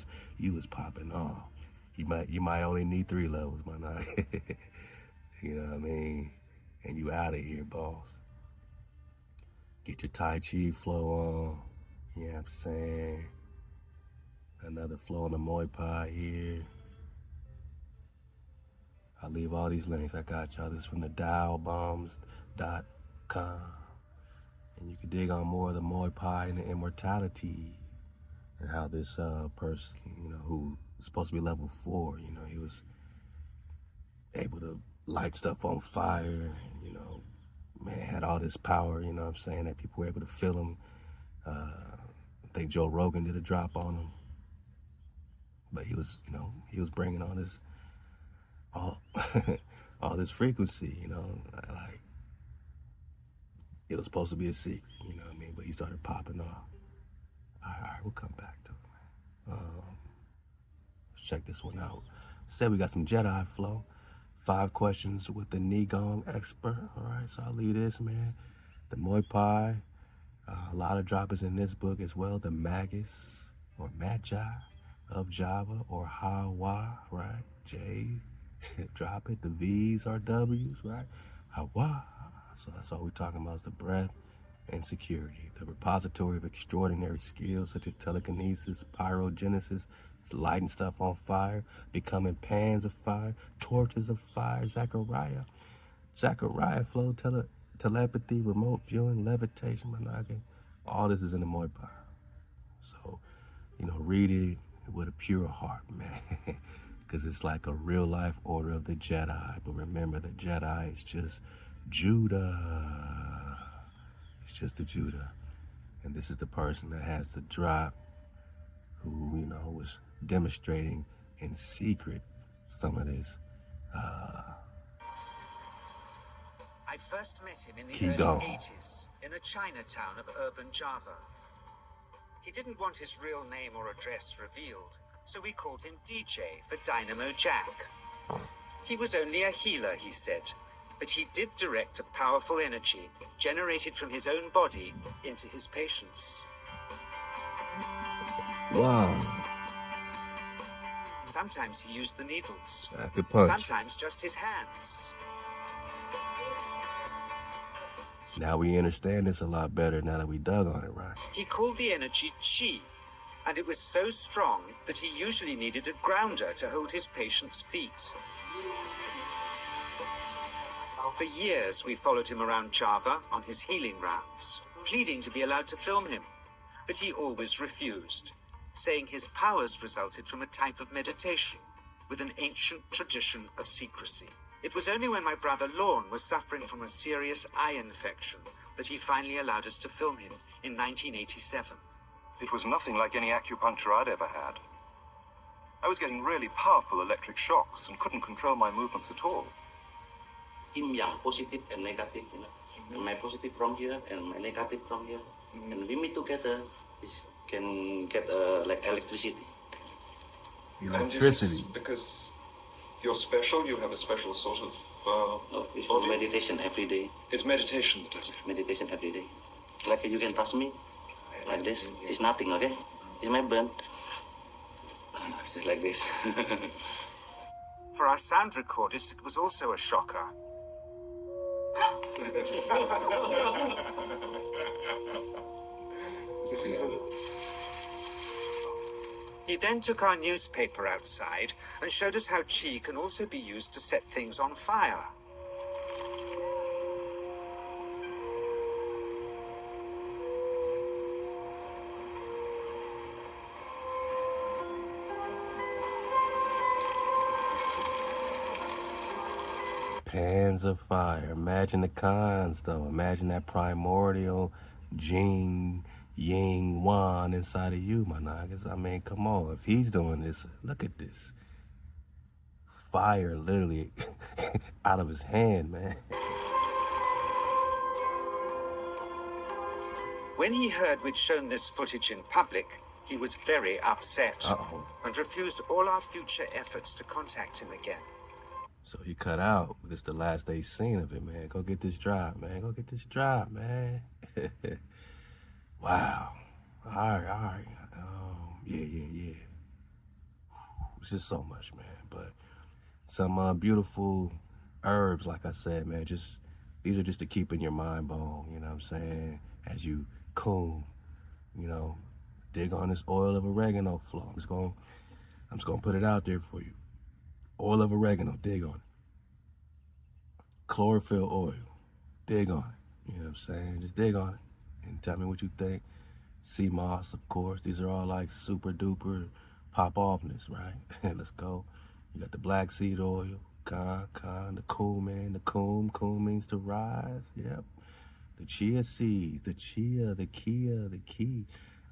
was popping off. You might only need 3 levels, my nigga. You know what I mean? And you out of here, boss. Get your Tai Chi flow on. You know what I'm saying? Another flow on the Muay Thai here. I'll leave all these links. I got y'all. This is from the dialbombs.com. And you can dig on more of the Muay Thai and the Immortality and how this person, who is supposed to be level 4, he was able to light stuff on fire and, man, had all this power, that people were able to feel him. I think Joe Rogan did a drop on him. But he was bringing on this, all this frequency, like it was supposed to be a secret, but he started popping off. All right, we'll come back to it, man. Let's check this one out. Said we got some Jedi flow. 5 questions with the Nigong expert. All right, so I'll leave this, man. The Muay Thai. A lot of droppers in this book as well. The Magus or Magi of Java or Hawa, right? J, drop it. The V's are W's, right? Hawa. So that's all we're talking about is the breath and security. The repository of extraordinary skills such as telekinesis, pyrogenesis, lighting stuff on fire, becoming pans of fire, torches of fire, Zachariah flow, telepathy, remote viewing, levitation, manage. All this is in the Muay Thai. So, read it with a pure heart, man. Because it's like a real life order of the Jedi. But remember, the Jedi is just Judah. It's just the Judah. And this is the person that has the drop who, was demonstrating in secret some of this I first met him in the Qigong. early 80s in a Chinatown of urban Java. He didn't want his real name or address revealed, so we called him DJ for Dynamo Jack. He was only a healer, he said, but he did direct a powerful energy generated from his own body into his patients. Wow. Sometimes he used the needles, Good punch. sometimes just his hands. Now we understand this a lot better now that we dug on it, right? He called the energy Qi, and it was so strong that he usually needed a grounder to hold his patients' feet. For years, we followed him around Java on his healing rounds, pleading to be allowed to film him, but he always refused, saying his powers resulted from a type of meditation with an ancient tradition of secrecy. It was only when my brother Lorne was suffering from a serious eye infection that he finally allowed us to film him in 1987. It was nothing like any acupuncture I'd ever had. I was getting really powerful electric shocks and couldn't control my movements at all. Yin yang, positive and negative, you know. And my positive from here and my negative from here. And we meet together, this can get like electricity. Electricity. Because you're special, you have a special sort of It's body? meditation every day. It's meditation that does it. Meditation every day. Like you can touch me, like this. It's nothing, okay? It's my burn. Just like this. For our sound recordist, it was also a shocker. He then took our newspaper outside and showed us how Qi can also be used to set things on fire. Pans of fire. Imagine the cons, though. Imagine that primordial JING, YING, YUAN inside of you, my niggas. I mean, come on. If he's doing this, look at this. Fire literally out of his hand, man. When he heard we'd shown this footage in public, he was very upset and refused all our future efforts to contact him again. So he cut out. This is the last they seen of it, man. Go get this drop, man. Go get this drop, man. Wow. All right. Yeah. It's just so much, man. But some beautiful herbs, like I said, man. These are just to keep in your mind bone, you know what I'm saying? As you comb, you know, dig on this oil of oregano flow. I'm just gonna put it out there for you. Oil of oregano, dig on it. Chlorophyll oil, dig on it. You know what I'm saying? Just dig on it and tell me what you think. Sea moss, of course. These are all like super duper pop offness, right? Let's go. You got the black seed oil, the cumin. Coom means to rise. Yep. The chia seeds, the chia, the kia, the key.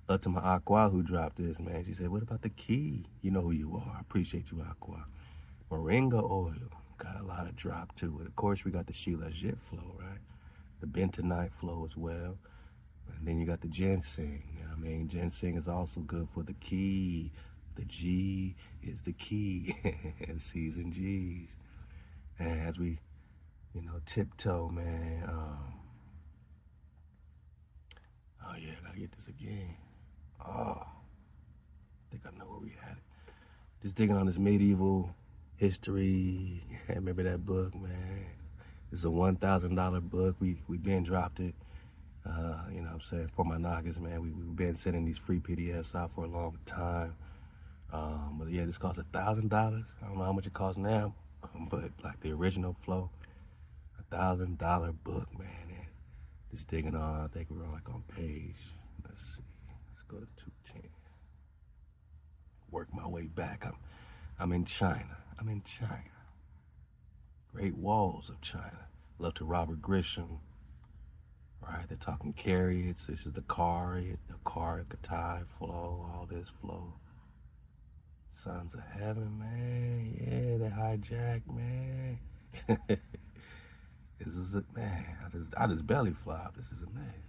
Love to my Aqua who dropped this, man. She said, what about the key? You know who you are. I appreciate you, Aqua. Moringa oil, got a lot of drop to it. Of course, we got the Shilajit flow, right? The bentonite flow as well. And then you got the ginseng. You know what I mean? Ginseng is also good for the key. The G is the key. And C's and G's. And as we, you know, tiptoe, man. Oh, yeah, I gotta get this again. Oh, I think I know where we had it. Just digging on this medieval history. Remember that book, man? It's a $1,000 book. We been dropped it. You know what I'm saying? For my noggins, man. We've been sending these free PDFs out for a long time. But yeah, this costs $1,000. I don't know how much it costs now, but like the original flow, $1,000 book, man. And just digging on, I think we're on like on page, let's see, let's go to 210. Work my way back. I'm in China. Great Walls of China. Love to Robert Grisham. Right, they're talking chariots. This is the car, Katai flow, all this flow. Sons of Heaven, man. Yeah, they hijack, man. This is it, man. I just belly flop. This is amazing.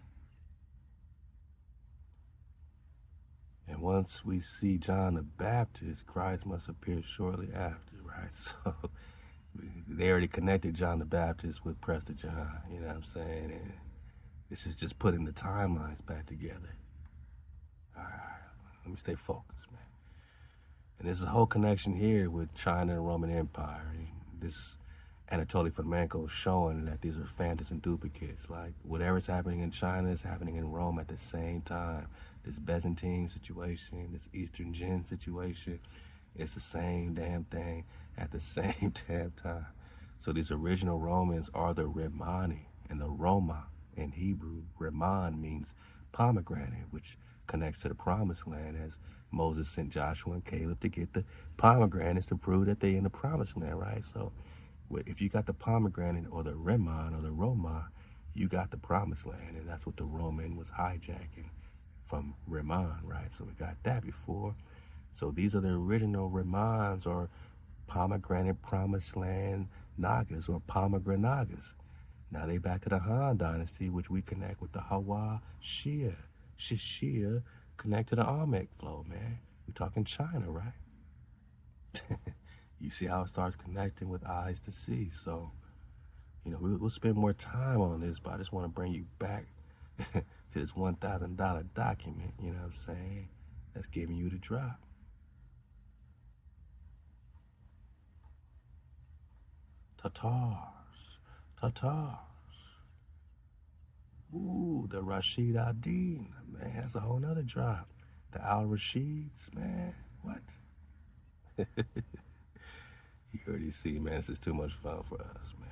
And once we see John the Baptist, Christ must appear shortly after, right? So they already connected John the Baptist with Prester John, you know what I'm saying? And this is just putting the timelines back together. All right, let me stay focused, man. And there's a whole connection here with China and Roman Empire. This Anatoly Fomenko is showing that these are phantoms and duplicates. Like whatever's happening in China is happening in Rome at the same time. This Byzantine situation, this Eastern Jin situation, it's the same damn thing at the same damn time. So these original Romans are the Remani, and the Roma in Hebrew, Reman means pomegranate, which connects to the promised land, as Moses sent Joshua and Caleb to get the pomegranates to prove that they in the promised land, right? So if you got the pomegranate or the Reman or the Roma, you got the promised land, and that's what the Roman was hijacking from Reman, right? So we got that before. So these are the original Remans, or pomegranate promised land Nagas, or pomegranagas. Now they back to the Han Dynasty, which we connect with the Hawa Shia. Shia connect to the Olmec flow, man. We're talking China, right? You see how it starts connecting with eyes to see. So, you know, we'll spend more time on this, but I just want to bring you back to this $1,000 document, you know what I'm saying? That's giving you the drop. Tatars. Ooh, the Rashid Adin, man, that's a whole nother drop. The Al Rashids, man, what? You already see, man, this is too much fun for us, man.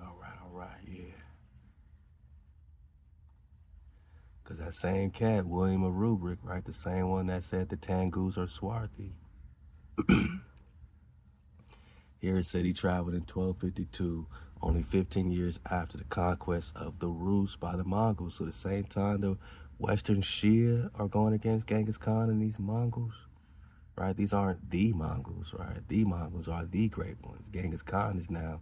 All right, yeah. Because that same cat, William of Rubric, right, the same one that said the Tangus are swarthy. Here it said he traveled in 1252, only 15 years after the conquest of the Rus by the Mongols. So the same time the Western Shia are going against Genghis Khan and these Mongols, right? These aren't the Mongols, right? The Mongols are the great ones. Genghis Khan is now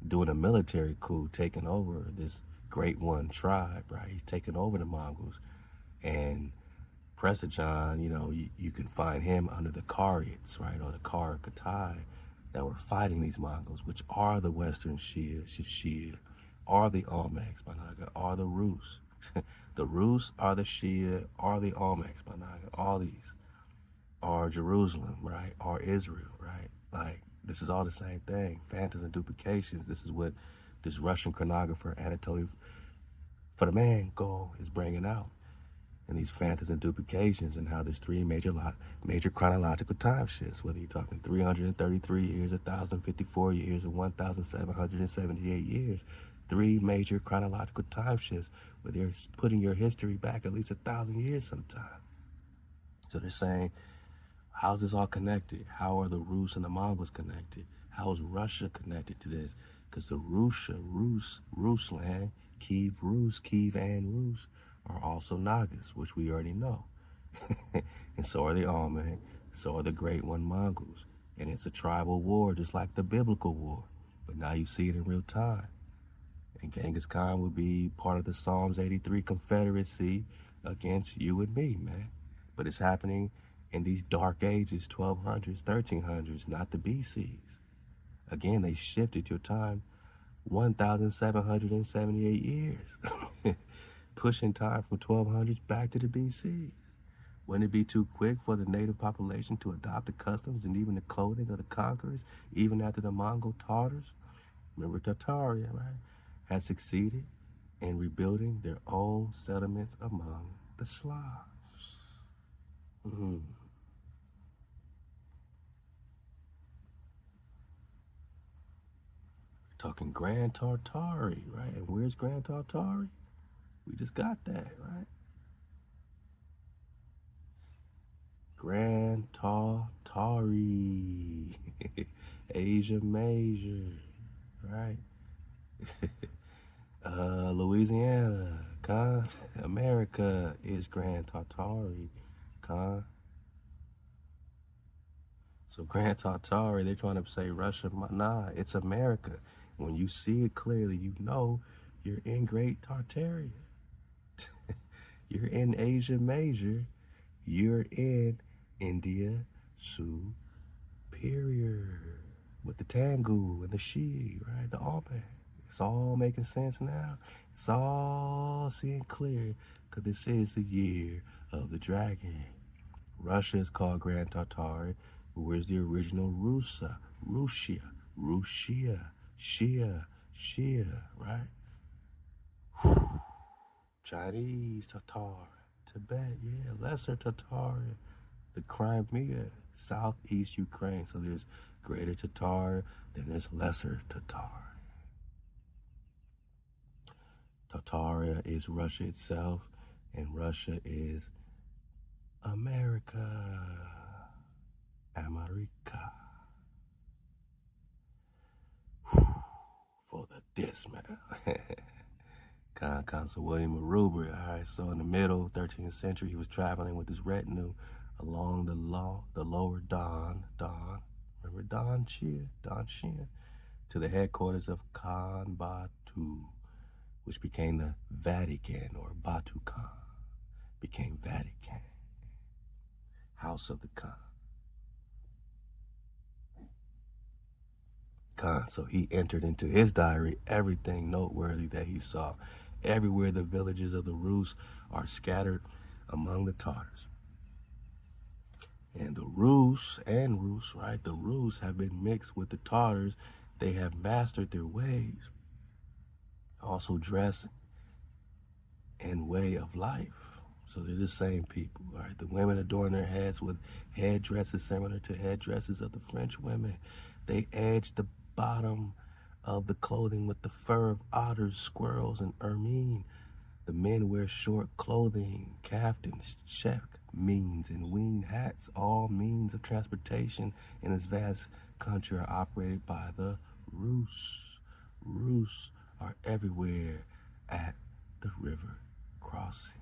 doing a military coup, taking over this great one tribe, right? He's taking over the Mongols. And Prester John, you know, you can find him under the Karyats, right? Or the Karakatai that were fighting these Mongols, which are the Western Shia, are the Olmecs, Banaga, are the Rus. The Rus are the Shia, are the Olmecs, Banaga. All these are Jerusalem, right? Are Israel, right? Like, this is all the same thing. Phantoms and duplications. This is what this Russian chronographer, Anatoly Fomenko, is bringing out. And these phantoms and duplications, and how there's three major chronological time shifts, whether you're talking 333 years, 1,054 years, or 1,778 years. Three major chronological time shifts where they're putting your history back at least 1,000 years sometime. So they're saying, how's this all connected? How are the Rus and the Mongols connected? How is Russia connected to this? Because the Rusland, Kiev and Rus, are also Nagas, which we already know. And so are the Almec, so are the Great One Mongols. And it's a tribal war, just like the biblical war. But now you see it in real time. And Genghis Khan would be part of the Psalms 83 Confederacy against you and me, man. But it's happening in these dark ages, 1200s, 1300s, not the BCs. Again, they shifted your time 1,778 years. Pushing time from 1200s back to the BC. Wouldn't it be too quick for the native population to adopt the customs and even the clothing of the conquerors, even after the Mongol Tartars? Remember Tartaria, right? Has succeeded in rebuilding their own settlements among the Slavs. Talking Grand Tartary, right? And where's Grand Tartary? We just got that, right? Grand Tartary. Asia Major, right? Louisiana, Khan. America is Grand Tartary, Khan. So Grand Tartary, they're trying to say Russia. Nah, it's America. When you see it clearly, you know you're in Great Tartaria. You're in Asia Major. You're in India Superior with the Tangu and the Shi, right? The Alban. It's all making sense now. It's all seeing clear because this is the year of the dragon. Russia is called Grand Tartary. Where's the original Rusia, Shia, right? Whew. Chinese Tatar, Tibet, yeah, Lesser Tatar, the Crimea, southeast Ukraine. So there's Greater Tatar, then there's Lesser Tatar. Tartaria is Russia itself, and Russia is America. America. For the disc, man. Consul William of Rubri. All right, so in the middle 13th century, he was traveling with his retinue along the lower Don, remember Dantian, to the headquarters of Khan Batu, which became the Vatican, or Batu Khan, became Vatican, House of the Khan. So he entered into his diary everything noteworthy that he saw. Everywhere the villages of the Rus are scattered among the Tartars. And the Rus, right? The Rus have been mixed with the Tartars. They have mastered their ways. Also dress and way of life. So they're the same people, right? The women adorn their heads with headdresses similar to headdresses of the French women. They edge the bottom of the clothing with the fur of otters, squirrels, and ermine. The men wear short clothing, caftans, check means, and winged hats. All means of transportation in this vast country are operated by the Rus. Rus are everywhere at the river crossing.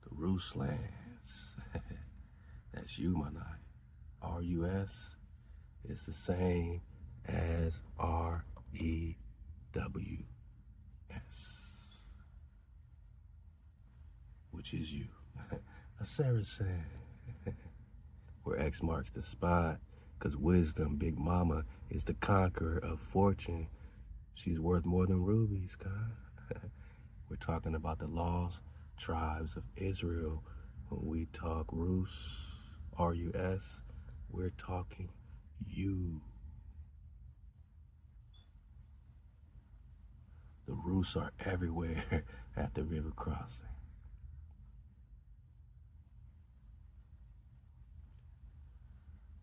The Rus lands. That's you, my night. R-U-S is the same as R-E-W-S. Which is you. A Saracen. Where X marks the spot. Because wisdom, Big Mama, is the conqueror of fortune. She's worth more than rubies, God. We're talking about the lost tribes of Israel. When we talk Rus, R-U-S, we're talking you. The Rus are everywhere at the river crossing.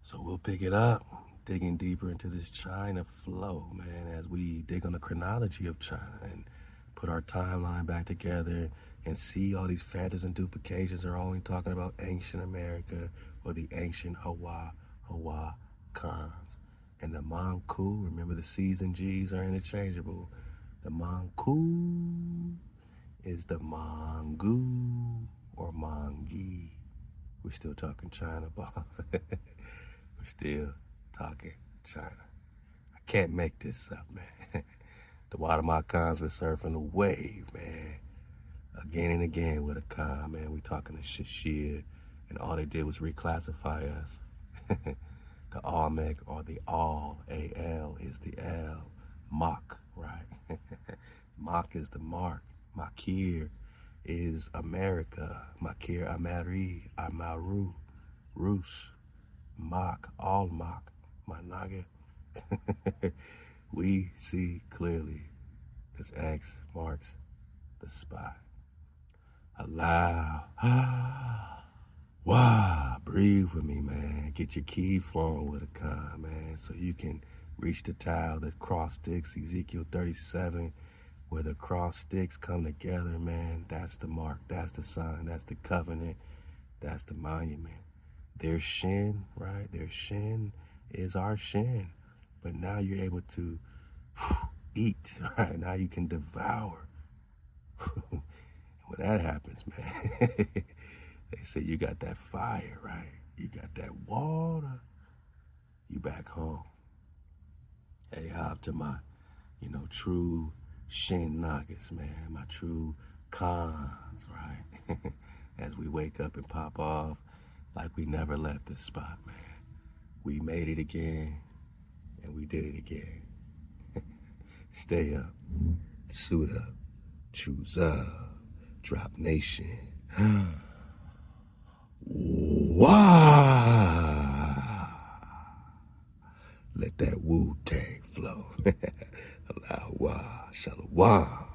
So we'll pick it up, digging deeper into this China flow, man, as we dig on the chronology of China and put our timeline back together and see all these phantoms and duplications are only talking about ancient America or the ancient HWH Khans. And the Manchu, remember the C's and G's are interchangeable. The Manchu is the Mangu or Mangi. We're still talking China, boss. We're still talking China. I can't make this up, man. The Watamacans were surfing the wave, man. Again and again with a Khan, man. We talking to Shashir, and all they did was reclassify us. The Almec, or the Al, A-L, is the L. Mak, right? Mak is the mark. Makir is America. Makir Amari, Amaru, Rus, Mak, all Mak, my naga. We see clearly, because X marks the spot. Allow. Wow, breathe with me, man. Get your key flowing with a Khan, man, so you can reach the tile that cross sticks, Ezekiel 37, where the cross sticks come together, man. That's the mark, that's the sign, that's the covenant, that's the monument. Their shin, right? Their shin is our shin. But now you're able to eat, right? Now you can devour. When that happens, man, they say you got that fire, right? You got that water. You back home. Hey, out to my, true Shin Nagas, man, my true cons, right? As we wake up and pop off like we never left this spot, man. We made it again, and we did it again. Stay up, suit up, choose up, drop nation. Wow! Let that Wu-Tang flow. Allah, shalom.